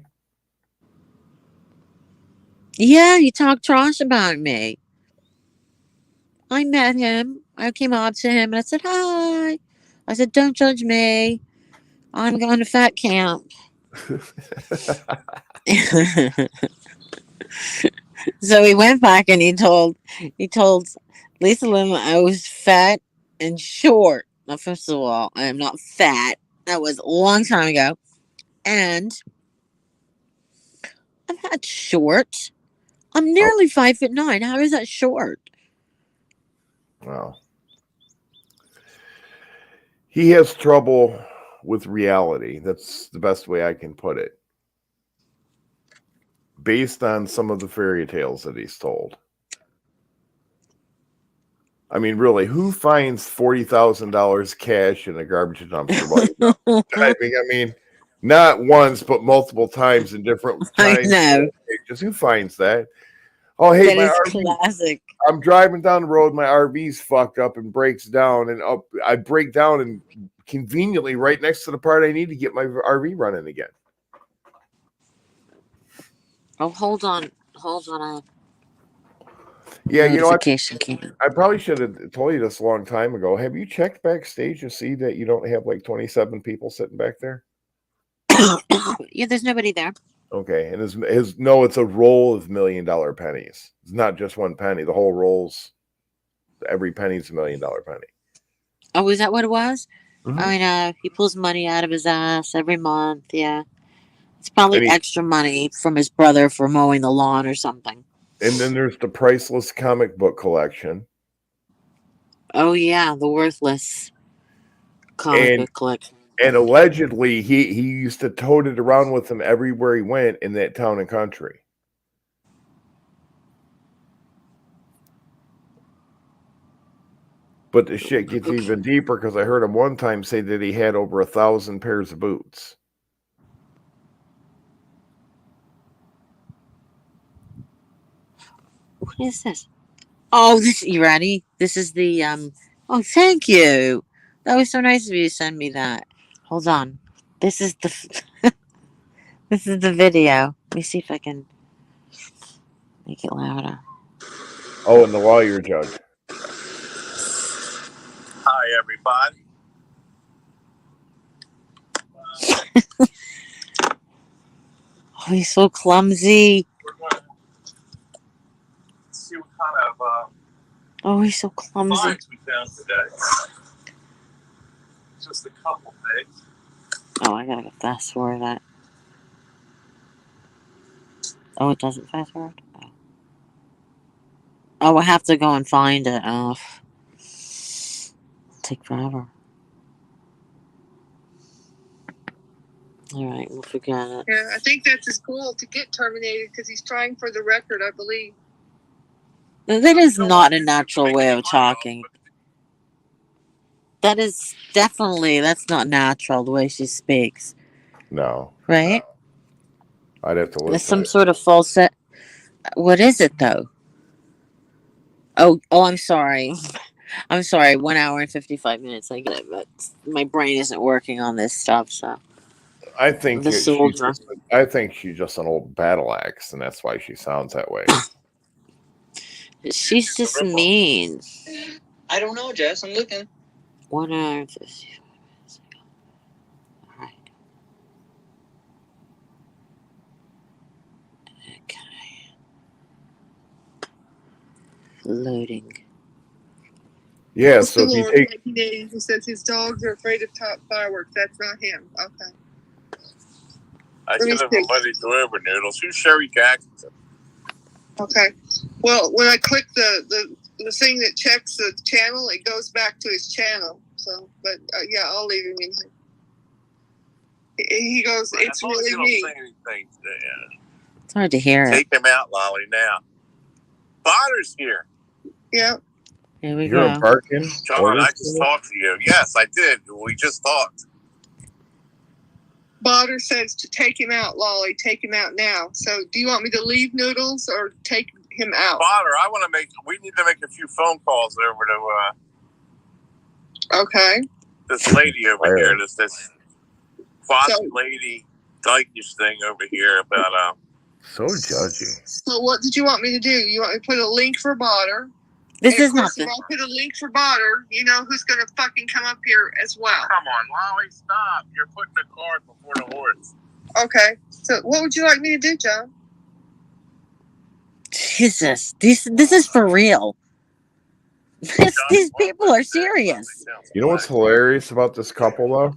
A: Yeah, he talked trash about me. I met him. I came up to him and I said, hi. I said, don't judge me. I'm going to fat camp. So he went back and he told Lisa Lynn I was fat and short. Now, first of all, I am not fat. That was a long time ago. And I'm not short. I'm
B: Oh,
A: nearly 5'9". How is that short?
B: well, he has trouble with reality. That's the best way I can put it. based on some of the fairy tales that he's told. I mean, really, who finds $40,000 cash in a garbage dumpster while you're driving? I mean, not once, but multiple times in different
A: I
B: times.
A: know.
B: Just who finds that? Oh, hey,
A: That
B: my
A: is
B: RV.
A: classic.
B: I'm driving down the road. My RV's fucked up and breaks down, and I break down and conveniently right next to the part I need to get my RV running again.
A: Oh, hold on. Hold on.
B: Yeah, you know,
A: Notification came.
B: I probably should have told you this a long time ago. Have you checked backstage to see that you don't have like 27 people sitting back there?
A: Yeah, there's nobody there.
B: Okay, and his no, it's a roll of $1 million pennies. It's not just one penny. The whole roll's every penny's $1 million penny.
A: Oh, is that what it was?
B: Mm-hmm.
A: I know. He pulls money out of his ass every month. Yeah. It's
B: And
A: probably
B: he,
A: extra money from his brother for mowing the lawn or something.
B: and then there's the priceless comic book collection.
A: Oh, yeah. The worthless comic
B: And
A: book collection.
B: and allegedly he used to tote it around with him everywhere he went in that town and country. But the shit gets
A: Okay.
B: even deeper because I heard him one time say that he had over 1,000 pairs of boots.
A: What is this? Oh, this. You ready? This is the. Oh, thank you. That was so nice of you to send me that. Hold on. This is the. This is the video. Let me see if I can make it louder.
B: Oh, and the lawyer judge.
C: Hi, everybody.
A: Oh, he's so clumsy.
C: We're going to see what kind of
A: Oh, he's so clumsy.
C: finds we found today. Just a couple things.
A: Oh, I gotta go fast forward that. Oh, it doesn't fast forward? Oh, I have to go and find it. Oh, take forever. Alright, we'll forget it.
D: Yeah, I think that's his goal to get terminated because he's trying for the record, I believe.
A: That is not a natural way of talking. That is definitely, that's not natural the way she speaks.
B: No,
A: Right?
B: I'd have to
A: There's
B: listen.
A: some sort of falsetto. What is it though? Oh, I'm sorry. I'm sorry. 1 hour and 55 minutes. I get it, but my brain isn't working on this stuff. So
B: I think
A: the soldier.
B: I think she's just an old battle axe, and that's why she sounds that way.
A: She's just mean.
E: I don't know, Jess. I'm looking.
A: 1 hour and 55 minutes. All right. Okay. Loading.
B: Yeah,
D: What's
B: so
D: the
B: if you
D: Lord
B: take
D: 1980 who says his dogs are afraid of top fireworks? That's not him. Okay.
C: I
D: Let me
C: should have
D: see.
C: invited you over, Noodles. Who's Sherry Jackson?
D: Okay. Well, when I click the thing that checks the channel, it goes back to his channel. So, but yeah, I'll leave him in here. He goes, it's
C: As long as
D: really
C: you don't
D: me.
C: say anything,
A: It's hard to hear it.
C: take him out, Lolly, now. Potter's here.
D: Yeah.
A: Here we
B: you're
A: go.
B: barking,
C: John, I just talked to you. Yes, I did. We just talked.
D: Botter says to take him out, Lolly. Take him out now. So, do you want me to leave Noodles or take him out?
C: Potter, we need to make a few phone calls over to
D: Okay.
C: this lady over here, this bossy
D: So-
C: lady dykish thing over here about
B: so judgy.
D: So, what did you want me to do? You want me to put a link for Botter?
A: This
D: And
A: is
D: of
A: not
D: course,
A: the.
D: if I put a link for Botter, you know who's going to fucking come up here as well.
C: come on, Lolly, stop. You're putting the cart before the horse.
D: Okay. So, what would you like me to do, John?
A: Jesus. This is for real. These people are serious.
B: You know what's hilarious about this couple though?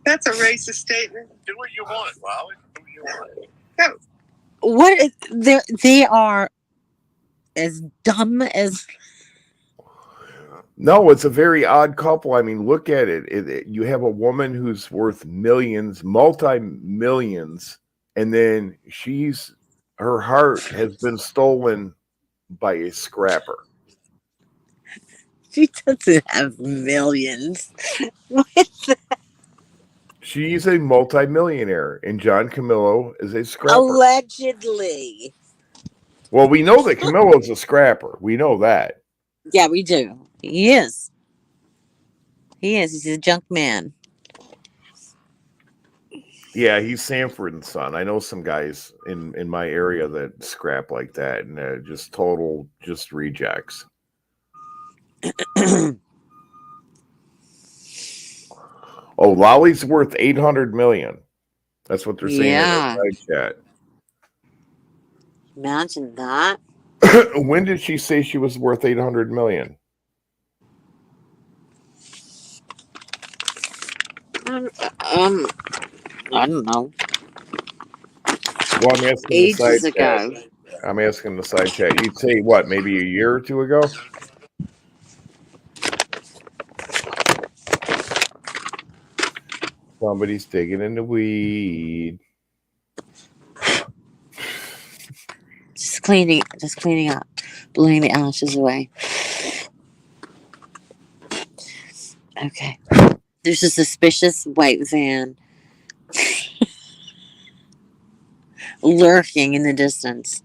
D: That's a racist statement.
C: Do what you want, Lolly. Do what you want.
A: What they are as dumb as.
B: No, it's a very odd couple. I mean, look at it. You have a woman who's worth millions, multi-millions, and then she's Her heart has been stolen by a scrapper.
A: She doesn't have millions. What?
B: She's a multimillionaire, and John Camillo is a scrapper.
A: Allegedly.
B: Well, we know that Camillo's a scrapper. We know that.
A: Yeah, we do. He is. He is. He's a junk man.
B: Yeah, he's Sanford and Son. I know some guys in my area that scrap like that, and just total just rejects. Oh, Lolly's worth 800 million. That's what they're saying in
A: Yeah.
B: the side chat.
A: Imagine that.
B: When did she say she was worth 800 million?
A: I don't know.
B: Well, I'm asking the side
A: Ages
B: chat.
A: ago.
B: I'm asking the side chat. You'd say what? Maybe a year or two ago? Somebody's digging in the weed.
A: Just cleaning up, blowing the ashes away. Okay. There's a suspicious white van lurking in the distance.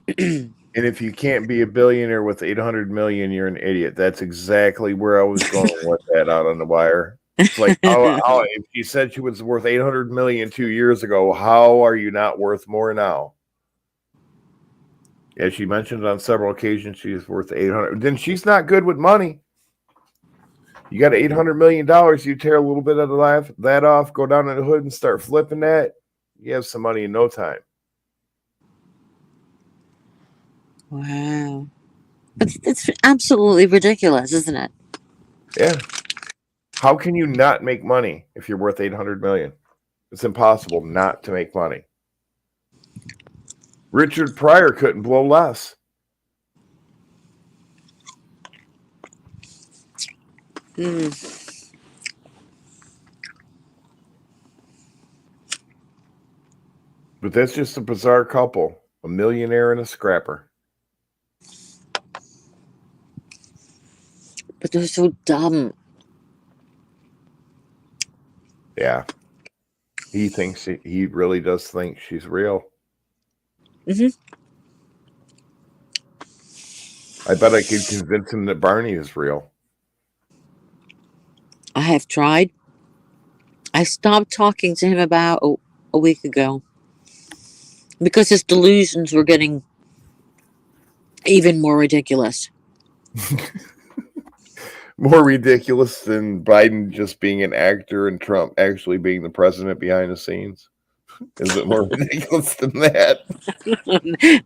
B: And if you can't be a billionaire with 800 million, you're an idiot. That's exactly where I was going with that out on the wire. It's like, if she said she was worth 800 million 2 years ago, how are you not worth more now? As she mentioned on several occasions, she's worth 800. Then she's not good with money. You got $800 million, you tear a little bit of that off, go down in the hood and start flipping that. You have some money in no time.
A: Wow. It's absolutely ridiculous, isn't it?
B: Yeah. How can you not make money if you're worth 800 million? It's impossible not to make money. Richard Pryor couldn't blow less. But that's just a bizarre couple, a millionaire and a scrapper.
A: But they're so dumb.
B: Yeah. He really does think she's real.
A: Mm-hmm.
B: I bet I could convince him that Barney is real.
A: I have tried. I stopped talking to him about a week ago because his delusions were getting even more ridiculous.
B: More ridiculous than Biden just being an actor and Trump actually being the president behind the scenes. Is it more ridiculous than that?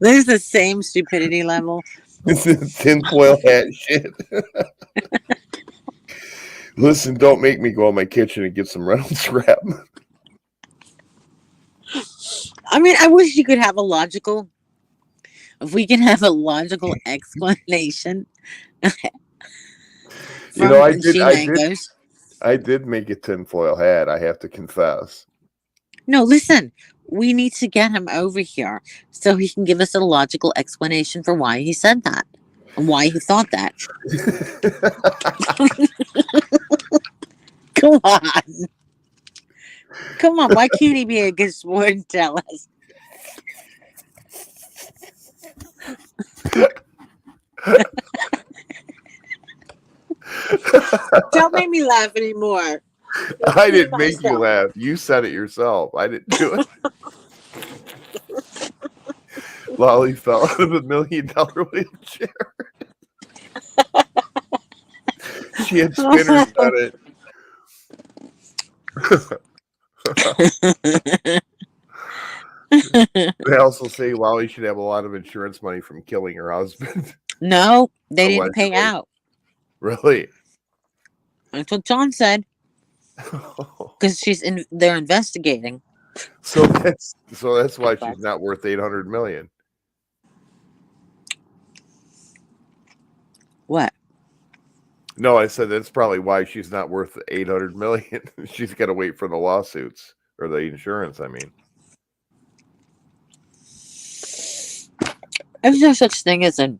A: There's the same stupidity level.
B: This is tinfoil hat shit. Listen, don't make me go in my kitchen and get some Reynolds wrap.
A: I mean, I wish you could have a logical. If we can have a logical explanation.
B: You know, I did make a tinfoil hat, I have to confess.
A: No, listen. We need to get him over here so he can give us a logical explanation for why he said that and why he thought that. Come on. Come on. Why can't he be a good sport and tell us? Don't make me laugh anymore.
B: I didn't make you laugh. You said it yourself. I didn't do it. Lolly fell out of $1 million wheelchair. She had spinners on it. They also say Lolly should have a lot of insurance money from killing her husband.
A: No, they didn't pay out.
B: Really?
A: That's what John said. Because they're investigating.
B: So that's why she's not worth 800 million.
A: What?
B: No, I said that's probably why she's not worth 800 million. She's got to wait for the lawsuits or the insurance, I mean.
A: There's no such thing as an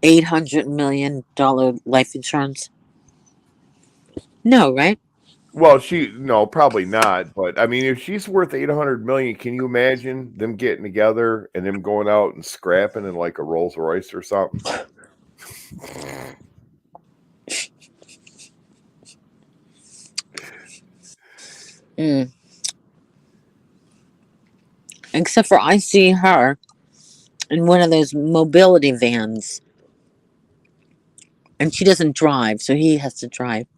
A: $800 million life insurance. No, right?
B: Well, no, probably not. But I mean, if she's worth 800 million, can you imagine them getting together and them going out and scrapping in like a Rolls Royce or something?
A: Mm. Except for I see her in one of those mobility vans, and she doesn't drive, so he has to drive.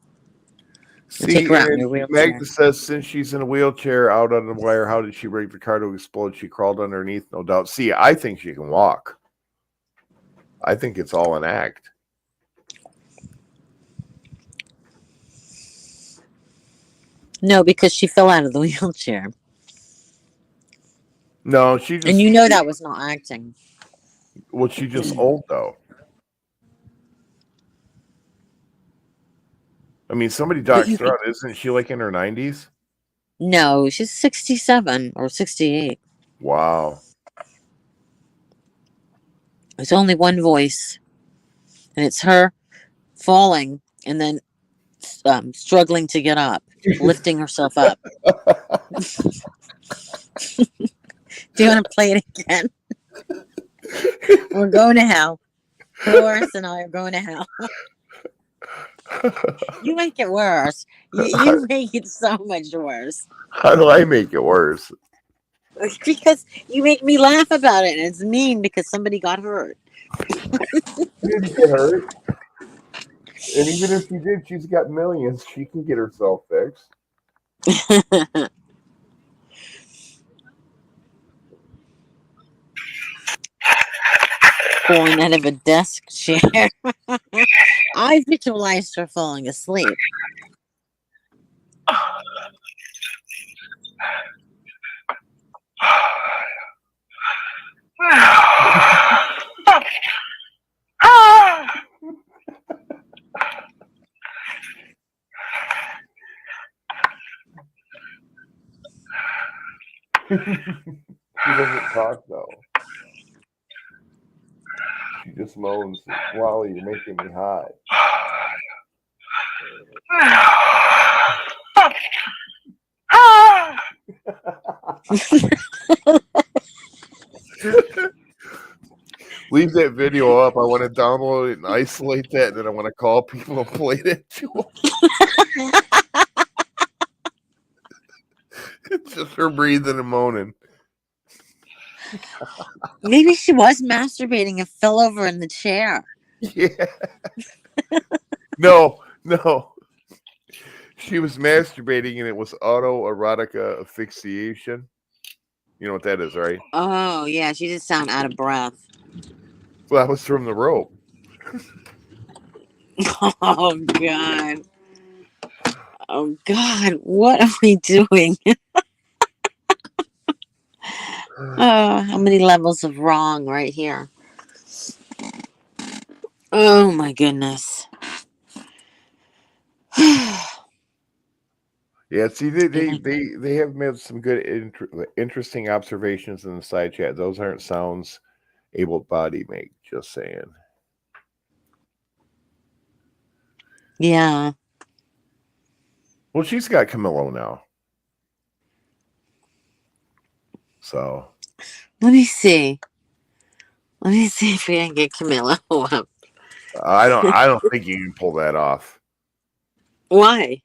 A: And take
B: See,
A: her out in her
B: and
A: wheelchair.
B: Magda says since she's in a wheelchair out on the wire, how did she break the car to explode? She crawled underneath, no doubt. See, I think she can walk. I think it's all an act.
A: No, because she fell out of the wheelchair.
B: No, she just
A: And you know that was not acting.
B: well, she just old though. I mean, somebody
A: But
B: doxed
A: you
B: her out. Isn't she like in her 90s?
A: no, she's 67 or 68.
B: Wow.
A: There's only one voice, and it's her falling and then struggling to get up, lifting herself up. Do you want to play it again? We're going to hell. Doris and I are going to hell. You make it worse. You make it so much worse.
B: How do I make it worse?
A: Because you make me laugh about it, and it's mean because somebody got hurt.
B: She didn't get hurt. And even if she did, she's got millions. She can get herself fixed.
A: Falling out of a desk chair. I visualized her falling asleep.
B: She doesn't talk though. She just moans, "Wally, you're making me hot." Leave that video up. I want to download it and isolate that, and then I want to call people and play that to them. It's just her breathing and moaning.
A: Maybe she was masturbating and fell over in the chair.
B: Yeah. No. She was masturbating and it was autoerotica asphyxiation. You know what that is, right?
A: Oh, yeah. She did sound out of breath.
B: Well, that was from the rope.
A: Oh, God. Oh, God. What are we doing? Oh, how many levels of wrong right here? Oh, my goodness.
B: Yeah, see, they have made some good, interesting observations in the side chat. Those aren't sounds able-bodied make. Just saying.
A: Yeah.
B: Well, she's got Camillo now, so
A: Let me see. Let me see if we can get Camilla up.
B: I don't think you can pull that off.
A: Why?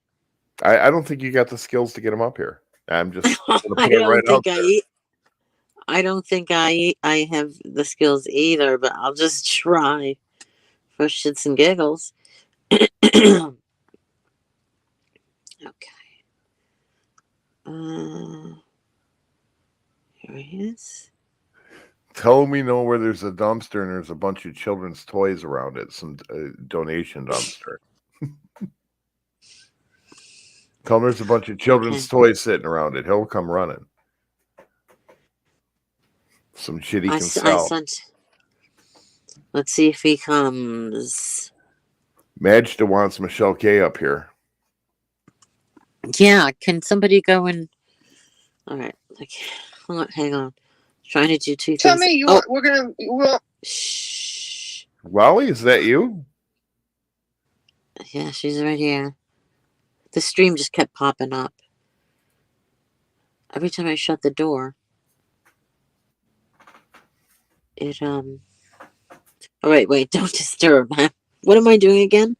B: I don't think you got the skills to get him up here. I'm just gonna
A: I
B: put it
A: don't
B: right out
A: think
B: there.
A: I don't think I have the skills either, but I'll just try for shits and giggles. Okay. Here he is.
B: Tell me know where there's a dumpster and there's a bunch of children's toys around it. Some donation dumpster. Tell him there's a bunch of children's toys sitting around it. He'll come running. Some shit he can sell.
A: Let's see if he comes.
B: Magda wants Michelle K up here.
A: Yeah, can somebody go and... All right. Hang on. Trying to do two
D: Tell
A: things.
D: me,
A: Oh,
D: we'll
A: shh.
B: Lolly, is that you?
A: Yeah, she's right here. The stream just kept popping up every time I shut the door. It Oh wait, don't disturb. What am I doing again?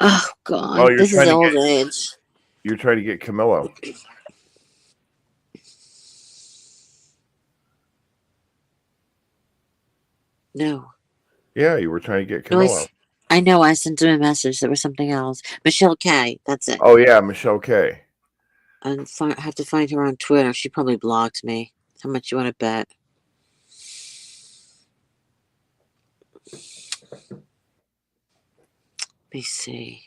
A: Oh
B: Oh,
A: God, this is old age.
B: you're trying to get Camillo.
A: No.
B: Yeah, you were trying to get
A: No,
B: Camillo.
A: I know. I sent him a message. There was something else. Michelle K. That's it.
B: Oh yeah, Michelle K.
A: And have to find her on Twitter. She probably blocked me. How much you want to bet? Let me see.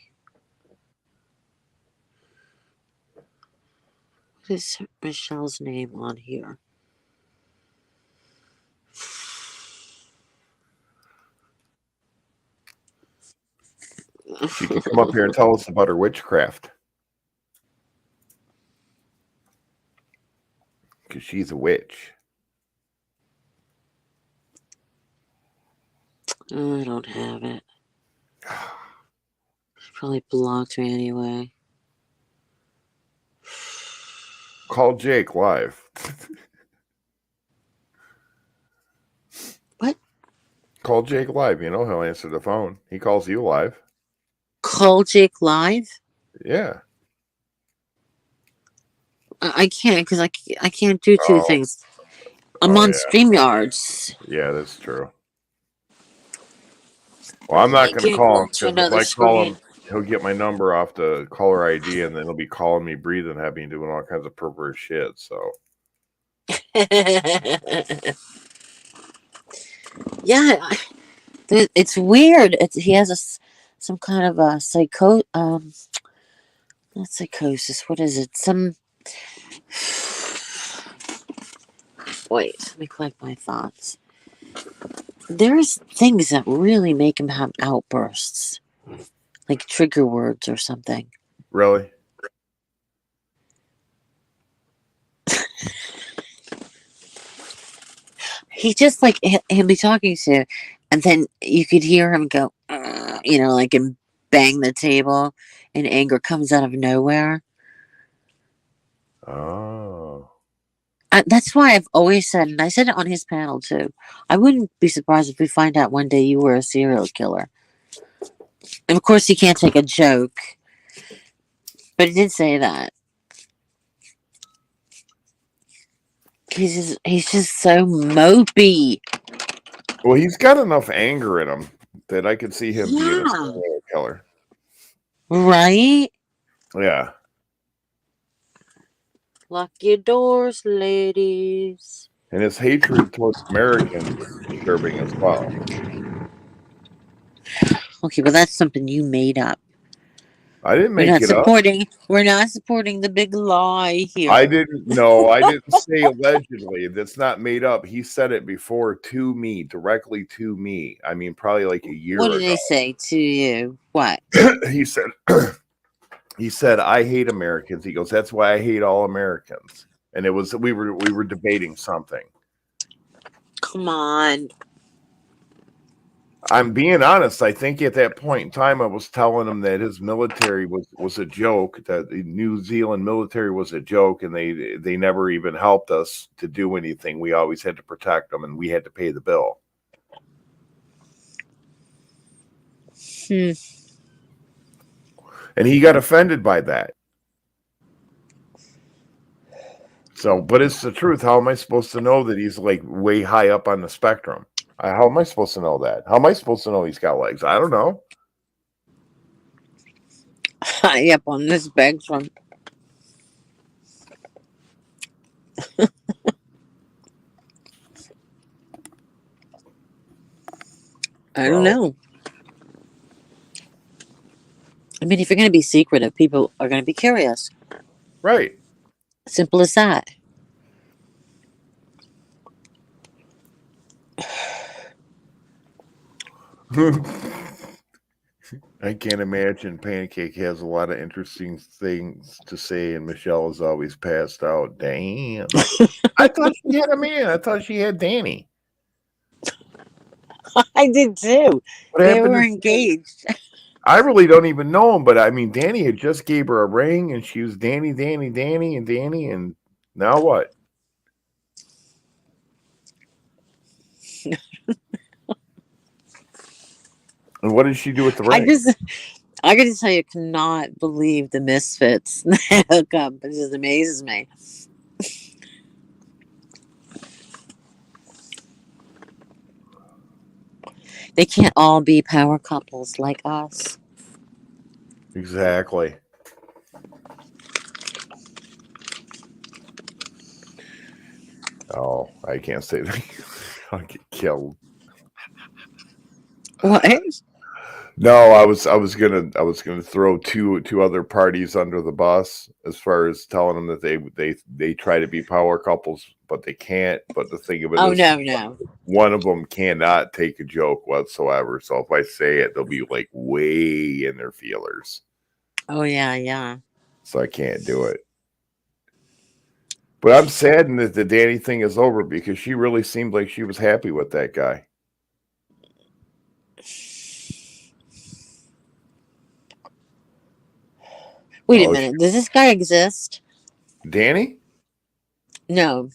A: What is Michelle's name on here?
B: She can come up here and tell us about her witchcraft. Because she's a witch.
A: I don't have it. She probably blocked me anyway.
B: Call Jake live.
A: What?
B: Call Jake live. You know, he'll answer the phone. He calls you live.
A: Call Jake live?
B: Yeah.
A: I can't because I can't do two things. I'm on StreamYards.
B: Yeah, that's true. Well, I'm not going to
A: can't
B: call
A: go
B: him
A: to
B: because if
A: another
B: I call
A: screen.
B: him, he'll get my number off the caller ID, and then he'll be calling me, breathing heavy, and doing all kinds of perverse shit. So,
A: Yeah, it's weird. He has some kind of a not psychosis. What is it? Wait, let me collect my thoughts. There's things that really make him have outbursts, like trigger words or something.
B: really?
A: He just like he'll be talking to, and then you could hear him go, like and bang the table, and anger comes out of nowhere.
B: Oh.
A: That's why I've always said, and I said it on his panel too. I wouldn't be surprised if we find out one day you were a serial killer. And of course, he can't take a joke, but he did say that. He's just so mopey.
B: Well, he's got enough anger in him that I could see him being a
A: Yeah.
B: serial killer.
A: Right?
B: Yeah.
A: Lock your doors, ladies.
B: And his hatred towards Americans is disturbing as well.
A: Okay, well that's something you made up.
B: I didn't make it up.
A: We're not supporting the big lie here.
B: I didn't say allegedly. That's not made up. He said it before to me, directly to me. I mean, probably like a year ago.
A: What did he say to you? What?
B: He said, I hate Americans. He goes, that's why I hate all Americans. And it was we were debating something.
A: Come on.
B: I'm being honest. I think at that point in time, I was telling him that his military was a joke, that the New Zealand military was a joke, and they never even helped us to do anything. We always had to protect them, and we had to pay the bill. And he got offended by that. So, but it's the truth. How am I supposed to know that he's like way high up on the spectrum? How am I supposed to know that? How am I supposed to know he's got legs? I don't know.
A: High up on this spectrum. I don't know. I mean, if you're going to be secretive, people are going to be curious.
B: Right.
A: Simple as that.
B: I can't imagine Pancake has a lot of interesting things to say, and Michelle is always passed out. Damn. I thought she had a man. I thought she had Danny.
A: I did too.
B: What
A: They
B: happened
A: were
B: to
A: engaged.
B: I really don't even know him, but I mean, Danny had just gave her a ring, and she was Danny, and now what? And what did she do with the ring?
A: I gotta tell you, I cannot believe the misfits hook up. It just amazes me. They can't all be power couples like us.
B: Exactly. Oh, I can't say that. I'll get killed.
A: What?
B: No, I was gonna throw two other parties under the bus as far as telling them that they try to be power couples, but they can't. But the thing of it
A: Oh
B: is,
A: no.
B: one of them cannot take a joke whatsoever. So if I say it, they'll be like way in their feelers.
A: Oh yeah.
B: So I can't do it. But I'm saddened that the Danny thing is over because she really seemed like she was happy with that guy.
A: Wait a minute. Does this guy exist?
B: Danny?
A: No.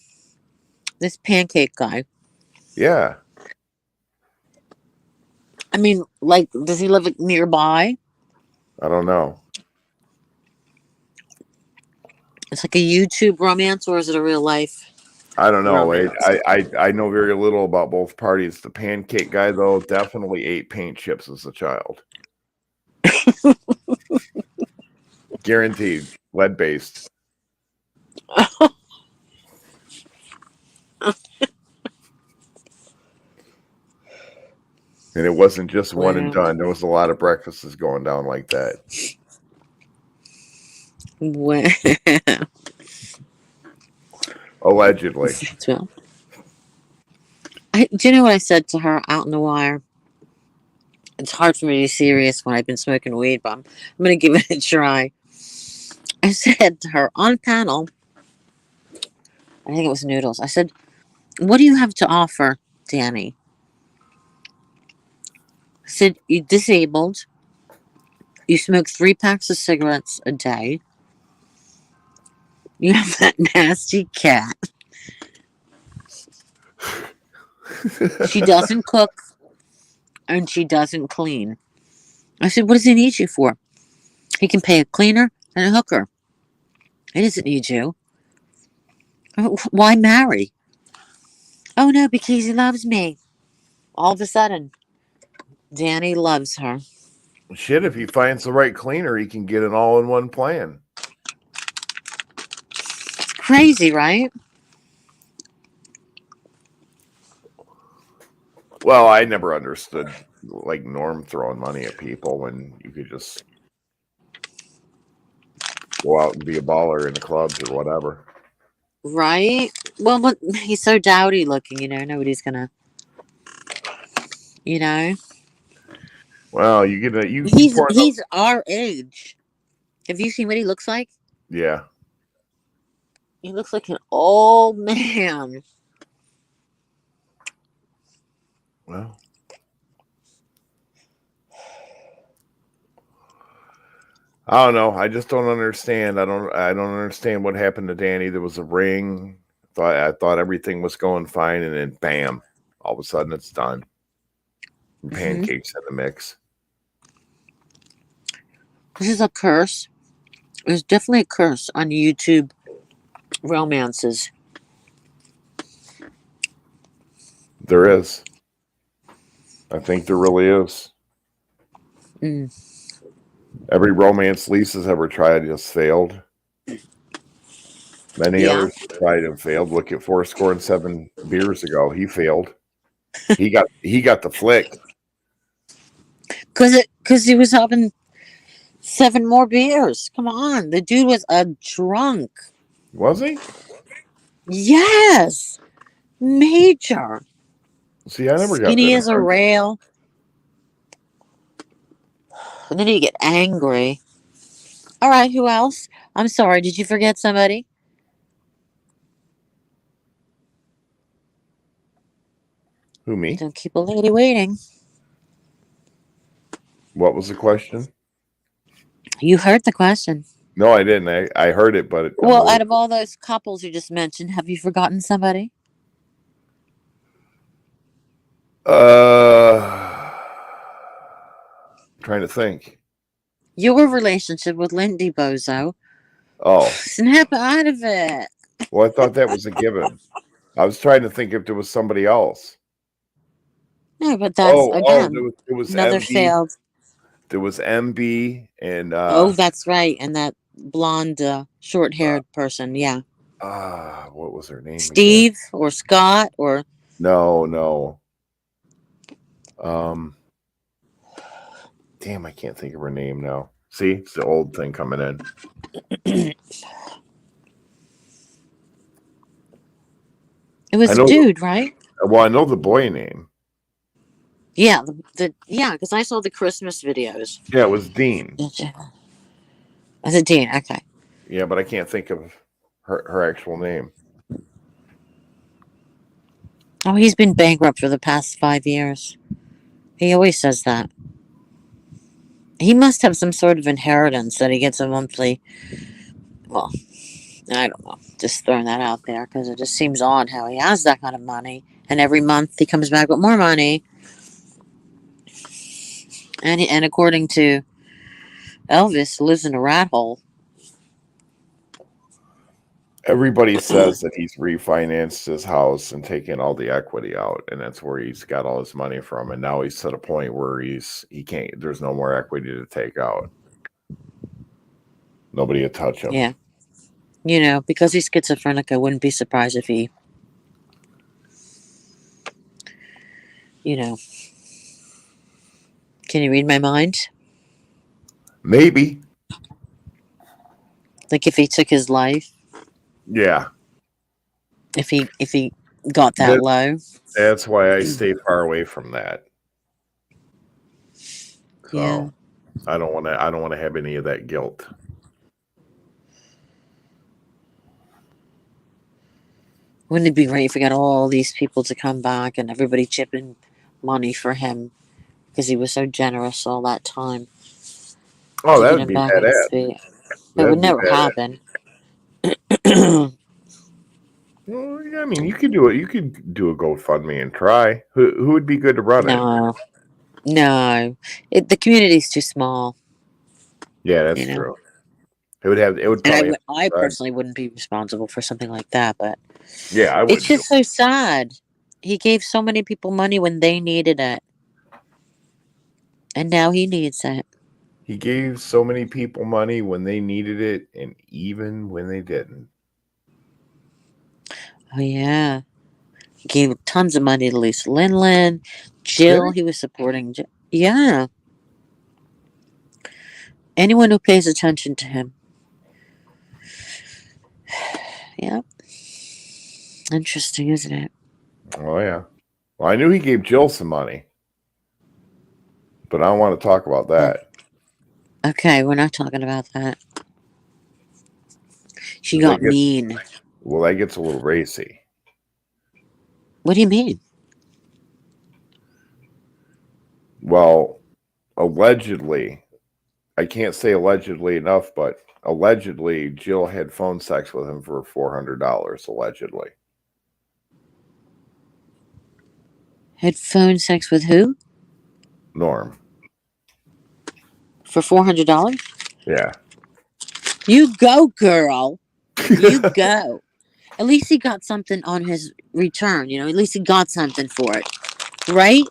A: This pancake guy.
B: Yeah.
A: I mean, like, does he live nearby?
B: I don't know.
A: It's like a YouTube romance, or is it a real life
B: I don't know.
A: romance?
B: I know very little about both parties. The pancake guy, though, definitely ate paint chips as a child. Guaranteed. Lead based. And it wasn't just one and done. There was a lot of breakfasts going down like that.
A: Well,
B: Allegedly.
A: do you know what I said to her out in the wire? It's hard for me to be serious when I've been smoking weed, but I'm going to give it a try. I said to her on panel, I think it was Noodles. I said, "What do you have to offer, Danny?" I said, "You're disabled. You smoke 3 packs of cigarettes a day. You have that nasty cat. She doesn't cook and she doesn't clean." I said, "What does he need you for? He can pay a cleaner and a hooker. He doesn't need you. Why marry?" "Oh no, because he loves me." All of a sudden, Danny loves her.
B: Shit, if he finds the right cleaner, he can get an all-in-one plan.
A: Crazy, right?
B: Well, I never understood like Norm throwing money at people when you could just go out and be a baller in the clubs or whatever.
A: Right? Well, but he's so dowdy looking, nobody's gonna, you know.
B: Well, you get a
A: He's our age. Have you seen what he looks like?
B: Yeah.
A: He looks like an old man.
B: Well, I don't know. I just don't understand. I don't understand what happened to Danny. There was a ring. I thought everything was going fine, and then bam, all of a sudden it's done. And pancakes in the mix.
A: This is a curse. There's definitely a curse on YouTube romances.
B: There is. I think there really is.
A: Mm.
B: Every romance Lisa's ever tried just failed. Many others tried and failed. Look at 4-7 beers ago. He failed. He got the flick.
A: Because he was having 7 more beers. Come on. The dude was a drunk.
B: Was he?
A: Yes. Major.
B: See, I never got
A: Skinny
B: that.
A: as a rail. And then you get angry. All right, who else? I'm sorry, did you forget somebody?
B: Who, me?
A: Don't keep a lady waiting.
B: What was the question?
A: You heard the question.
B: No, I didn't. I heard it, but I'm a
A: Well, out
B: little.
A: of all those couples you just mentioned, have you forgotten somebody?
B: Trying to think.
A: Your relationship with Lindy Bozo.
B: Oh,
A: Snap out of it.
B: well, I thought that was a given. I was trying to think if there was somebody else.
A: No, but that's,
B: There
A: again,
B: was
A: another
B: MB.
A: failed.
B: There was MB and
A: Oh, that's right. And that blonde, short haired person. Yeah.
B: what was her name again?
A: Steve or Scott or.
B: No. Damn, I can't think of her name now. See, it's the old thing coming in.
A: It was a dude, right?
B: Well, I know the boy name.
A: Yeah, because I saw the Christmas videos.
B: Yeah, it was Dean.
A: Was it Dean? Okay.
B: Yeah, but I can't think of her actual name.
A: Oh, he's been bankrupt for the past 5 years. He always says that. He must have some sort of inheritance that he gets a monthly. Well, I don't know. Just throwing that out there because it just seems odd how he has that kind of money, and every month he comes back with more money. And according to Elvis, lives in a rat hole.
B: Everybody says that he's refinanced his house and taken all the equity out, and that's where he's got all his money from. And now he's at a point where he can't. There's no more equity to take out. Nobody would touch him.
A: Yeah. Because he's schizophrenic, I wouldn't be surprised if he, can you read my mind?
B: Maybe.
A: Like if he took his life,
B: Yeah.
A: if he got that low.
B: That's why I stay far away from that. So
A: Yeah.
B: I don't want to have any of that guilt.
A: Wouldn't it be great if we got all these people to come back and everybody chipping money for him because he was so generous all that time?
B: Oh,
A: to
B: that
A: get
B: would
A: him
B: be
A: back on his
B: badass.
A: feet. It
B: That'd
A: would
B: be
A: never
B: badass.
A: happen.
B: Well, yeah, I mean, you could do it. You could do a GoFundMe and try. Who would be good to run it?
A: No. The community's too small.
B: Yeah, that's true. It would
A: And
B: probably.
A: I personally wouldn't be responsible for something like that, but
B: Yeah, I would.
A: it's just so sad. He gave so many people money when they needed it, and now he needs it.
B: He gave so many people money when they needed it, and even when they didn't.
A: Oh yeah, he gave tons of money to Lisa Linlin, Jill. He was supporting. Yeah, anyone who pays attention to him. Yeah, interesting, isn't it?
B: Oh yeah. Well, I knew he gave Jill some money, but I don't want to talk about that.
A: Okay, we're not talking about that. She got mean.
B: Well, that gets a little racy.
A: What do you mean?
B: Well, allegedly, I can't say allegedly enough, but allegedly, Jill had phone sex with him for $400. Allegedly,
A: Had phone sex with who?
B: Norm.
A: For $400?
B: Yeah.
A: You go, girl. You go. At least he got something on his return. At least he got something for it, right?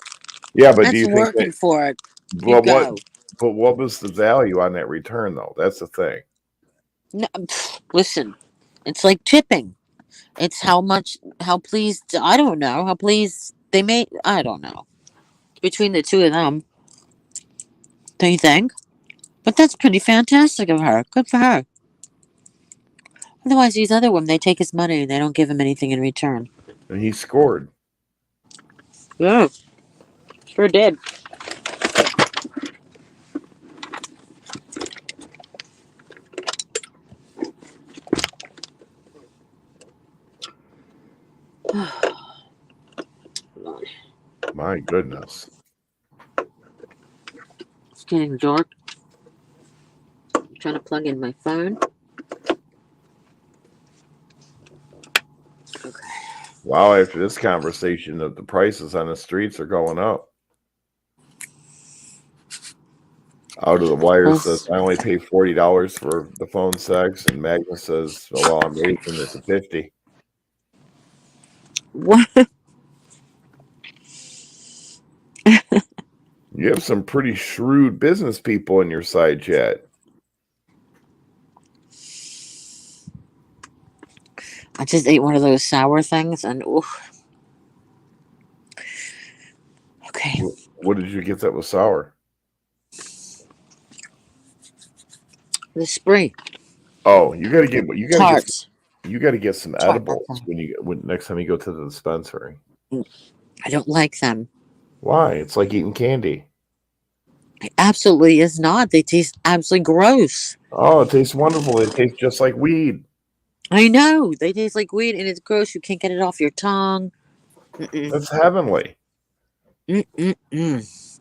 B: Yeah, but
A: that's
B: do you
A: working
B: think
A: for it?
B: Well, what was the value on that return, though? That's the thing.
A: No, listen, it's like tipping. It's how pleased. I don't know how pleased they made. I don't know. Between the two of them, don't you think? But that's pretty fantastic of her. Good for her. Otherwise, these other women, they take his money and they don't give him anything in return.
B: And he scored.
A: Yeah, sure did. on.
B: My goodness.
A: It's getting dark. I'm trying to plug in my phone. Okay.
B: Wow, after this conversation, the prices on the streets are going up. Out of the wire says I only pay $40 for the phone sex, and Magnus says, "Oh, well, I'm raising it to 50."
A: What?
B: You have some pretty shrewd business people in your side chat.
A: I just ate one of those sour things, and oof. Okay.
B: What did you get that was sour?
A: The spree.
B: Oh, you got to get
A: Tarts.
B: you got to get some
A: Tart,
B: edibles
A: okay.
B: when next time you go to the dispensary.
A: I don't like them.
B: Why? It's like eating candy.
A: It absolutely is not. They taste absolutely gross.
B: Oh, it tastes wonderful. It tastes just like weed.
A: I know. They taste like weed, and it's gross. You can't get it off your tongue. Mm-mm.
B: That's heavenly.
A: Mm-mm-mm.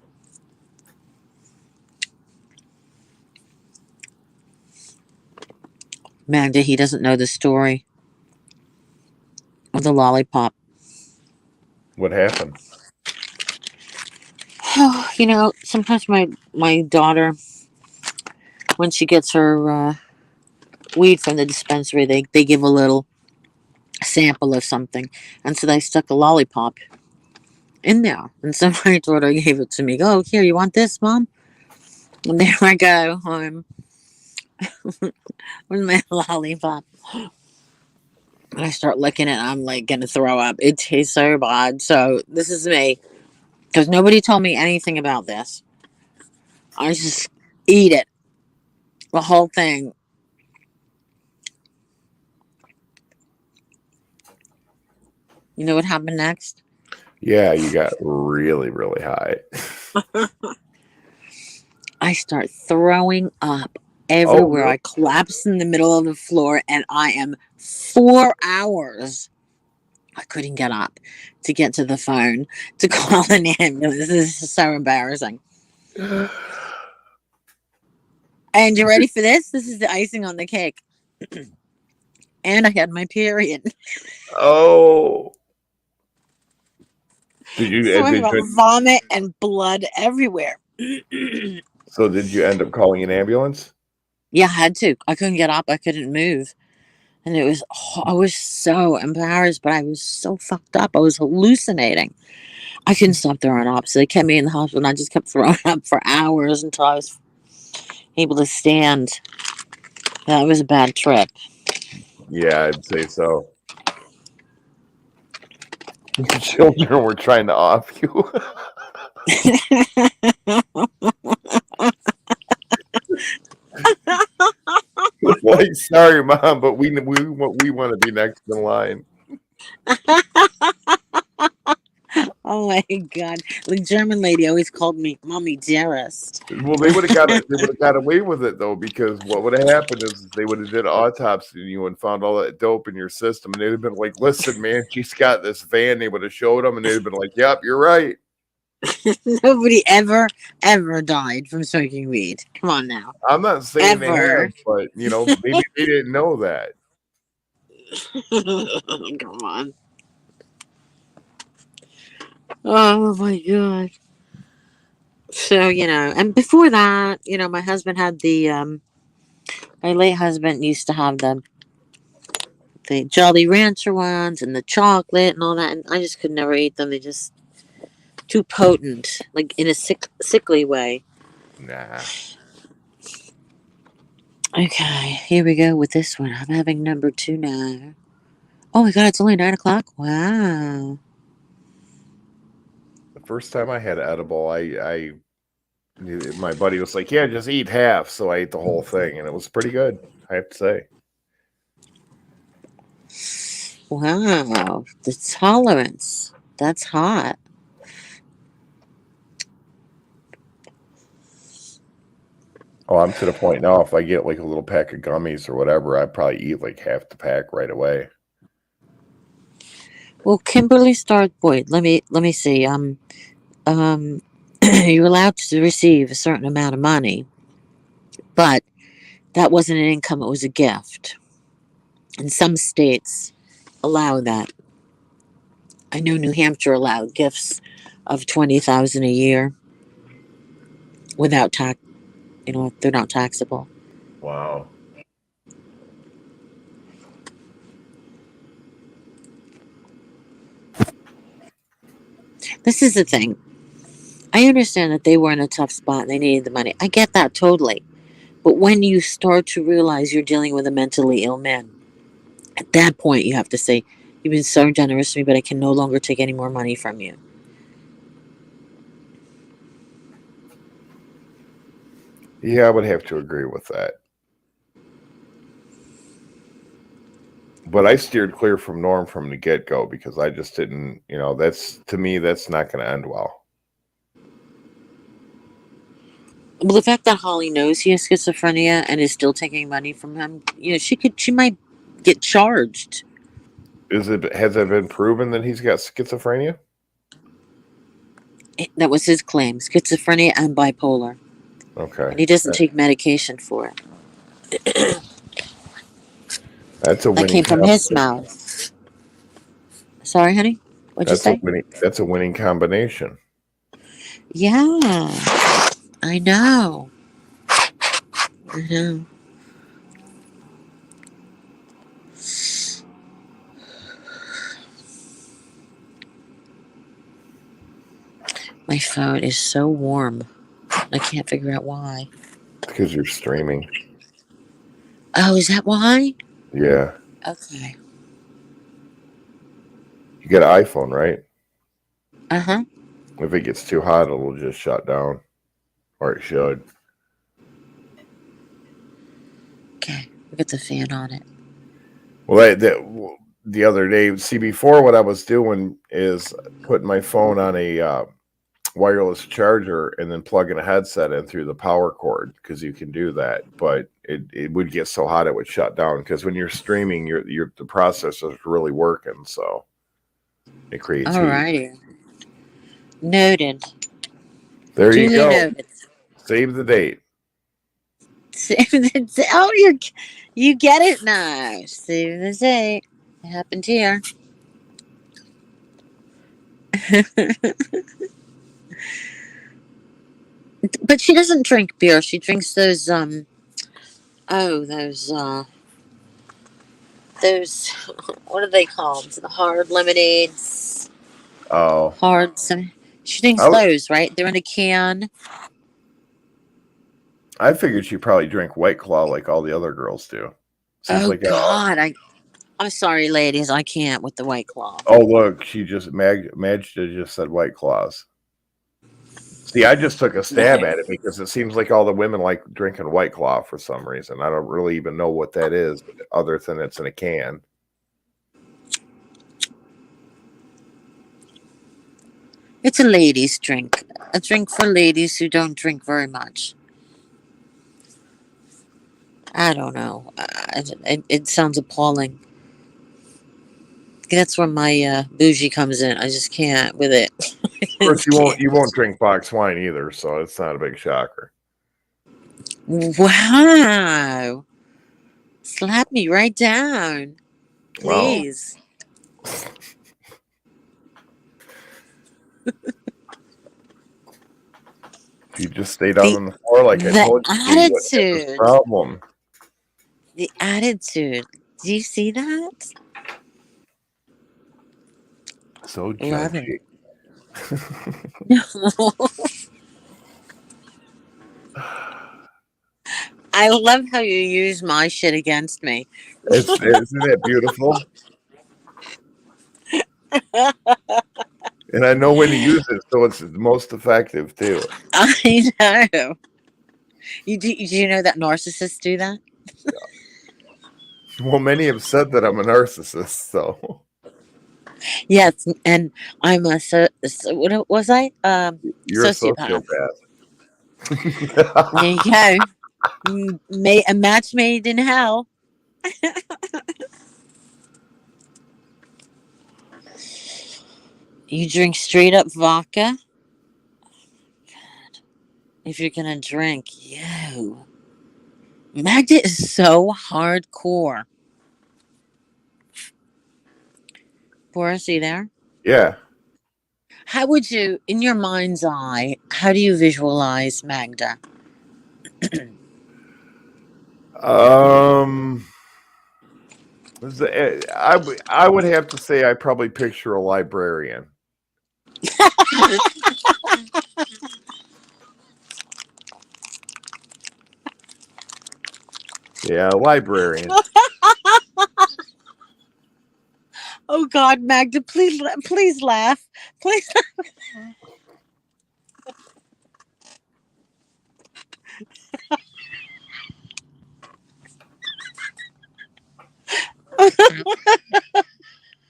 A: Magda, he doesn't know the story of the lollipop.
B: What happened?
A: You know, sometimes my daughter, when she gets her weed from the dispensary, they give a little sample of something, and so they stuck a lollipop in there, and so my daughter gave it to me. Oh, here, you want this, Mom? And there I go home with my lollipop. And I start licking it, and I'm like gonna throw up. It tastes so bad. So this is me, because nobody told me anything about this. I just eat it, the whole thing. You know what happened next?
B: Yeah, you got really, really high.
A: I start throwing up everywhere.
B: Oh,
A: I collapse in the middle of the floor, and I am 4 hours. I couldn't get up to get to the phone to call an ambulance. This is so embarrassing.
B: really?
A: And you ready for this? This is the icing on the cake. And I had my period.
B: Oh.
A: So I got vomit and blood everywhere.
B: So did you end up calling an ambulance?
A: Yeah, I had to. I couldn't get up. I couldn't move. And I was so embarrassed, but I was so fucked up. I was hallucinating. I couldn't stop throwing up. So they kept me in the hospital, and I just kept throwing up for hours until I was able to stand. That was a bad trip.
B: Yeah, I'd say so. Your children were trying to off you. Like, sorry, Mom, but we want to be next in line.
A: Oh my God. The German lady always called me Mommy Dearest.
B: Well, they would have got away with it though, because what would have happened is they would have did an autopsy on you and found all that dope in your system, and they'd have been like, "Listen, man, she's got this van." They would have showed them, and they'd have been like, "Yep, you're right."
A: Nobody ever died from smoking weed. Come on now.
B: I'm not saying they
A: Ever.
B: have, but maybe they didn't know that.
A: Come on. Oh my God. So, and before that, my husband had my late husband used to have the Jolly Rancher ones and the chocolate and all that, and I just could never eat them. They just too potent, like in a sickly way.
B: Nah.
A: Okay, here we go with this one. I'm having number 2 now. Oh my God, it's only 9:00. Wow.
B: The first time I had edible, my buddy was like, "Yeah, just eat half." So I ate the whole thing, and it was pretty good, I have to say.
A: Wow, the tolerance. That's hot.
B: Oh, I'm to the point now. If I get like a little pack of gummies or whatever, I probably eat like half the pack right away.
A: Well, Kimberly starred Boyd. Let me see. You're allowed to receive a certain amount of money, but that wasn't an income; it was a gift. And some states allow that. I know New Hampshire allowed gifts of 20,000 a year without tax. You know, they're not taxable.
B: Wow.
A: This is the thing. I understand that they were in a tough spot and they needed the money. I get that totally. But when you start to realize you're dealing with a mentally ill man, at that point you have to say, "You've been so generous to me, but I can no longer take any more money from you."
B: Yeah, I would have to agree with that. But I steered clear from Norm from the get-go because I just didn't, that's, to me, that's not going to end well.
A: Well, the fact that Holly knows he has schizophrenia and is still taking money from him, she might get charged.
B: Has it been proven that he's got schizophrenia?
A: That was his claim: schizophrenia and bipolar,
B: Okay.
A: and he doesn't take medication for it.
B: That's a
A: That
B: winning
A: came from his
B: combination.
A: mouth. Sorry, honey. What'd you say?
B: That's a winning combination.
A: Yeah, I know. I know. My phone is so warm. I can't figure out why.
B: Because you're streaming.
A: Oh, is that why?
B: Yeah.
A: Okay.
B: You got an iPhone, right?
A: Uh-huh.
B: If it gets too hot, it'll just shut down. Or it should.
A: Okay. We got the fan on it.
B: Well, the other day, see, before what I was doing is putting my phone on a wireless charger and then plugging a headset in through the power cord, because you can do that. But it would get so hot it would shut down, because when you're streaming, the processor's really working, so it creates heat.
A: Alrighty. Noted.
B: There you
A: Duly
B: go.
A: noted.
B: Save the date.
A: Oh, you get it now. Save the date. It happened here. But she doesn't drink beer. She drinks those those what are they called? The hard lemonades.
B: Oh,
A: Hard some. She drinks those, right? They're in a can.
B: I figured she probably drank White Claw like all the other girls do. Seems
A: Oh
B: like
A: God, I'm sorry, ladies, I can't with the White Claw.
B: Oh, look, she just Magda just said White Claws. See, I just took a stab at it because it seems like all the women like drinking White Claw for some reason. I don't really even know what that is, other than it's in a can.
A: It's a ladies' drink. A drink for ladies who don't drink very much. I don't know. It sounds appalling. That's where my bougie comes in. I just can't with it.
B: Of course, you won't drink box wine either, so it's not a big shocker.
A: Wow. Slap me right down. Please.
B: Well, if you just stayed down on the floor like I told you, you wouldn't have this problem.
A: The attitude. Do you see that?
B: So judgy.
A: I love how you use my shit against me.
B: Isn't that beautiful? And I know when to use it, so it's the most effective too.
A: I know. Do you know that narcissists do that?
B: Well, many have said that I'm a narcissist, so.
A: Yes, and I'm a what was I?
B: You're
A: sociopath.
B: A sociopath.
A: There you go. A match made in hell. You drink straight up vodka? If you're gonna drink, yo. Magda is so hardcore. Boris, are you there?
B: Yeah.
A: How would you, in your mind's eye, how do you visualize Magda?
B: Um, I would have to say I probably picture a librarian. Yeah, librarian.
A: Oh God, Magda, please, please laugh, please.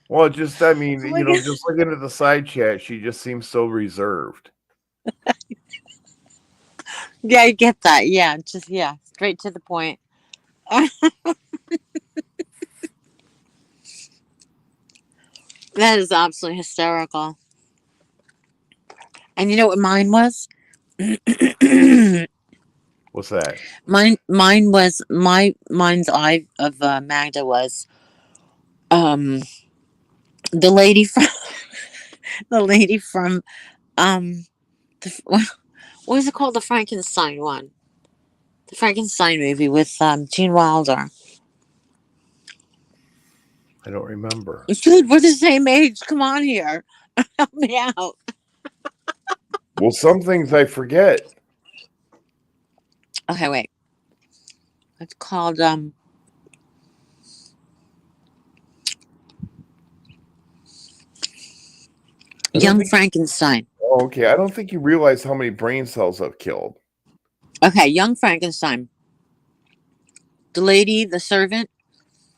B: Well, just I mean,
A: Oh my God.
B: just looking at the side chat, she just seems so reserved.
A: Yeah, I get that. Yeah, just straight to the point. That is absolutely hysterical. And you know what mine was?
B: What's that?
A: Mine was mind's eye of Magda was um the lady from the lady from what was it called, the Frankenstein one, the Frankenstein movie with Gene Wilder.
B: I don't remember.
A: Dude, we're the same age. Come on here, help me out.
B: Well, some things I forget.
A: Okay, wait. It's called
B: I don't
A: Young
B: think.
A: Frankenstein.
B: Oh, okay. I don't think you realize how many brain cells I've killed.
A: Okay, Young Frankenstein. The lady, the servant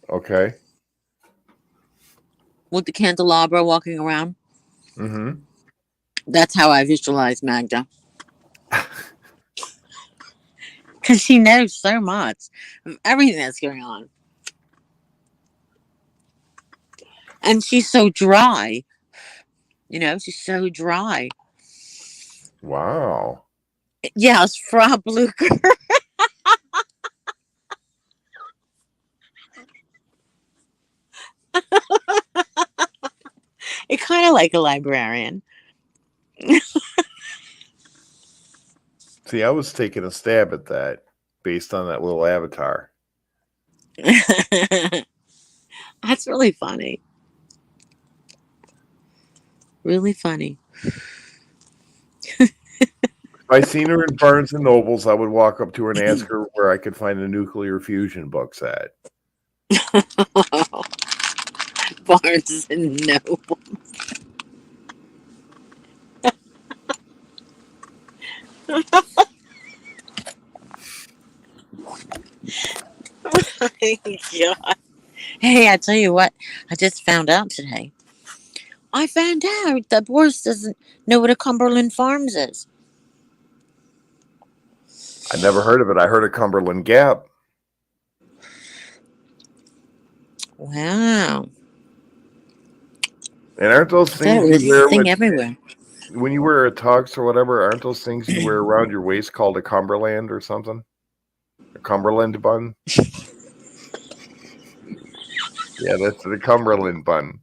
B: Okay.
A: with the candelabra walking around.
B: Mm-hmm.
A: That's how I visualize Magda. Because she knows so much of everything that's going on. And she's so dry. She's so dry.
B: Wow.
A: Yes, Frau Blucher. It's kind of like a librarian.
B: See, I was taking a stab at that based on that little avatar.
A: That's really funny. Really funny.
B: If I seen her in Barnes and Nobles, I would walk up to her and ask her where I could find the nuclear fusion books at.
A: Barnes and Noble. God. Hey, I tell you what, I just found out today. I found out that Boris doesn't know what a Cumberland Farms is.
B: I never heard of it. I heard of Cumberland Gap.
A: Wow.
B: And aren't those
A: I thought
B: things
A: it was
B: you
A: a
B: wear
A: thing everywhere.
B: when you wear a tux or whatever? Aren't those things you wear around your waist called a Cumberland or something? A Cumberland bun? Yeah, that's the Cumberland bun.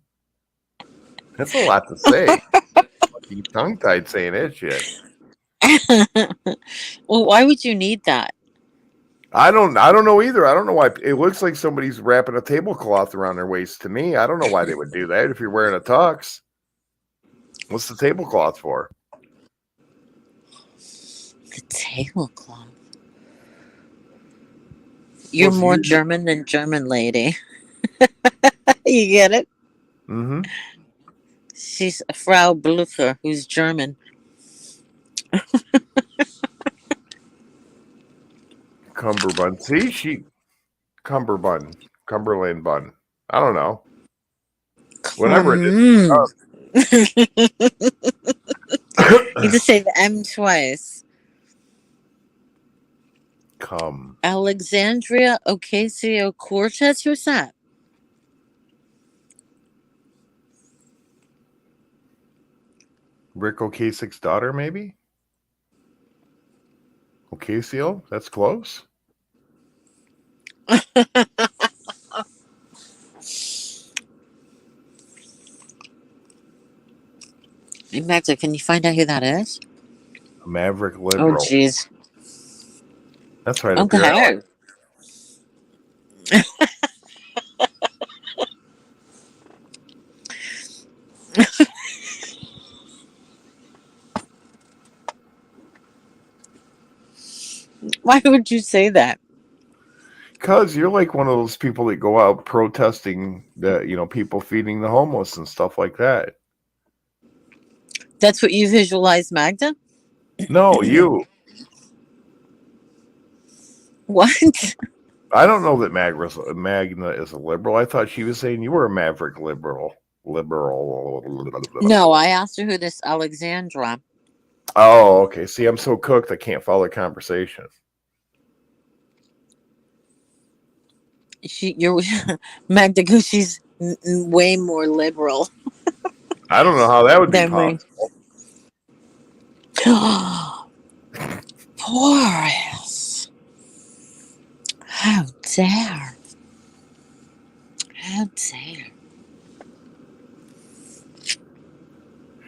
B: That's a lot to say. You tongue tied saying that shit.
A: Well, why would you need that?
B: I don't know either. I don't know why it looks like somebody's wrapping a tablecloth around their waist to me. I don't know why they would do that if you're wearing a tux. What's the tablecloth for?
A: The tablecloth. You're
B: Well,
A: more German than German lady. You get it?
B: Mm-hmm.
A: She's a Frau Blucher, who's German.
B: Cumberbund. See, Cumberbund. Cumberland bun. I don't know. Whatever it is.
A: You just say the M twice.
B: Come.
A: Alexandria Ocasio-Cortez? Who's that?
B: Rick Ocasek's daughter, maybe? Ocasio? That's close.
A: Magda, can you find out who that is?
B: A maverick
A: Oh,
B: liberal.
A: jeez.
B: That's right up your alley.
A: Why would you say that?
B: Because you're like one of those people that go out protesting that, people feeding the homeless and stuff like that.
A: That's what you visualize, Magda?
B: No, you.
A: What?
B: I don't know that Magna is a liberal. I thought she was saying you were a maverick liberal.
A: No, I asked her who this Alexandra.
B: Oh, okay. See, I'm so cooked I can't follow the conversation.
A: You're Magda goes, she's way more liberal
B: I don't know how that would be
A: than me.
B: possible.
A: Boris. How dare. How dare.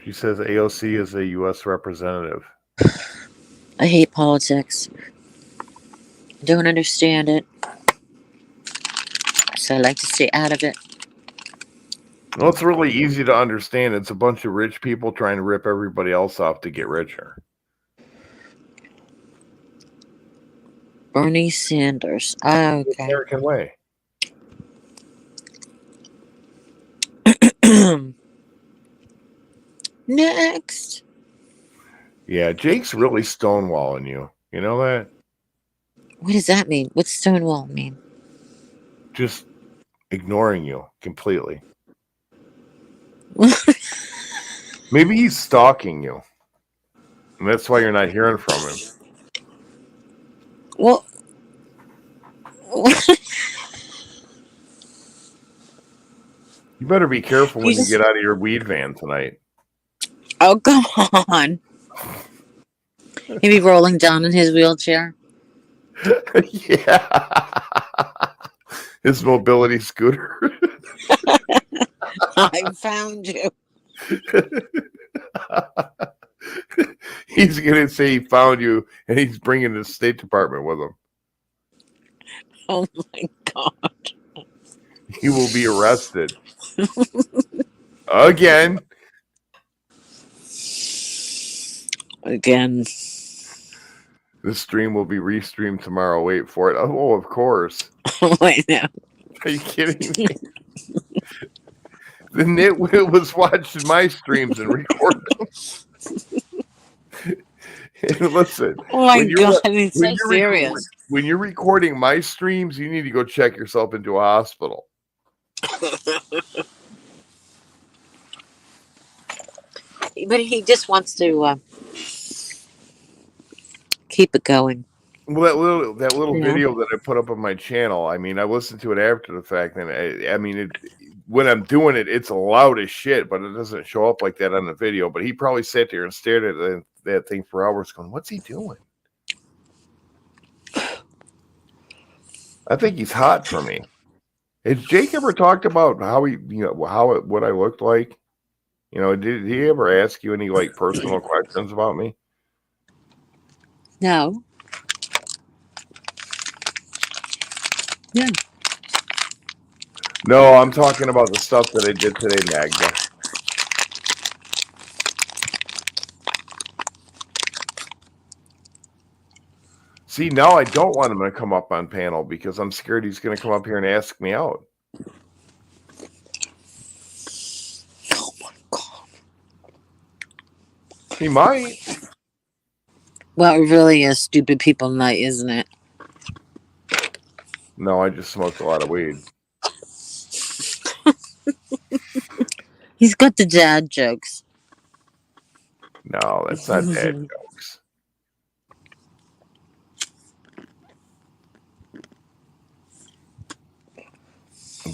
B: She says AOC is a U.S. representative.
A: I hate politics. I don't understand it. So I like to stay out of it.
B: Well, it's really easy to understand. It's a bunch of rich people trying to rip everybody else off to get richer.
A: Bernie Sanders. Oh, okay.
B: American way.
A: Next.
B: Yeah, Jake's really stonewalling you. You know that?
A: What does that mean? What's Stonewall mean?
B: Just ignoring you completely. Maybe he's stalking you. And that's why you're not hearing from him.
A: Well,
B: you better be careful when you get out of your weed van tonight.
A: Oh, come on. He'd be rolling down in his wheelchair.
B: Yeah. His mobility scooter.
A: I found you.
B: He's going to say he found you, and he's bringing the State Department with him.
A: Oh, my God.
B: He will be arrested. Again. This stream will be restreamed tomorrow. Wait for it. Oh, of course.
A: Wait, no.
B: Are you kidding me? The nitwit was watching my streams and recording them. And listen.
A: Oh, my God. It's so serious.
B: When you're recording my streams, you need to go check yourself into a hospital.
A: But he just wants to keep it going.
B: Well, that little video that I put up on my channel, I mean, I listened to it after the fact, and when I'm doing it, it's loud as shit, but it doesn't show up like that on the video. But he probably sat there and stared at that thing for hours going, what's he doing? I think he's hot for me. Has Jake ever talked about how what I looked like? Did he ever ask you any like personal questions about me?
A: No. Yeah.
B: No, I'm talking about the stuff that I did today, Magda. See, now I don't want him to come up on panel because I'm scared he's going to come up here and ask me out.
A: Oh, my God.
B: He might.
A: Well, it really is stupid people night, isn't it?
B: No, I just smoked a lot of weed.
A: He's got the dad jokes.
B: No, that's not dad jokes.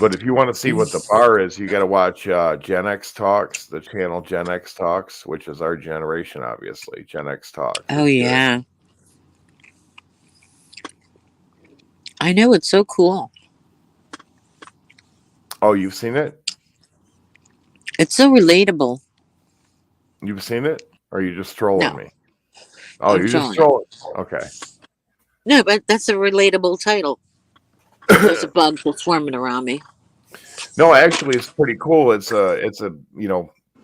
B: But if you want to see what the bar is, you got to watch Gen X Talks, the channel Gen X Talks, which is our generation, obviously. Gen X Talks.
A: Oh yeah, I know, it's so cool.
B: Oh, you've seen it?
A: It's so relatable.
B: You've seen it? Or are you just trolling
A: No,
B: me? Oh,
A: I'm
B: you're just
A: trolling.
B: trolling. Okay.
A: No, but that's a relatable title. There's a bug that's swarming around me.
B: No, actually, it's pretty cool. It's a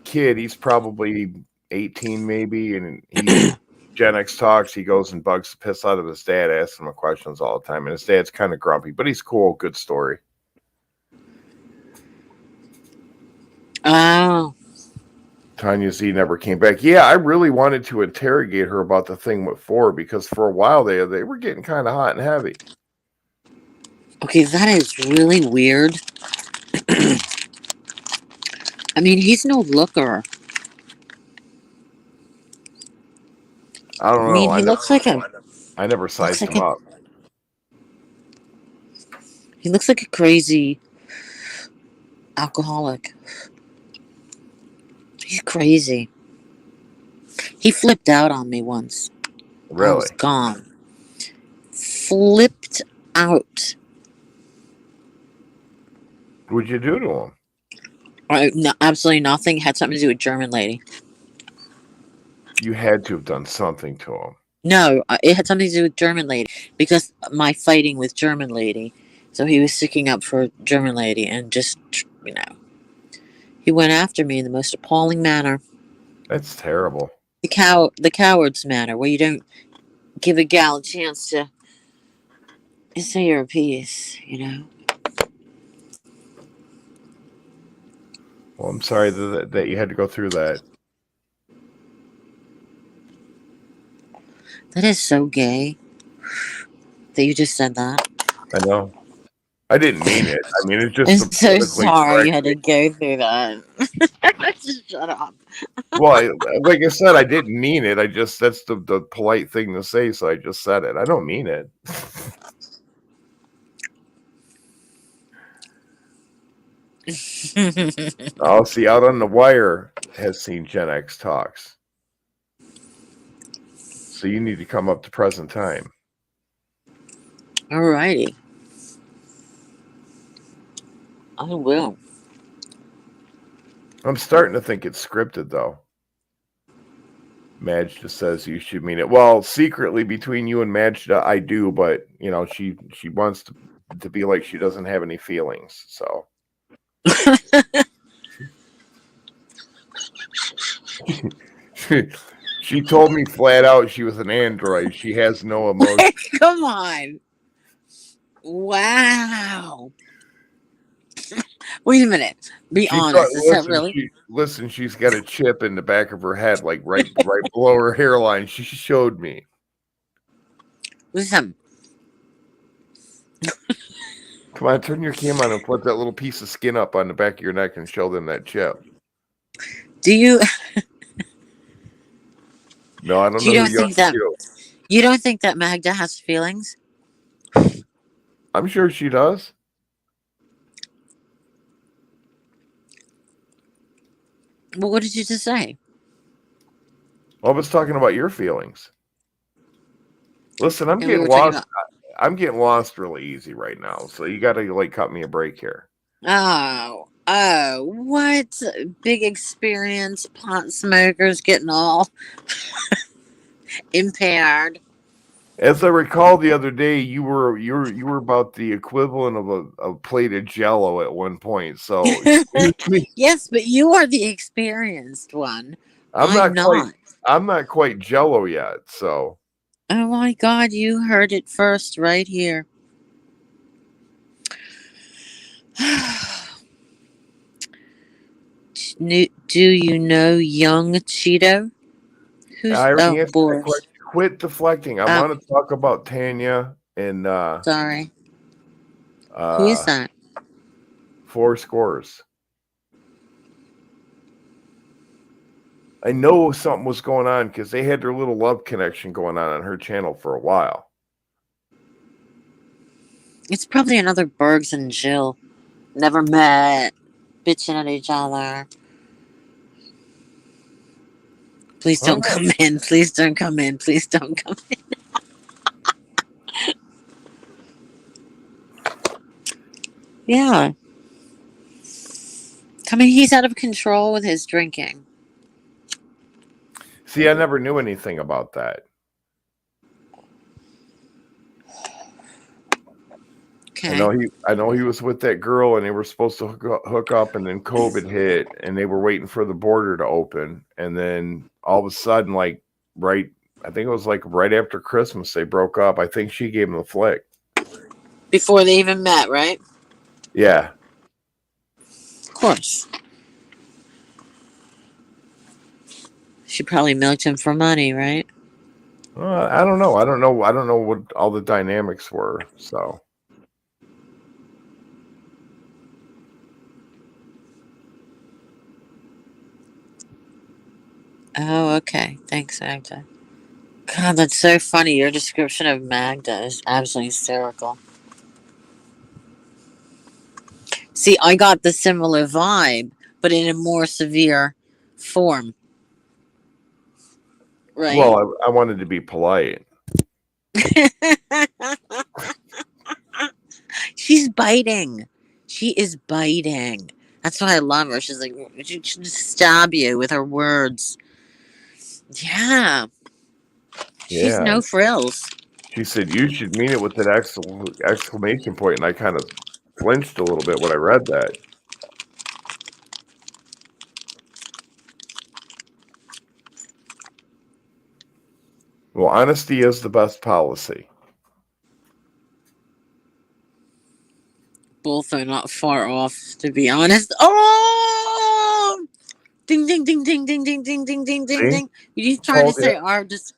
B: kid. He's probably 18, maybe, and he Gen X Talks. He goes and bugs the piss out of his dad, asks him questions all the time, and his dad's kind of grumpy, but he's cool. Good story.
A: Oh,
B: Tanya Z never came back. Yeah, I really wanted to interrogate her about the thing with 4 because for a while they were getting kind of hot and heavy.
A: okay, that is really weird. I mean, he's no looker.
B: I don't
A: I mean,
B: know.
A: he looks like
B: I never sized him up.
A: he looks like a crazy alcoholic. He's crazy. He flipped out on me once. I
B: Really?
A: was gone. Flipped out.
B: What'd you do to him?
A: No, absolutely nothing. Had something to do with German lady.
B: You had to have done something to him.
A: No, it had something to do with German lady because my fighting with German lady. So he was sticking up for German lady and just, he went after me in the most appalling manner.
B: That's terrible.
A: The coward's manner, where you don't give a gal a chance to say your piece,
B: Well, I'm sorry that you had to go through that.
A: That is so gay that you just said that.
B: I know. I didn't mean it. I mean, it's just
A: I'm
B: the
A: so
B: politically
A: sorry you
B: correct
A: had to
B: thing.
A: go through that. Just shut up.
B: Well, like I said, I didn't mean it. That's the polite thing to say, so I just said it. I don't mean it. I'll see. Out on the Wire has seen Gen X Talks. So you need to come up to present time.
A: Alrighty. I will.
B: I'm starting to think it's scripted, though. Madge just says you should mean it. Well, secretly between you and Madge, I do, but she wants to be like she doesn't have any feelings. So she told me flat out she was an android. She has no emotion.
A: Come on. Wow. Wait a minute. Be honest. Is that really?
B: Listen, she's got a chip in the back of her head, like right below her hairline. She showed me.
A: Listen.
B: Come on, turn your camera on and put that little piece of skin up on the back of your neck and show them that chip.
A: Do you?
B: No, I don't know.
A: You don't think that Magda has feelings?
B: I'm sure she does.
A: Well, what did you just say?
B: Well, I was talking about your feelings. Listen, I'm
A: And we
B: getting
A: were talking
B: lost.
A: about-
B: I'm getting lost really easy right now. So you got to cut me a break here.
A: Oh, what big experience? Pot smokers getting all impaired.
B: As I recall the other day, you were about the equivalent of a plate of Jello at one point. So
A: Yes, but you are the experienced one. I'm not.
B: I'm not quite Jello yet. So
A: Oh my God, you heard it first right here. Do you know young Cheeto? Who's
B: I already answered that
A: Boris?
B: question. Quit deflecting. I want to talk about Tanya and
A: sorry. Who is that?
B: 4 scores. I know something was going on because they had their little love connection going on her channel for a while.
A: It's probably another Bergs and Jill. Never met. Bitching at each other. Please don't
B: Well,
A: come in. Please don't come in. Please don't come in. Yeah. I mean, he's out of control with his drinking.
B: see, I never knew anything about that.
A: Okay.
B: I know he was with that girl, and they were supposed to hook up, and then COVID hit, and they were waiting for the border to open, and then all of a sudden, like I think it was like right after Christmas, they broke up. I think she gave him the flick.
A: Before they even met, right?
B: Yeah,
A: Of course. She probably milked him for money, right?
B: I don't know. I don't know what all the dynamics were. So
A: Oh, okay. Thanks, Magda. God, that's so funny. Your description of Magda is absolutely hysterical. See, I got the similar vibe, but in a more severe form, right?
B: well, I wanted to be polite.
A: She's biting. She is biting. That's why I love her. She's like, she should stab you with her words. Yeah. She's
B: Yeah,
A: no frills.
B: she said you should mean it with an exclamation point, and I kind of flinched a little bit when I read that. Well, honesty is the best policy.
A: Both are not far off, to be honest. Oh! Ding, ding, ding, ding, ding, ding, ding, ding, ding, ding,
B: See,
A: ding. You trying to
B: told you.
A: say are just.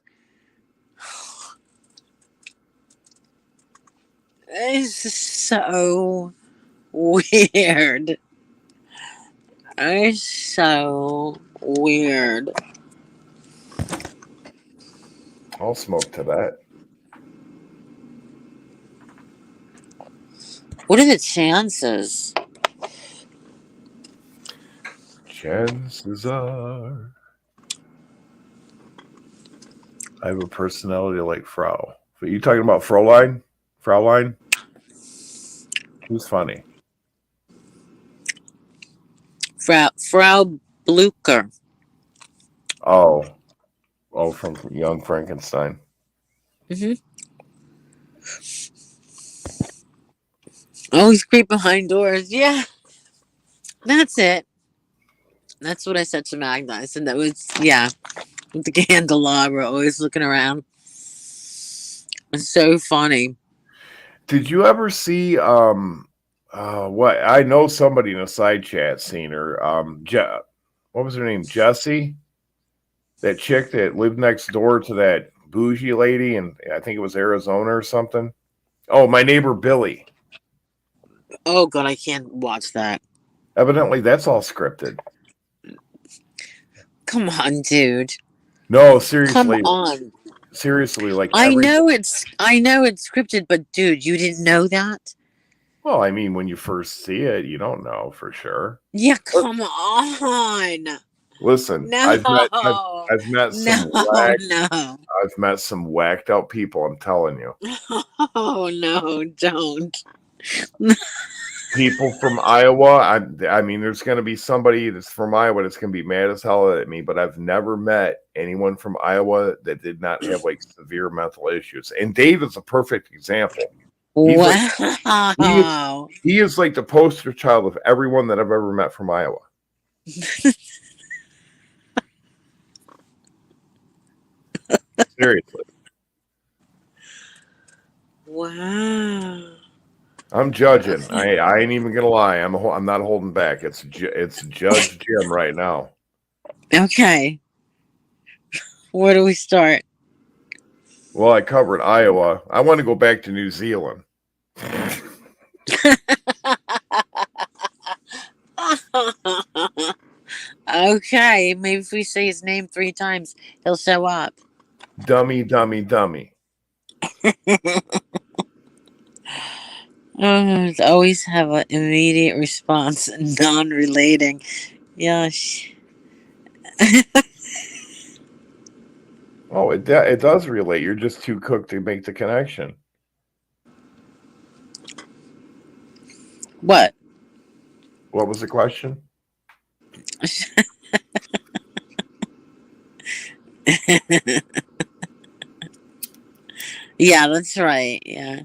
A: It's so weird. It's so weird.
B: I'll smoke to that.
A: What are the chances?
B: Chances are, I have a personality like Frau. But you talking about Fraulein? Fraulein? Who's funny?
A: Frau Blucher.
B: Oh, from Young Frankenstein.
A: Mm-hmm. Oh, he's creep behind doors. Yeah, that's it. That's what I said to Magda. I said that was, yeah, with the candelabra, always looking around. It's so funny.
B: Did you ever see what I know somebody in a side chat seen her what was her name, Jessie, that chick that lived next door to that bougie lady, and I think it was Arizona or something. Oh, My Neighbor Billy.
A: Oh, God, I can't watch that.
B: Evidently that's all scripted.
A: Come on, dude.
B: No,
A: Come
B: seriously,
A: on.
B: like
A: I know it's scripted, but dude, you didn't know that?
B: well, I mean, when you first see it, you don't know for sure.
A: Yeah, come on.
B: Listen,
A: No.
B: I've met some
A: No, no.
B: I've met some whacked out people, I'm telling you.
A: Oh, no, don't.
B: People from Iowa, I mean, there's going to be somebody that's from Iowa that's going to be mad as hell at me, but I've never met anyone from Iowa that did not have like severe mental issues. And Dave is a perfect example. He's
A: Wow.
B: he is like the poster child of everyone that I've ever met from Iowa. Seriously.
A: Wow.
B: I'm judging. I ain't even gonna lie. I'm not holding back. It's Judge Jim right now.
A: Okay. Where do we start?
B: Well, I covered Iowa. I want to go back to New Zealand.
A: Okay, maybe if we say his name 3 times, he'll show up.
B: Dummy, dummy, dummy.
A: Always have an immediate response, non-relating. Yes.
B: Oh, it does relate. You're just too cooked to make the connection.
A: What?
B: What was the question?
A: Yeah, that's right. Yeah.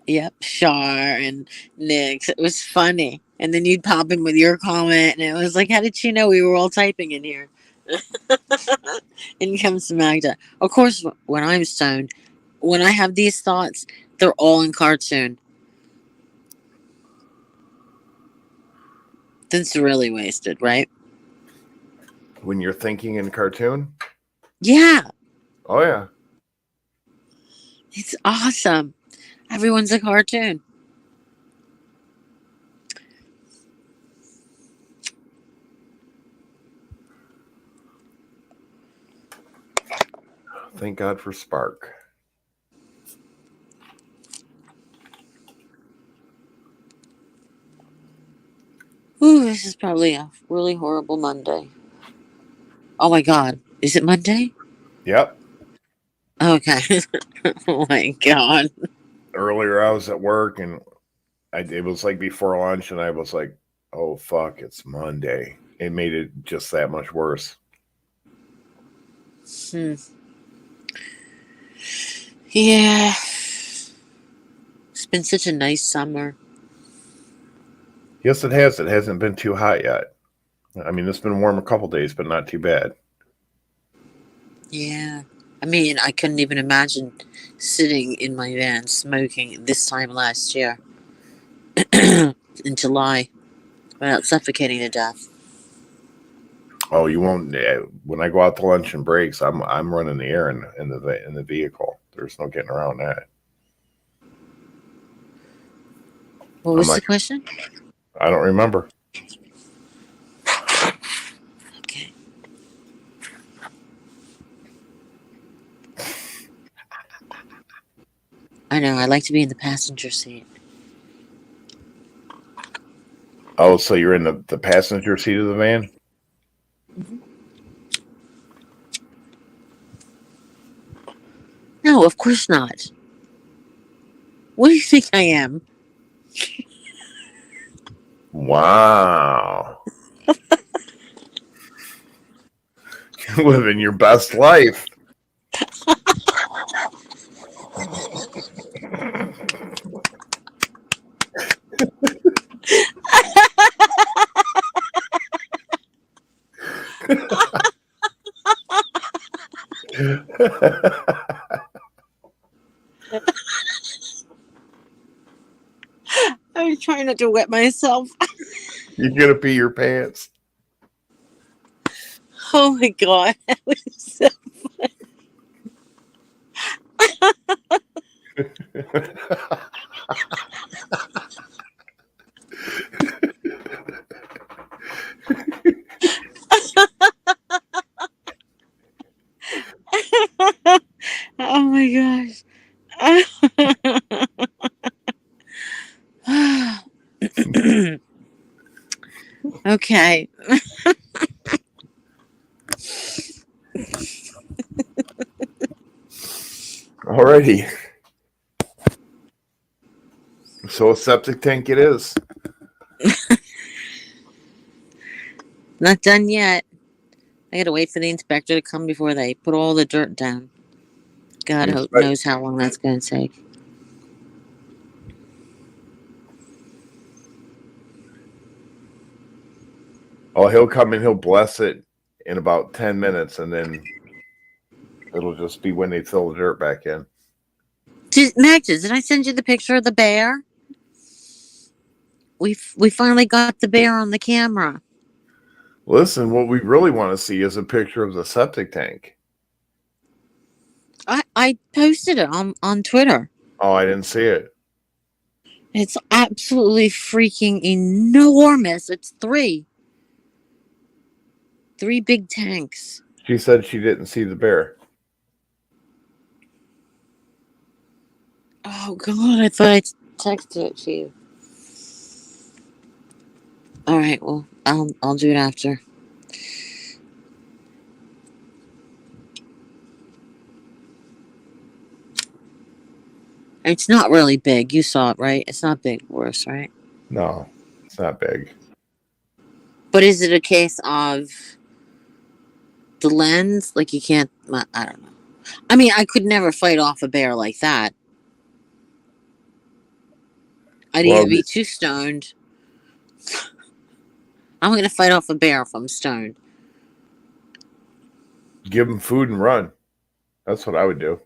A: Yep. Shar and Nick's. It was funny. And then you'd pop in with your comment, and it was like, how did she know we were all typing in here? In comes Magda. Of course, when I'm stoned, when I have these thoughts, they're all in cartoon. That's really wasted, right?
B: When you're thinking in cartoon?
A: Yeah.
B: Oh, yeah.
A: It's awesome. Everyone's a cartoon.
B: Thank God for Spark.
A: Ooh, this is probably a really horrible Monday. Oh my God. Is it Monday?
B: Yep.
A: Okay. Oh my God.
B: Earlier, I was at work, and it was like before lunch, and I was like, oh, fuck, it's Monday. It made it just that much worse.
A: Yeah. It's been such a nice summer.
B: Yes, it has. It hasn't been too hot yet. I mean, it's been warm a couple days, but not too bad.
A: Yeah. I mean, I couldn't even imagine sitting in my van smoking this time last year in July without suffocating to death.
B: Oh, you won't. When I go out to lunch and breaks, I'm running the air in the vehicle. There's no getting around that.
A: What was the question?
B: I don't remember.
A: Okay. I know. I like to be in the passenger seat.
B: Oh, so you're in the passenger seat of the van?
A: Mm-hmm. No, of course not. What do you think I am?
B: Wow. You're living your best life.
A: I'm trying not to wet myself.
B: You're gonna pee your pants.
A: Oh my God. That was so oh my gosh. Okay.
B: Alrighty. So a septic tank it is.
A: Not done yet. I gotta wait for the inspector to come before they put all the dirt down. God knows how long that's gonna take.
B: Oh, he'll come and he'll bless it in about 10 minutes, and then it'll just be when they fill the dirt back in.
A: Magda, did I send you the picture of the bear? We finally got the bear on the camera.
B: Listen, what we really want to see is a picture of the septic tank.
A: I posted it on Twitter.
B: Oh, I didn't see it.
A: It's absolutely freaking enormous. It's three big tanks.
B: She said she didn't see the bear.
A: Oh God, I thought I text it to you. All right. Well, I'll do it after. It's not really big. You saw it, right? It's not big, worse, right?
B: No, it's not big.
A: But is it a case of the lens? Like you can't. I don't know. I mean, I could never fight off a bear like that. I'd
B: Well,
A: either be too stoned. I'm gonna fight off a bear if I'm stoned.
B: give them food and run. That's what I would do.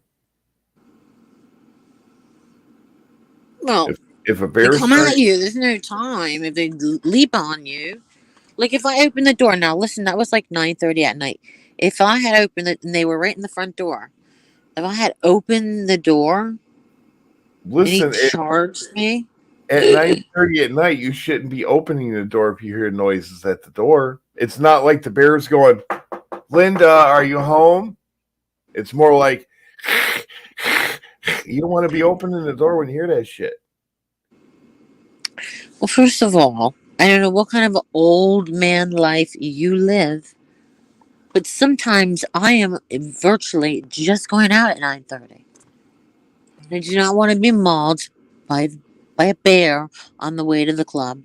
A: Well,
B: If a
A: they
B: bear's
A: come
B: trying,
A: at you. There's no time. If they leap on you, like if I open the door now. Listen, that was like 9:30 at night. If I had opened it and they were right in the front door, if I had opened the door and he
B: listen,
A: charged me,
B: at 9:30 at night, you shouldn't be opening the door if you hear noises at the door. It's not like the bear's going, Linda, are you home? It's more like you don't want to be opening the door when you hear that shit.
A: well, first of all, I don't know what kind of old man life you live, but sometimes I am virtually just going out at 9:30. I do not want to be mauled by a bear on the way to the club.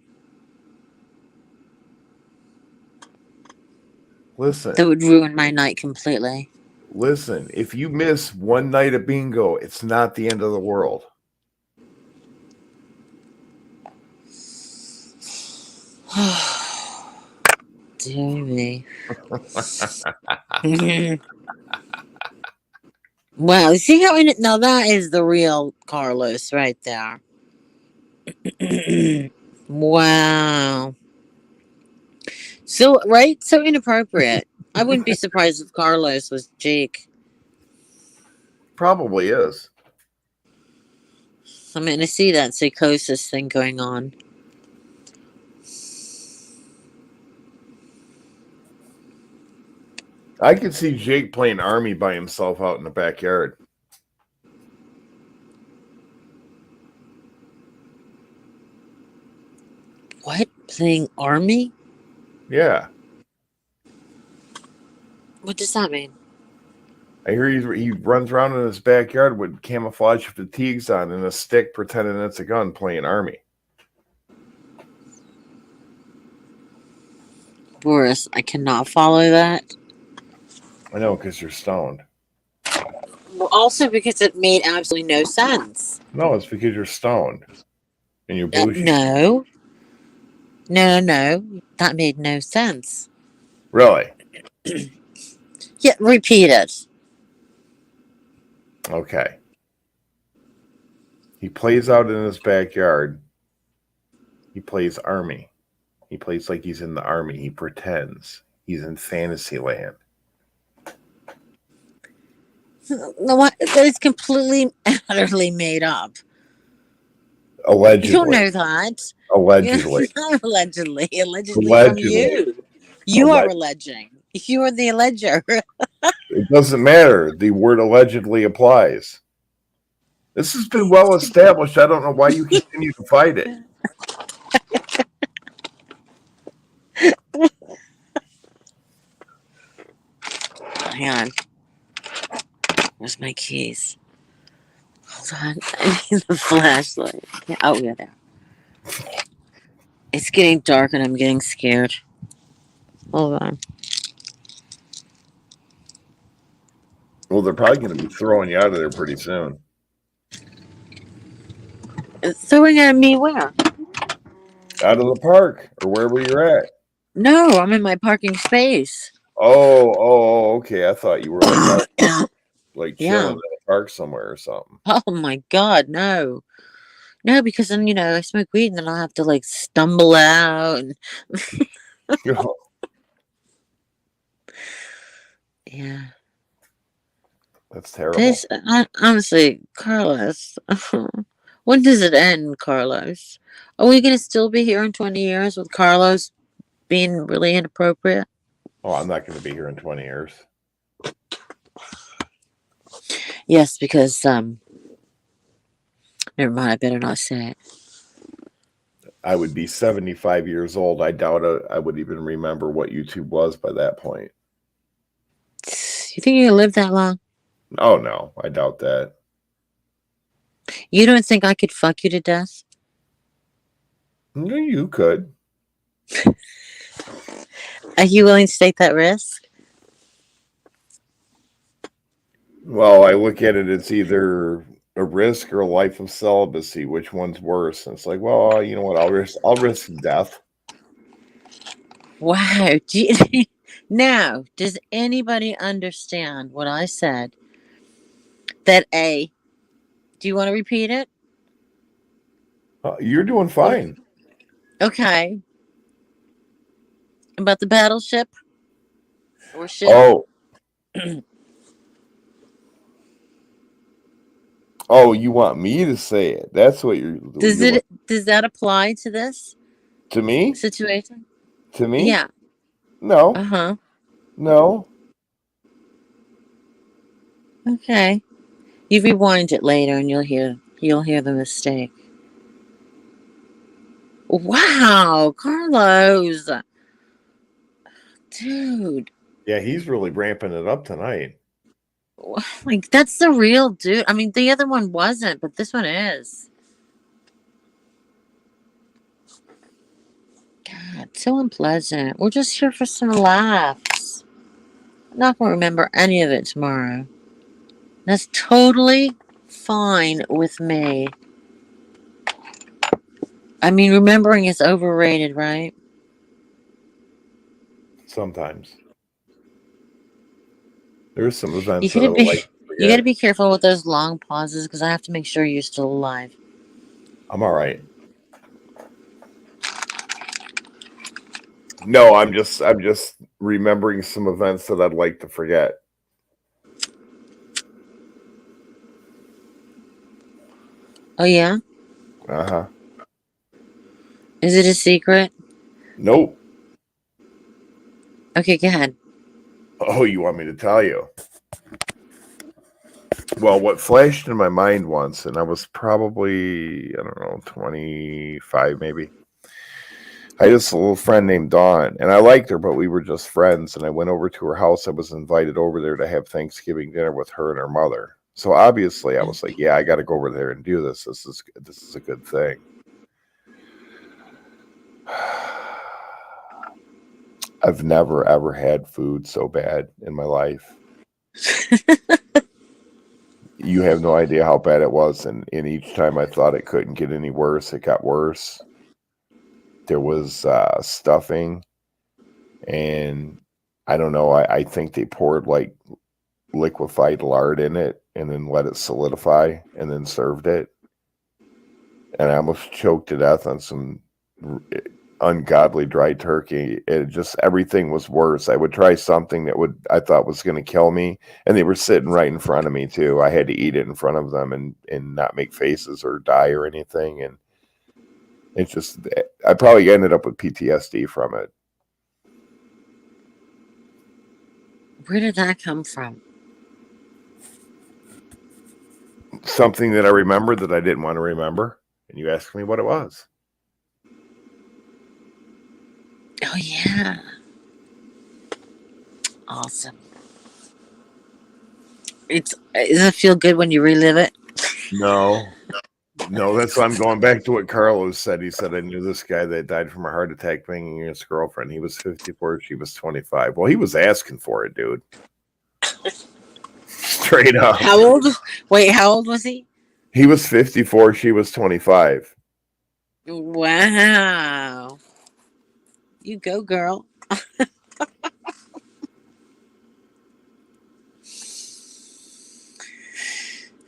B: Listen,
A: That would ruin my night completely.
B: if you miss one night of bingo, it's not the end of the world.
A: Dear me. Wow, see how now that is the real Carlos right there. Wow. So right, so inappropriate. I wouldn't be surprised if Carlos was Jake.
B: Probably is.
A: I mean, I see that psychosis thing going on.
B: I could see Jake playing Army by himself out in the backyard.
A: What? Playing Army?
B: Yeah.
A: What does that mean?
B: I hear he runs around in his backyard with camouflage fatigues on and a stick pretending it's a gun playing Army.
A: Boris, I cannot follow that.
B: I know, because you're stoned.
A: Well, also because it made absolutely no sense.
B: No, it's because you're stoned. And you're bougie.
A: No. No. That made no sense.
B: Really?
A: Yeah, repeat it.
B: Okay. He plays out in his backyard. He plays Army. He plays like he's in the Army. He pretends he's in fantasy land.
A: What? That is completely, utterly made up.
B: Allegedly.
A: You don't know that.
B: Allegedly.
A: Not allegedly. Allegedly from you. You are alleging. You are the alleger.
B: It doesn't matter. The word allegedly applies. This has been well established. I don't know why you continue to fight it.
A: Hang on. Where's my keys? Hold on. I need the flashlight. Oh, yeah, there. It's getting dark and I'm getting scared. Hold on.
B: Well, they're probably going to be throwing you out of there pretty soon.
A: It's throwing at me where?
B: Out of the park or wherever you're at.
A: No, I'm in my parking space.
B: Oh, okay. I thought you were like chilling in the park somewhere or something.
A: Oh my God, no. No, because then, I smoke weed and then I'll have to like stumble out. And yeah.
B: That's terrible.
A: This, honestly, Carlos, when does it end, Carlos? Are we going to still be here in 20 years with Carlos being really inappropriate?
B: Oh, I'm not going to be here in 20 years.
A: Yes, because Never mind. I better not say it.
B: I would be 75 years old. I doubt I would even remember what YouTube was by that point.
A: You think you can live that long?
B: Oh, no, I doubt that.
A: You don't think I could fuck you to death?
B: No, you could.
A: Are you willing to take that risk?
B: Well, I look at it, it's either a risk or a life of celibacy. Which one's worse? And it's like, well, you know what? I'll risk death.
A: Wow. Now, does anybody understand what I said? That A, do you want to repeat it?
B: You're doing fine.
A: Okay. About the battleship? Or ship?
B: Oh. Oh, you want me to say it? That's what you're.
A: Does that apply to this
B: To me?
A: situation?
B: To me?
A: Yeah.
B: No.
A: Uh-huh.
B: No.
A: Okay. You rewind it later and you'll hear the mistake. Wow, Carlos. Dude.
B: Yeah, he's really ramping it up tonight.
A: Like, that's the real dude. I mean, the other one wasn't, but this one is. God, so unpleasant. We're just here for some laughs. I'm not going to remember any of it tomorrow. That's totally fine with me. I mean, remembering is overrated, right?
B: Sometimes. There's some events
A: You
B: that I
A: gotta be,
B: like.
A: you gotta be careful with those long pauses because I have to make sure you're still alive.
B: I'm all right. No, I'm just remembering some events that I'd like to forget.
A: Oh yeah?
B: Uh-huh.
A: Is it a secret?
B: Nope.
A: Okay, go ahead.
B: Oh, you want me to tell you? Well, what flashed in my mind once, and I was probably, I don't know, 25 maybe. I had this little friend named Dawn, and I liked her, but we were just friends. And I went over to her house. I was invited over there to have Thanksgiving dinner with her and her mother. So obviously, I was like, "Yeah, I got to go over there and do this. This is a good thing." I've never ever had food so bad in my life. You have no idea how bad it was, and each time I thought it couldn't get any worse, it got worse. There was stuffing, and I don't know. I think they poured like liquefied lard in it and then let it solidify and then served it. And I almost choked to death on some ungodly dry turkey. It just, everything was worse. I would try something that I thought was going to kill me, and they were sitting right in front of me too. I had to eat it in front of them and not make faces or die or anything. And it's just, I probably ended up with PTSD from it.
A: Where did that come from?
B: Something that I remembered that I didn't want to remember, and you asked me what it was.
A: Oh yeah. Awesome. Does it feel good when you relive it?
B: No, that's why I'm going back to what Carlos said. He said, I knew this guy that died from a heart attack banging his girlfriend. He was 54, she was 25. Well, he was asking for it, dude. Straight up.
A: How old? Wait, how old was he?
B: He was 54, she was 25.
A: Wow. You go, girl.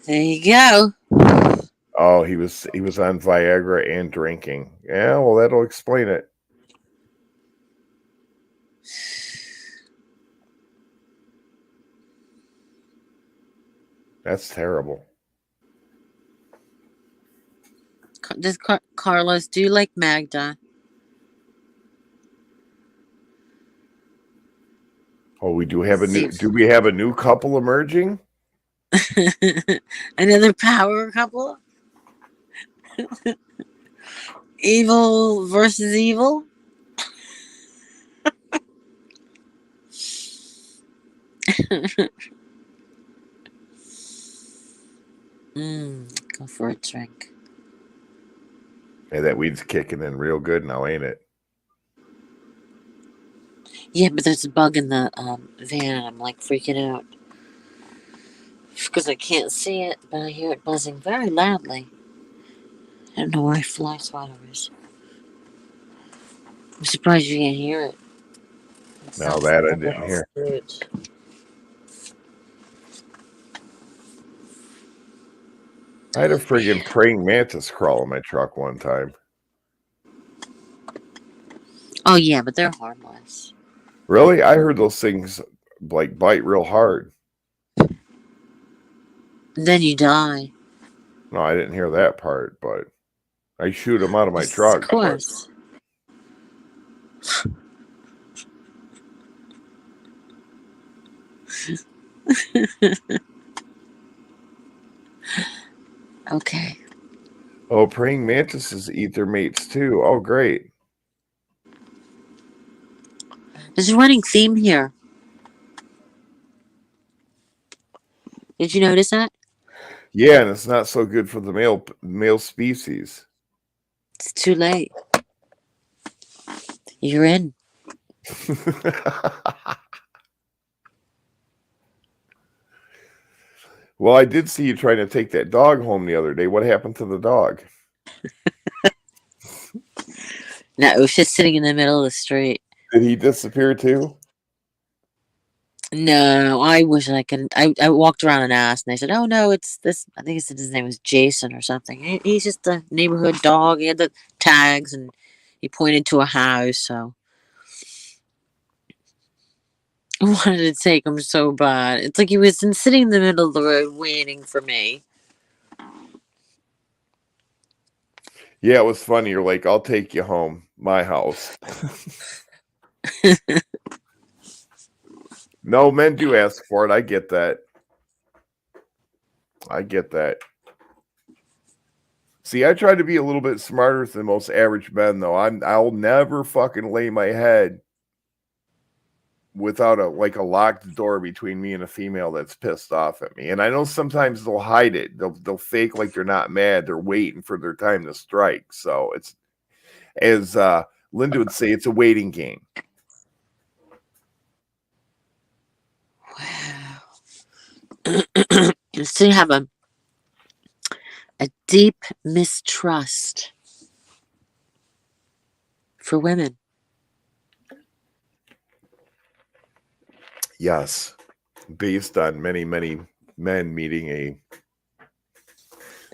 A: There you go.
B: Oh, he was on Viagra and drinking. Yeah, well, that'll explain it. That's terrible.
A: Does Carlos, do you like Magda?
B: Oh, we do have do we have a new couple emerging?
A: Another power couple? Evil versus evil? Go for a drink.
B: Hey, that weed's kicking in real good now, ain't it?
A: Yeah, but there's a bug in the van and I'm like freaking out. Because I can't see it, but I hear it buzzing very loudly. I don't know where a fly swatter is. I'm surprised you can't hear it. It
B: Now
A: sounds
B: that
A: like
B: I
A: a
B: didn't
A: little
B: hear.
A: scrooge.
B: I had a friggin' praying mantis crawl in my truck one time.
A: Oh yeah, but they're harmless.
B: Really? I heard those things like bite real hard.
A: Then you die.
B: No, I didn't hear that part, but I shoot them out of my
A: Of
B: truck.
A: course. Okay.
B: Oh, praying mantises eat their mates too. Oh, great.
A: There's a running theme here. Did you notice that?
B: Yeah, and it's not so good for the male species.
A: It's too late. You're in.
B: Well, I did see you trying to take that dog home the other day. What happened to the dog?
A: No, it was just sitting in the middle of the street.
B: Did he disappear too?
A: No, I wish I could. I walked around and asked, and they said, "Oh no, it's this." I think his name was Jason or something. He's just a neighborhood dog. He had the tags, and he pointed to a house. So I wanted to take him so bad. It's like he was sitting in the middle of the road waiting for me.
B: Yeah, it was funny. You're like, I'll take you home. My house. No, men do ask for it. I get that. I get that. See, I try to be a little bit smarter than most average men, though. I'll never fucking lay my head without a locked door between me and a female that's pissed off at me. And I know sometimes they'll hide it. They'll fake like they're not mad. They're waiting for their time to strike. So it's, as Linda would say, it's a waiting game.
A: Wow. So you have a deep mistrust for women.
B: Yes, based on many men meeting a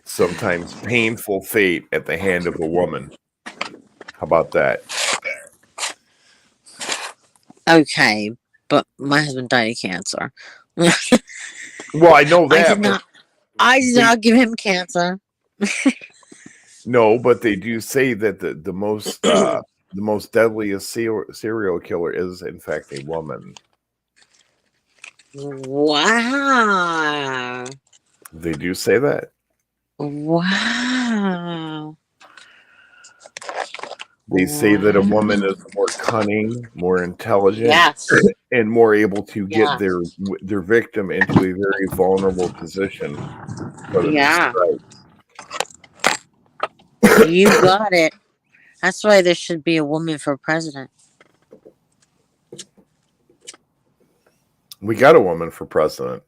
B: sometimes painful fate at the hand of a woman. How about that?
A: Okay, but my husband died of cancer.
B: Well, I know that.
A: I did not give him cancer.
B: No, but they do say that the most deadliest serial killer is in fact a woman.
A: Wow.
B: They do say that.
A: Wow.
B: They say that a woman is more cunning, more intelligent,
A: Yes.
B: and more able to get
A: Yeah.
B: their victim into a very vulnerable position for them to strike.
A: You got it. That's why there should be a woman for president.
B: We got a woman for president.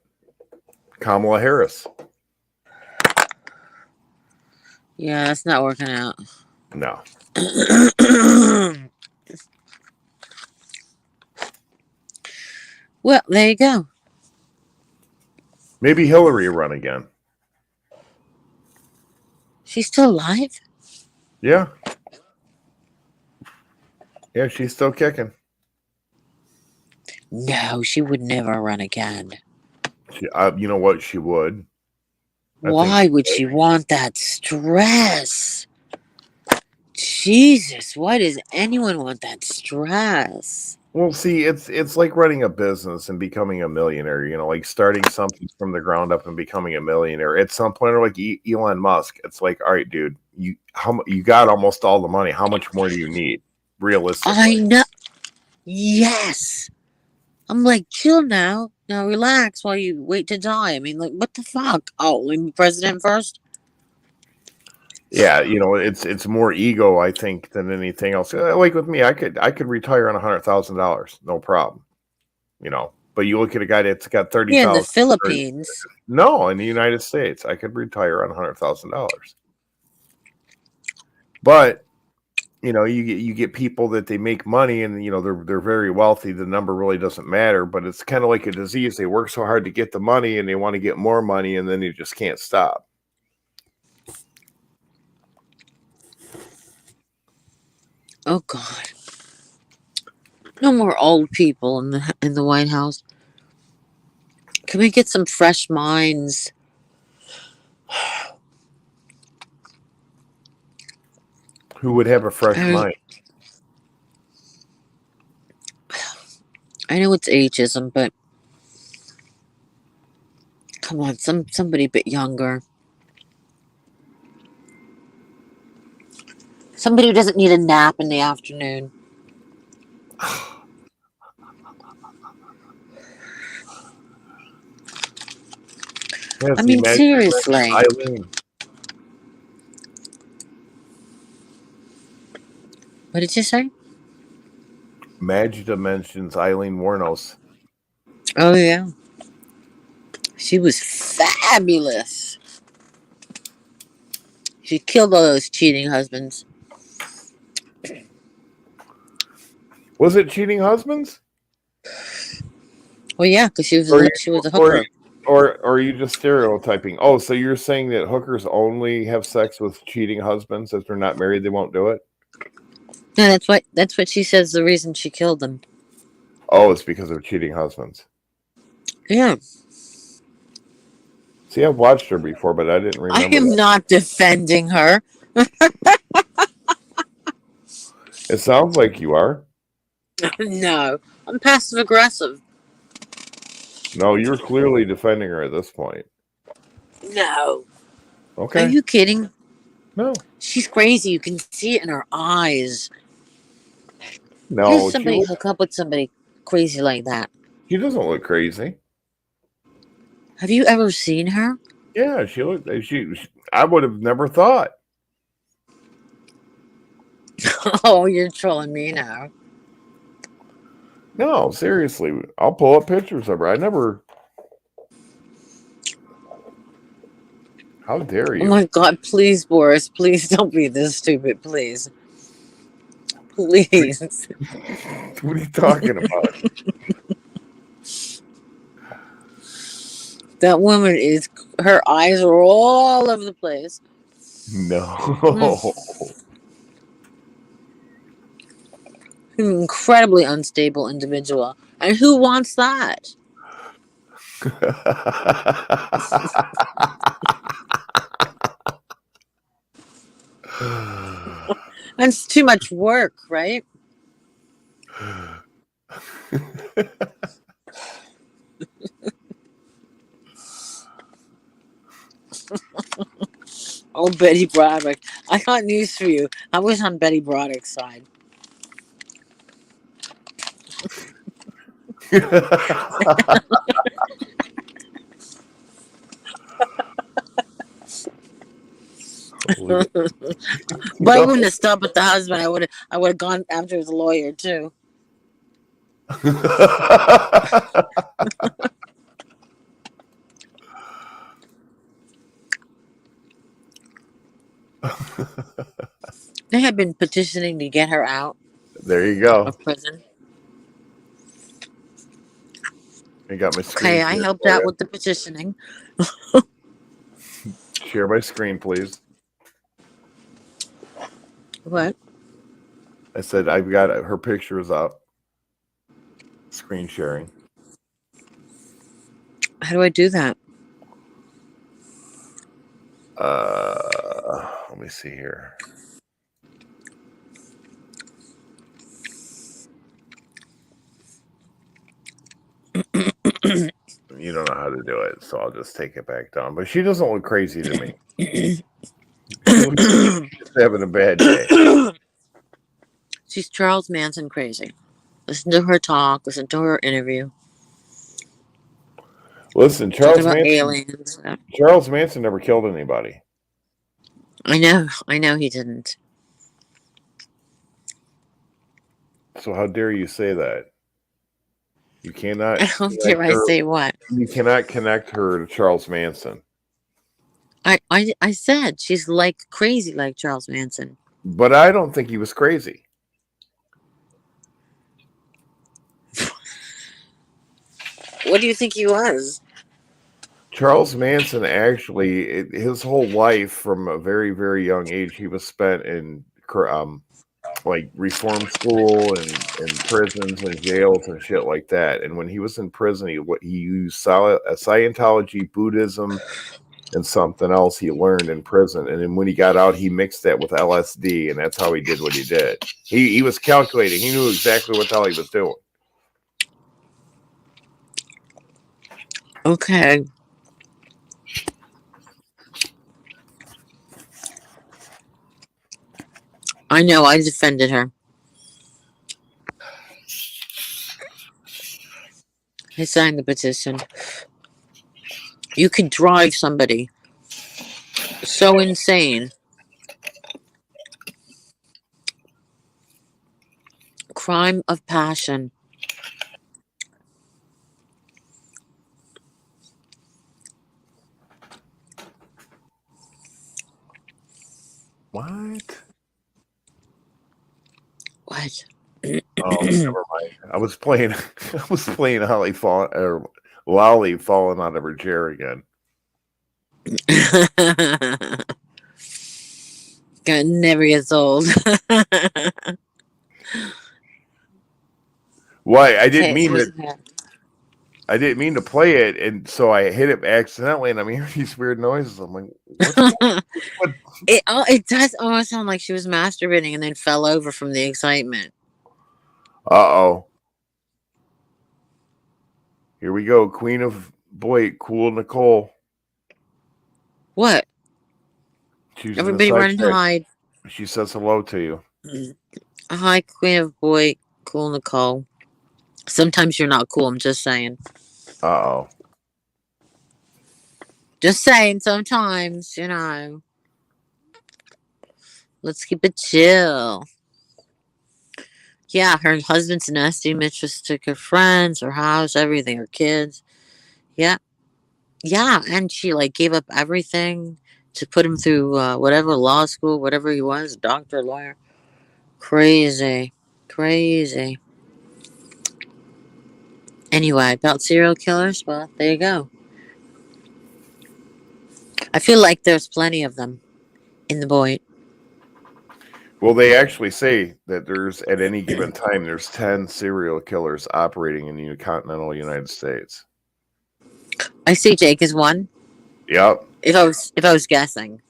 B: Kamala Harris.
A: Yeah, that's not working out.
B: No.
A: Well, there you go.
B: Maybe Hillary run again.
A: She's still alive?
B: Yeah. Yeah, she's still kicking.
A: No, she would never run again.
B: You know what? She would.
A: Why would she want that stress? Jesus, why does anyone want that stress?
B: Well, see, it's like running a business and becoming a millionaire, you know, like starting something from the ground up and becoming a millionaire. At some point, or like Elon Musk, it's like, all right, dude, you got almost all the money. How much more do you need, realistically?
A: I know. Yes. I'm like, chill now. Now relax while you wait to die. I mean, like, what the fuck? Oh, let me be president first.
B: Yeah, it's more ego, I think, than anything else. Like with me, I could retire on $100,000, no problem. But you look at a guy that's got 30,000.
A: Yeah, in the Philippines.
B: No, in the United States, I could retire on $100,000. But you get people that they make money and they're very wealthy. The number really doesn't matter, but it's kind of like a disease. They work so hard to get the money and they want to get more money, and then you just can't stop.
A: Oh God. No more old people in the White House. Can we get some fresh minds?
B: Who would have a fresh mind?
A: I know it's ageism, but come on, somebody a bit younger. Somebody who doesn't need a nap in the afternoon.
B: Yes,
A: I mean, seriously.
B: Eileen.
A: What did you say?
B: Magda mentions Eileen Wuornos.
A: Oh yeah, she was fabulous. She killed all those cheating husbands.
B: Was it cheating husbands?
A: Well, yeah, because she was a hooker.
B: Or are you just stereotyping? Oh, so you're saying that hookers only have sex with cheating husbands? If they're not married, they won't do it?
A: No, that's what she says. The reason she killed them.
B: Oh, it's because of cheating husbands.
A: Yeah.
B: See, I've watched her before, but I didn't remember.
A: I am not defending her.
B: It sounds like you are.
A: No, I'm passive aggressive.
B: No, you're clearly defending her at this point.
A: No.
B: Okay.
A: Are you kidding?
B: No.
A: She's crazy. You can see it in her eyes.
B: No.
A: How does somebody hook up with somebody crazy like that?
B: She doesn't look crazy.
A: Have you ever seen her?
B: Yeah, I would have never thought.
A: Oh, you're trolling me now.
B: No, seriously. I'll pull up pictures of her. I never. How dare you?
A: Oh my God, please, Boris. Please don't be this stupid, please. Please.
B: What are you talking about?
A: That woman her eyes are all over the place.
B: No.
A: An incredibly unstable individual. And who wants that? That's too much work, right? Oh, Betty Broderick. I got news for you. I was on Betty Broderick's side. But I wouldn't have stopped with the husband. I would have gone after his lawyer too. They had been petitioning to get her out
B: There you go.
A: of prison.
B: I got my screen.
A: Okay, I helped out with the petitioning.
B: Share my screen, please.
A: What?
B: I said I've got her pictures up. Screen sharing.
A: How do I do that?
B: Let me see here. You don't know how to do it, so I'll just take it back down. But she doesn't look crazy to me. Just having a bad day.
A: She's Charles Manson crazy. Listen to her talk. Listen to her interview.
B: Listen,
A: Talking about aliens.
B: Charles Manson never killed anybody.
A: I know he didn't.
B: So how dare you say that? You cannot.
A: How dare I say what?
B: You cannot connect her to Charles Manson.
A: I said she's like crazy like Charles Manson.
B: But I don't think he was crazy.
A: What do you think he was?
B: Charles Manson actually, his whole life from a very, very young age, he was spent in like reform school and prisons and jails and shit like that. And when he was in prison, he used Scientology, Buddhism, and something else he learned in prison. And then when he got out, he mixed that with LSD, and that's how he did what he did. He was calculating. He knew exactly what the hell he was doing.
A: Okay. I know, I defended her. I signed the petition. You could drive somebody so insane. Crime of passion.
B: What?
A: What?
B: Oh, never mind. I was playing Lolly falling out of her chair again.
A: God never gets old.
B: Why? I didn't mean to play it, and so I hit it accidentally, and I'm hearing these weird noises. I'm like, what?
A: It does almost sound like she was masturbating and then fell over from the excitement.
B: Uh-oh. Here we go. Queen of Boy, Cool Nicole.
A: What?
B: She's
A: Everybody run and hide.
B: She says hello to you.
A: Hi, Queen of Boy, Cool Nicole. Sometimes you're not cool, I'm just saying.
B: Uh-oh.
A: Just saying, sometimes, you know. Let's keep it chill. Yeah, her husband's nasty. Mitch just took her friends, her house, everything, her kids. Yeah. Yeah, and she, like, gave up everything to put him through whatever law school, whatever he was, doctor, lawyer. Crazy. Crazy. Anyway, about serial killers, well, there you go. I feel like there's plenty of them in the Boyd.
B: Well, they actually say that there's, at any given time, there's 10 serial killers operating in the continental United States.
A: I see Jake is one.
B: Yep.
A: If I was guessing.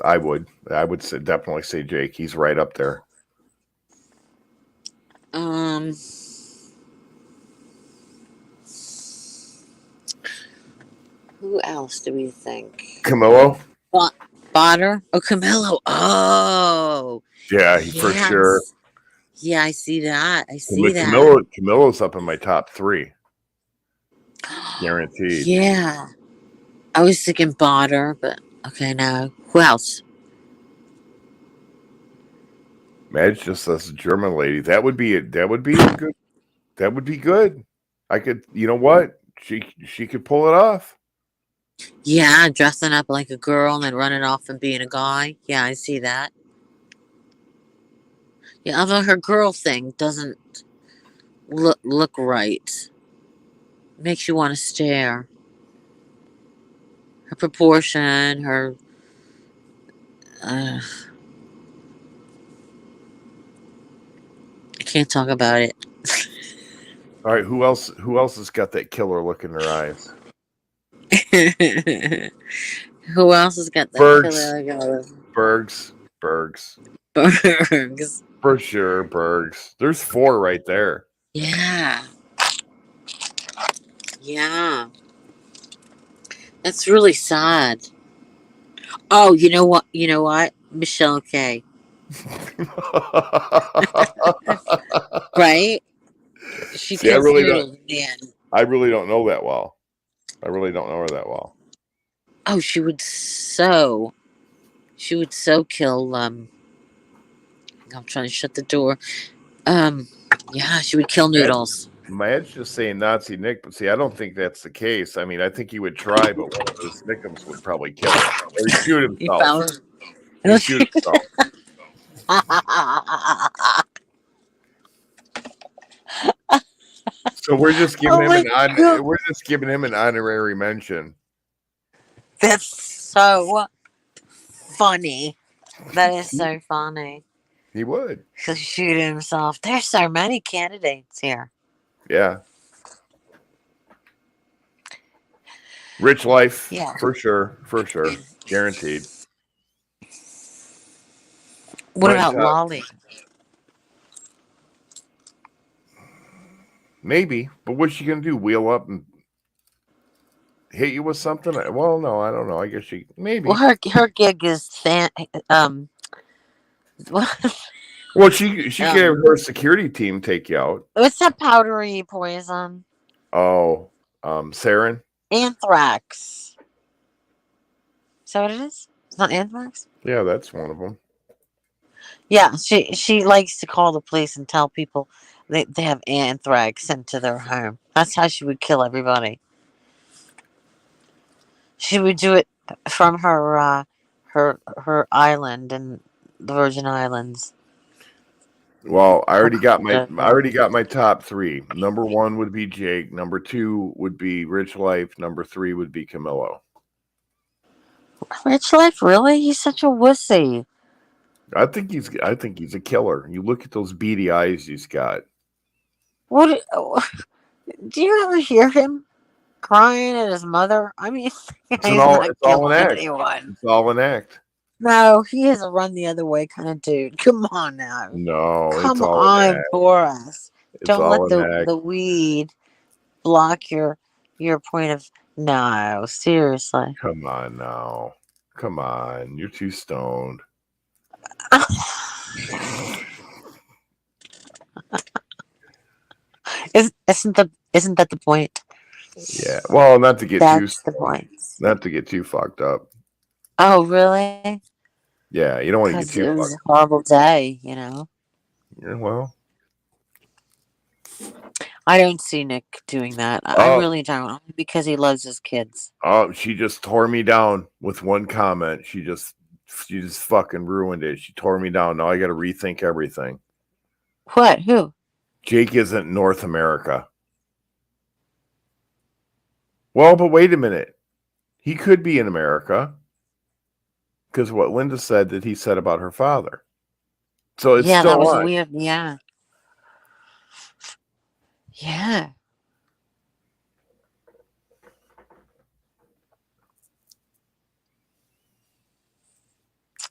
B: I would definitely say Jake. He's right up there.
A: Who else do we think?
B: Camillo?
A: Botter? Oh, Camillo. Oh.
B: Yeah, for sure.
A: Yeah, I see that.
B: Camillo's up in my top 3. Guaranteed.
A: Yeah. I was thinking Botter, but okay, no. Who else?
B: Madge just says German lady. That would be good. That would be good. I could, you know what? She could pull it off.
A: Yeah, dressing up like a girl and then running off and being a guy. Yeah, I see that. Yeah, although her girl thing doesn't look right. Makes you want to stare. Her proportion, her I can't talk about it.
B: All right, who else has got that killer look in their eyes?
A: Who else has got that killer?
B: Bergs.
A: Bergs.
B: For sure, Bergs. There's 4 right there.
A: Yeah. Yeah. That's really sad. Oh, you know what? Michelle K. Right? She
B: See, I
A: kills
B: really don't.
A: Noodles in the end.
B: I really don't know that well. I really don't know her that well.
A: Oh, she would so kill. I'm trying to shut the door. Yeah, she would kill Noodles.
B: Mad's just saying Nazi Nick, but see, I don't think that's the case. I mean, I think he would try, but one of his victims would probably kill him or he'd shoot
A: You
B: himself.
A: found.
B: He'd shoot himself. So we're just giving
A: Oh
B: him
A: my God.
B: we're just giving him an honorary mention.
A: That's so funny. That is so funny.
B: He would.
A: To shoot himself. There's so many candidates here.
B: Yeah. Rich life,
A: Yeah.
B: for sure, guaranteed.
A: What
B: My
A: about
B: top,
A: Lolly?
B: maybe, but what's she gonna do? Wheel up and hit you with something? Well, no, I don't know. I guess she maybe.
A: Well, her gig is
B: Well, she could have her security team take you out.
A: what's that powdery poison?
B: Oh, sarin.
A: Anthrax. Is that what it is? It's not anthrax?
B: Yeah, that's one of them.
A: Yeah, she likes to call the police and tell people they have anthrax sent to their home. That's how she would kill everybody. She would do it from her island in the Virgin Islands.
B: Well, I already got my top three. Number 1 would be Jake. Number 2 would be Rich Life. Number 3 would be Camillo.
A: Rich Life, really? He's such a wussy.
B: I think he's a killer. You look at those beady eyes he's got.
A: What? Do you ever hear him crying at his mother? I mean, he's not killing anyone.
B: It's all an act.
A: No, he is a run the other way kind of dude. Come on now.
B: No,
A: Come
B: it's all an
A: on,
B: act.
A: Boris.
B: It's
A: Don't
B: all
A: let
B: an act.
A: the weed block your point of. No, seriously.
B: Come on now. Come on. You're too stoned.
A: Isn't that the point?
B: Yeah. Well, not to get
A: That's the point.
B: not to get too fucked up.
A: Oh, really?
B: Yeah, you don't want to get
A: Because
B: too
A: it was
B: fucked
A: a horrible day, you know.
B: Yeah, well.
A: I don't see Nick doing that. I really don't. Only because he loves his kids.
B: Oh, she just tore me down with one comment. She just fucking ruined it. She tore me down. Now I got to rethink everything.
A: What? Who?
B: Jake isn't North America. Well, but wait a minute. He could be in America. Because what Linda said that he said about her father. So it's still
A: that was
B: on.
A: weird. Yeah. Yeah.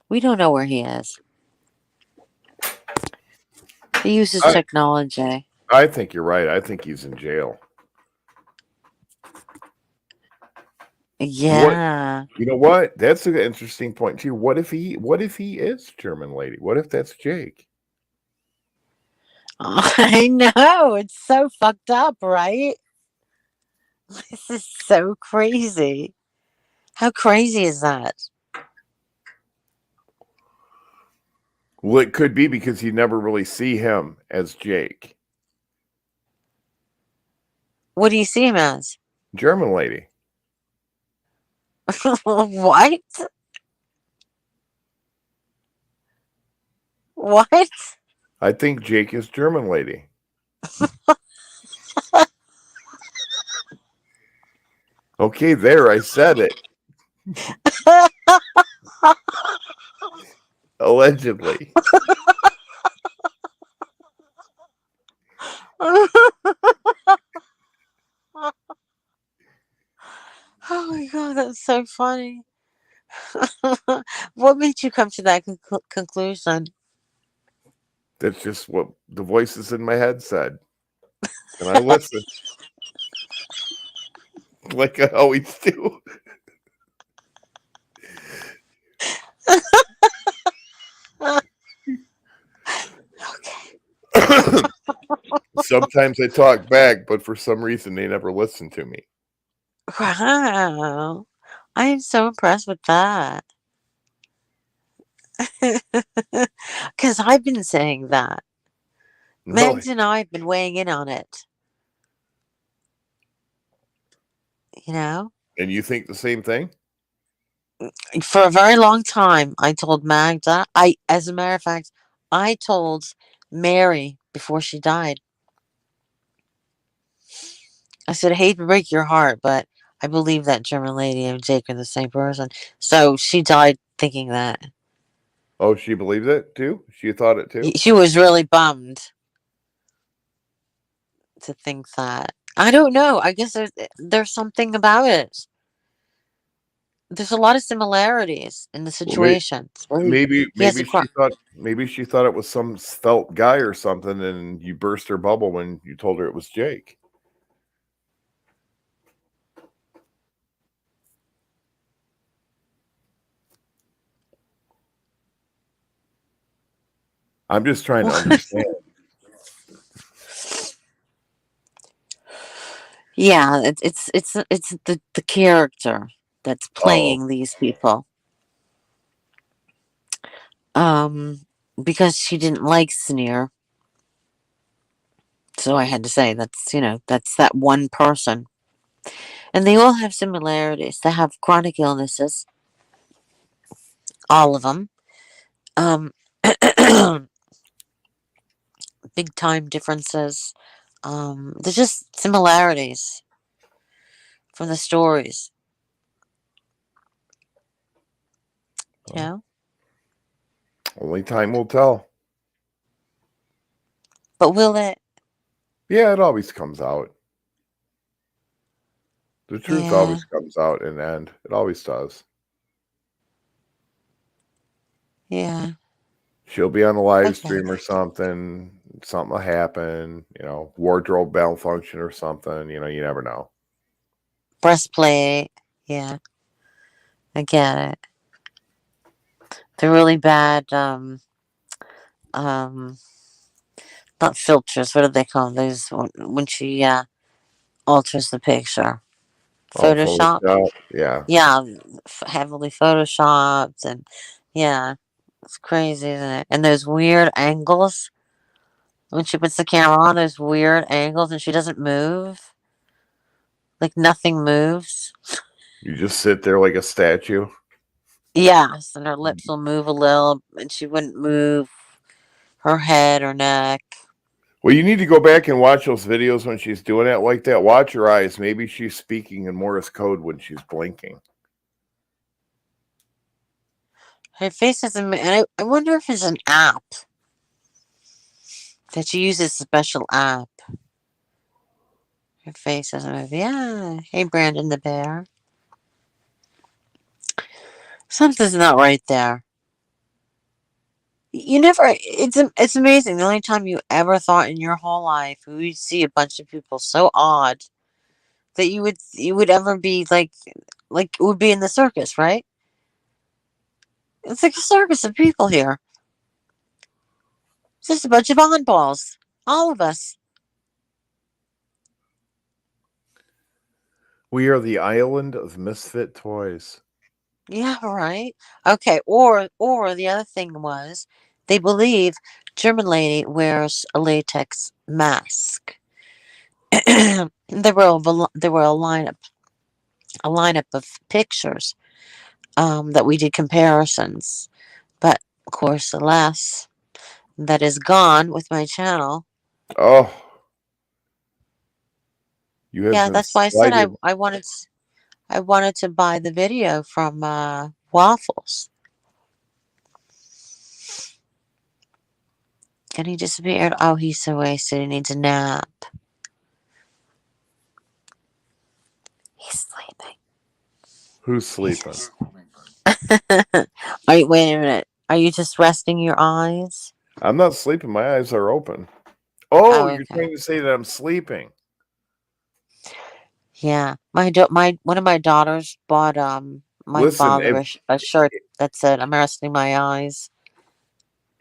A: We don't know where he is. He uses technology.
B: I think you're right. I think he's in jail.
A: Yeah.
B: You know what? That's an interesting point too. What if he is German lady? What if that's Jake?
A: I know. It's so fucked up, right? This is so crazy. How crazy is that?
B: Well, it could be because you never really see him as Jake.
A: What do you see him as?
B: German lady.
A: What? What?
B: I think Jake is German lady. Okay, there, I said it. Allegedly.
A: Oh my god, that's so funny. What made you come to that conclusion?
B: That's just what the voices in my head said. And I listened. Like I always do. sometimes I talk back, but for some reason they never listen to me.
A: Wow. I am so impressed with that. Because I've been saying that.
B: Really?
A: Megs and I have been weighing in on it. You know?
B: And you think the same thing?
A: For a very long time, I told Magda. As a matter of fact, I told Mary before she died. I said, I hate to break your heart, but I believe that German lady and Jake are the same person. So she died thinking that.
B: Oh, she believed it too? She thought it too?
A: She was really bummed to think that. I don't know. I guess there's something about it. There's a lot of similarities in the
B: Well,
A: situations. He has a
B: maybe she thought it was some svelte guy or something, and you burst her bubble when you told her it was Jake. I'm just trying to understand.
A: Yeah, it's the character that's
B: Oh,
A: playing these people. Um, because she didn't like Sneer, so I had to say that's that one person, and they all have similarities. They have chronic illnesses, all of them. Um, big time differences. There's just similarities from the stories. You know,
B: only time will tell.
A: but will it?
B: Yeah, it always comes out. The truth
A: Yeah.
B: always comes out in the end. It always does.
A: Yeah.
B: She'll be on a live
A: Okay.
B: stream or something. Something will happen. Wardrobe malfunction or something. You never know.
A: Breastplate. Yeah, I get it. The really bad um not filters. What do they call those when she alters the picture?
B: Oh,
A: Photoshop.
B: Photoshop. Yeah.
A: Yeah, heavily photoshopped, and yeah, it's crazy, isn't it? And those weird angles when she puts the camera on, those weird angles, and she doesn't move. Like nothing moves.
B: You just sit there like a statue.
A: Yes, and her lips will move a little, and she wouldn't move her head or neck.
B: Well, you need to go back and watch those videos when she's doing it like that. Watch her eyes. Maybe she's speaking in Morse code when she's blinking.
A: Her face doesn't move, and I wonder if it's an app that she uses, a special app. Her face doesn't move. Yeah. Hey, Brandon the bear. Something's not right there. You never. It's amazing. The only time you ever thought in your whole life you would see a bunch of people so odd that you would ever be like it would be in the circus, right? It's like a circus of people here. It's just a bunch of oddballs. All of us.
B: We are the island of misfit toys.
A: Yeah, right. Okay. Or the other thing was they believe German lady wears a latex mask. There were a lineup of pictures that we did comparisons. But of course, alas, that is gone with my channel.
B: Oh, you have
A: Yeah,
B: been
A: that's why I said I,
B: slighted.
A: I wanted to buy the video from Waffles. And he disappeared. Oh, he's so wasted. He needs a nap. He's sleeping.
B: Who's sleeping?
A: Wait a minute. Are you just resting your eyes?
B: I'm not sleeping. My eyes are open. Oh,
A: Oh,
B: you're
A: okay.
B: trying to say that I'm sleeping.
A: Yeah. My one of my daughters bought my
B: Listen,
A: father a shirt that said, "I'm resting my eyes."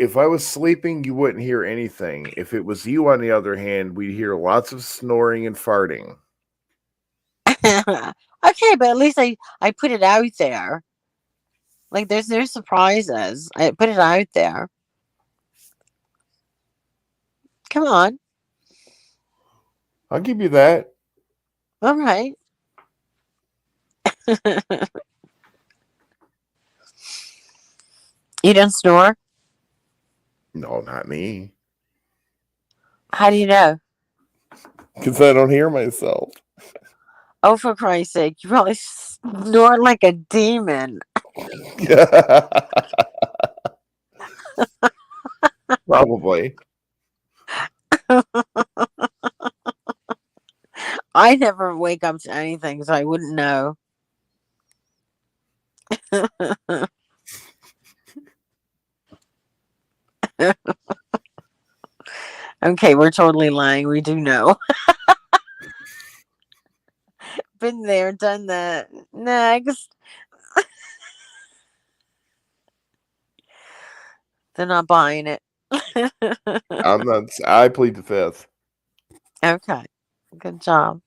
B: If I was sleeping, you wouldn't hear anything. If it was you, on the other hand, we'd hear lots of snoring and farting.
A: Okay, but at least I put it out there. Like, there's no surprises. I put it out there. Come on.
B: I'll give you that.
A: All right. You don't snore?
B: No, not me.
A: How do you know?
B: Because I don't hear myself.
A: Oh, for Christ's sake. You probably snore like a demon.
B: Probably.
A: I never wake up to anything, so I wouldn't know. Okay, we're totally lying. We do know. Been there, done that. Next. They're not buying it.
B: I'm not. I plead the fifth.
A: Okay. Good job.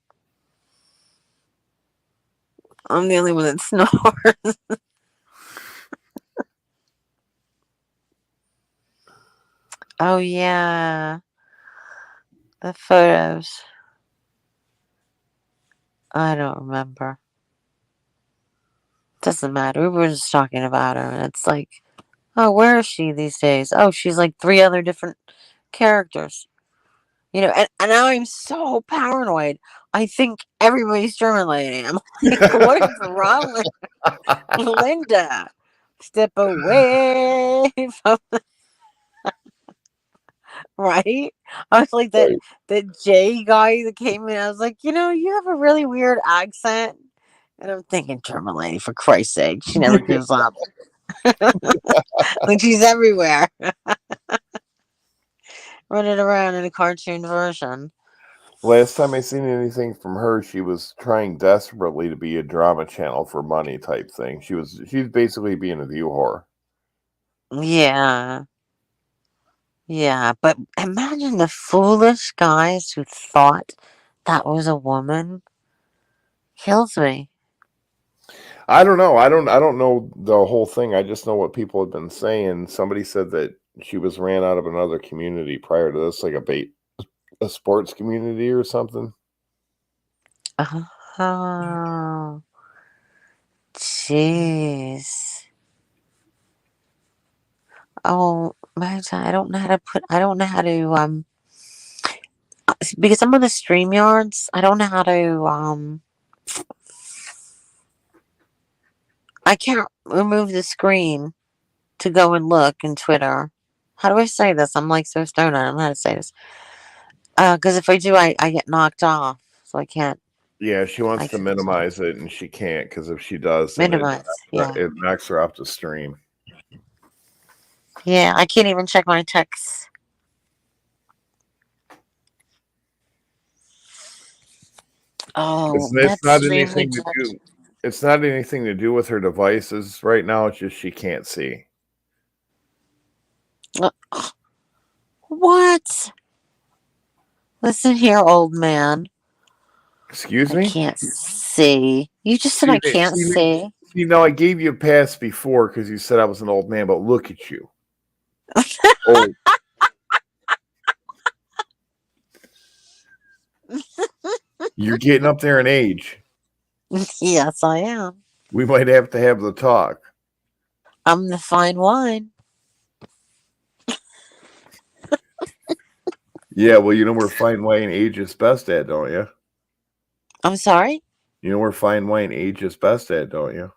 A: I'm the only one that snores. Oh, yeah. The photos. I don't remember. Doesn't matter. We were just talking about her, and it's like, oh, where is she these days? Oh, she's like 3 other different characters. And now I'm so paranoid. I think everybody's German lady. I'm like, what is wrong with Linda? Step away from right. I was like that Jay guy that came in. I was like, you have a really weird accent. And I'm thinking, German lady, for Christ's sake, she never gives up. Like she's everywhere, running around in a cartoon version.
B: Last time I seen anything from her, she was trying desperately to be a drama channel for money type thing. She's basically being a view whore.
A: Yeah. Yeah, but imagine the foolish guys who thought that was a woman. Kills me.
B: I don't know. I don't know the whole thing. I just know what people have been saying. Somebody said that she was ran out of another community prior to this, like a sports community or something.
A: Oh, jeez. Oh, Magda, I don't know how to, because I'm on the StreamYards, I don't know how to, I can't remove the screen to go and look in Twitter. How do I say this? I'm like so stoned. I don't know how to say this. Because if I do, I get knocked off, so I can't.
B: Yeah, she wants
A: I
B: to
A: can't
B: minimize it, and she can't because if she does, then
A: minimize. Yeah,
B: it knocks her off the stream.
A: yeah. I can't even check my texts. Oh,
B: It's
A: that's
B: not
A: extremely
B: anything to
A: judgy.
B: do. It's not anything to do with her devices right now. It's just she can't see.
A: What? Listen here, old man.
B: Excuse
A: I
B: me.
A: can't see. You just said
B: See,
A: I can't see.
B: see, I gave you a pass before because you said I was an old man, but look at you. Oh, you're getting up there in age.
A: Yes, I am.
B: We might have to have the talk.
A: I'm the fine wine.
B: Yeah, well, you know where fine wine age is best at, don't you?
A: I'm sorry?
B: You know where fine wine age is best at, don't you?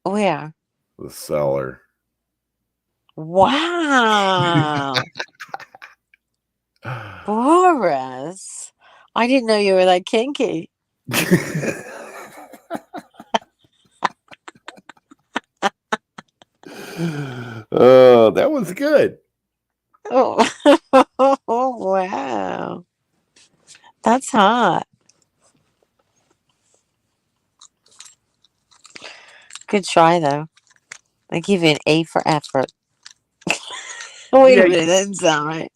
A: Where?
B: The cellar.
A: Wow. Boris. I didn't know you were that kinky.
B: Oh, that was good.
A: Oh, wow. That's hot. Good try, though. I give you an A for effort. Wait
B: Yeah.
A: a minute, that doesn't sound right.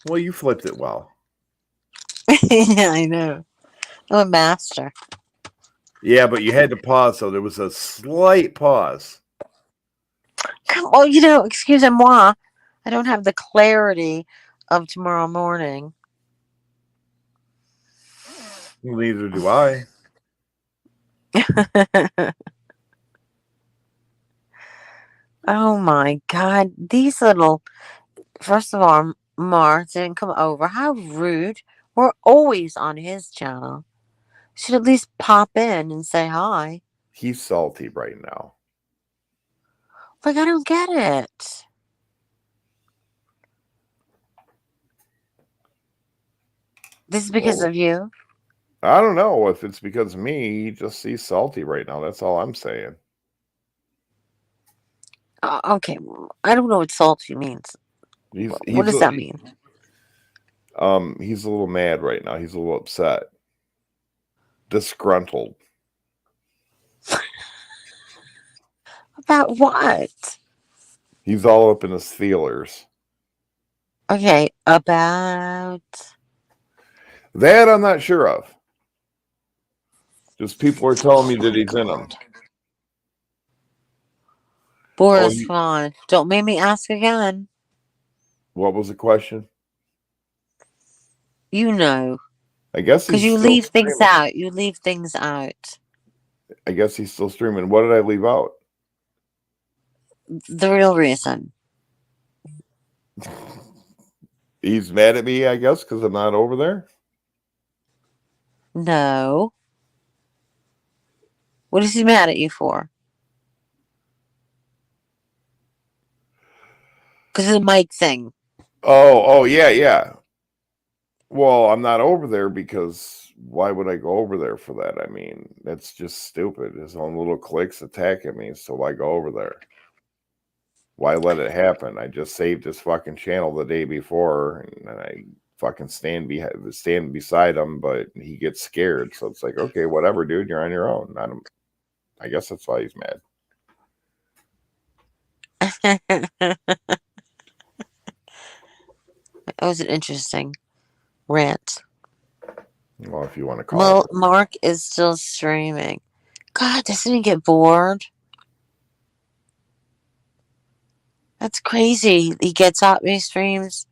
B: Well, you flipped it well.
A: Yeah, I know. I'm a master.
B: Yeah, but you had to pause, so there was a slight pause.
A: Well, excusez-moi. I don't have the clarity of tomorrow morning.
B: Neither do I.
A: Oh my God. These little. First of all, Mars didn't come over. How rude. We're always on his channel. Should at least pop in and say hi.
B: He's salty right now.
A: Like, I don't get it. This is because
B: Well,
A: of you?
B: I don't know if it's because of me. He just he's salty right now. That's all I'm saying.
A: Okay. I don't know what salty means.
B: He's
A: What
B: he's
A: does that mean?
B: he's a little mad right now. He's a little upset, disgruntled.
A: About what?
B: He's all up in his feelers.
A: Okay. About.
B: That I'm not sure of. Just people are telling me that he's in them.
A: Boris, come on. Don't make me ask again.
B: What was the question?
A: You know.
B: I guess
A: Because
B: he's
A: you
B: still
A: leave things
B: streaming.
A: out. You leave things out.
B: I guess he's still streaming. What did I leave out?
A: The real reason.
B: He's mad at me, I guess, because I'm not over there.
A: No. What is he mad at you for? Because of the mic thing.
B: Oh, yeah. Well, I'm not over there because why would I go over there for that? I mean, that's just stupid. His own little cliques attacking me, so why go over there? Why let it happen? I just saved his fucking channel the day before, and I fucking stand beside him, but he gets scared. So it's like, okay, whatever, dude, you're on your own. I guess that's why he's mad.
A: That was an interesting rant.
B: Well, if you want to call
A: Well,
B: it.
A: Mark is still streaming. God, doesn't he get bored? That's crazy. He gets up, he streams.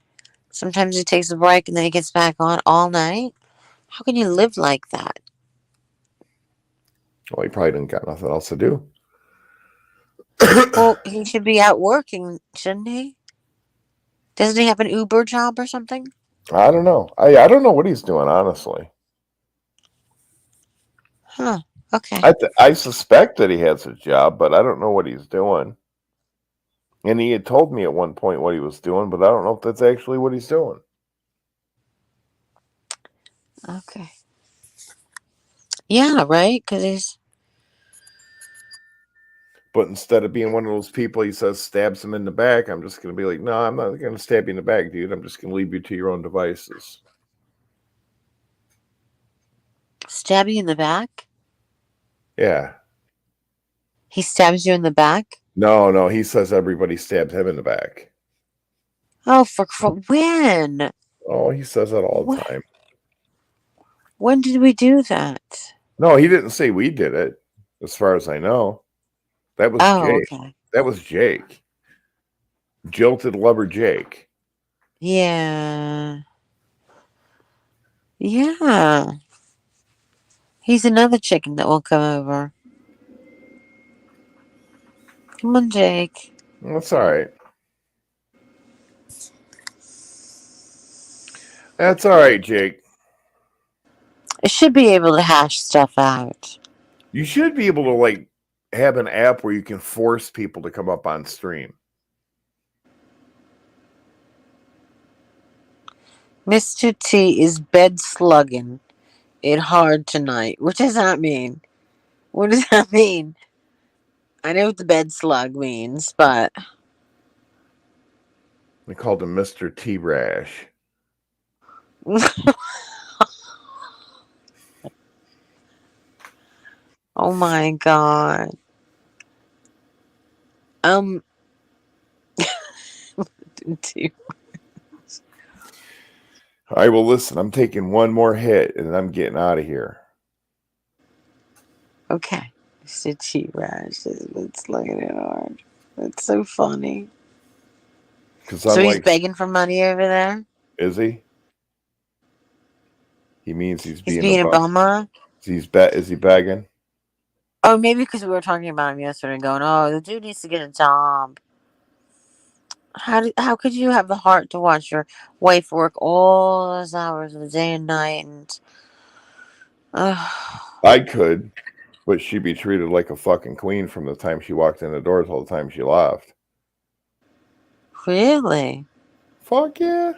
A: Sometimes he takes a break and then he gets back on all night. How can you live like that?
B: Well, he probably didn't got nothing else to do.
A: Well, he should be out working, shouldn't he? Doesn't he have an Uber job or something?
B: I don't know. I don't know what he's doing, honestly.
A: Huh. Okay.
B: I suspect that he has a job, but I don't know what he's doing. And he had told me at one point what he was doing, but I don't know if that's actually what he's doing.
A: Okay. Yeah, right? Because he's.
B: But instead of being one of those people, he says stabs him in the back. I'm just going to be like, no, I'm not going to stab you in the back, dude. I'm just going to leave you to your own devices.
A: Stab you in the back?
B: Yeah.
A: He stabs you in the back?
B: No. He says everybody stabbed him in the back.
A: Oh, for when?
B: Oh, he says that all the time.
A: When did we do that?
B: No, he didn't say we did it, as far as I know. That was Jake.
A: Okay.
B: That was Jake. Jilted lover Jake.
A: Yeah. Yeah. He's another chicken that will come over. Come on, Jake.
B: That's all right. That's all right, Jake.
A: I should be able to hash stuff out.
B: You should be able to have an app where you can force people to come up on stream.
A: Mr. T is bed slugging it hard tonight. What does that mean? What does that mean? I know what the bed slug means, but
B: They called him Mr. T Rash.
A: oh my god. Too.
B: All right, well, listen, I'm taking one more hit and then I'm getting out of here.
A: Okay. Said she rashes. It's looking at hard. It's so funny.
B: Because
A: So
B: I'm
A: he's
B: like,
A: begging for money over there?
B: is he? He means he's
A: He's
B: being a
A: being a
B: bum.
A: bummer?
B: Is he begging?
A: Oh, maybe because we were talking about him yesterday, going, "Oh, the dude needs to get a job." How could you have the heart to watch your wife work all those hours of the day and night? And
B: I could, but she'd be treated like a fucking queen from the time she walked in the door till the time she left.
A: really?
B: Fuck yeah.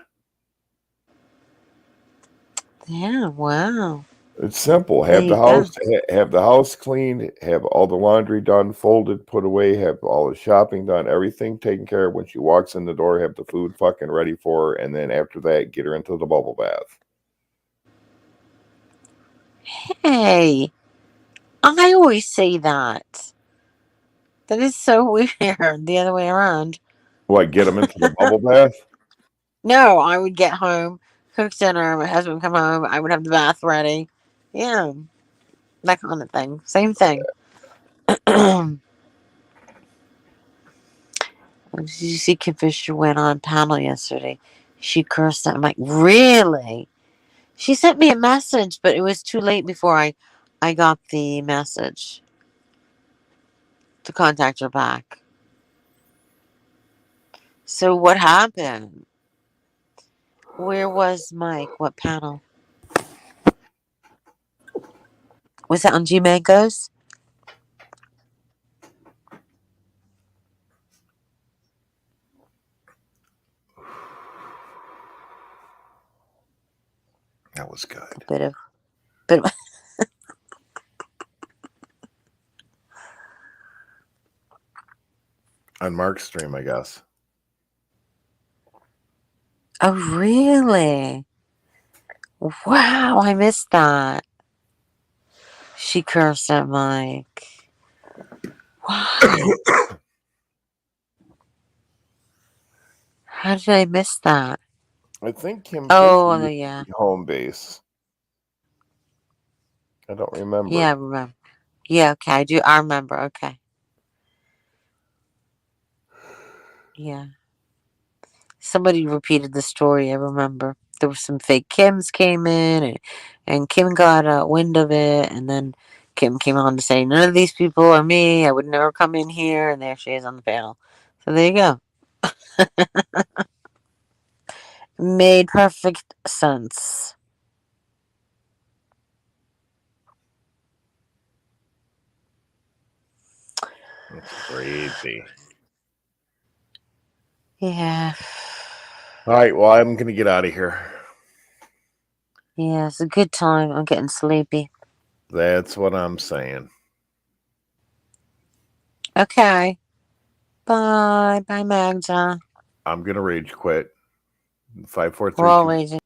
A: Yeah. Wow.
B: It's simple.
A: There you go.
B: Have the house cleaned, have all the laundry done, folded, put away, have all the shopping done, everything taken care of. When she walks in the door, have the food fucking ready for her, and then after that, get her into the bubble bath.
A: Hey, I always say that. That is so weird. The other way around.
B: What, get them into the bubble bath?
A: No, I would get home, cook dinner. My husband would come home. I would have the bath ready. Yeah, that kind of thing. Same thing. Did you see Kim Fisher went on panel yesterday? She cursed. I'm like, really? She sent me a message, but it was too late before I got the message to contact her back. So what happened? Where was Mike? What panel? Was that on G Mangoes?
B: That was good.
A: A bit of.
B: On Mark's stream, I guess.
A: Oh, really? Wow, I missed that. She cursed at Mike. Wow. How did I miss that?
B: I think Kim Fisher
A: Oh,
B: used
A: yeah.
B: to be home base. I don't remember.
A: Yeah, I remember. Yeah, okay, I do. I remember. Okay. Yeah. Somebody repeated the story. I remember. There were some fake Kims came in, and Kim got a wind of it, and then Kim came on to say, "None of these people are me. I would never come in here." And there she is on the panel. So there you go. Made perfect sense.
B: That's crazy.
A: Yeah.
B: All right, well, I'm going to get out of here.
A: Yeah, it's a good time. I'm getting sleepy.
B: That's what I'm saying.
A: Okay. Bye. Bye, Magda.
B: I'm going to rage quit. 5, 4,
A: We're
B: 3,
A: all
B: 2.
A: raging.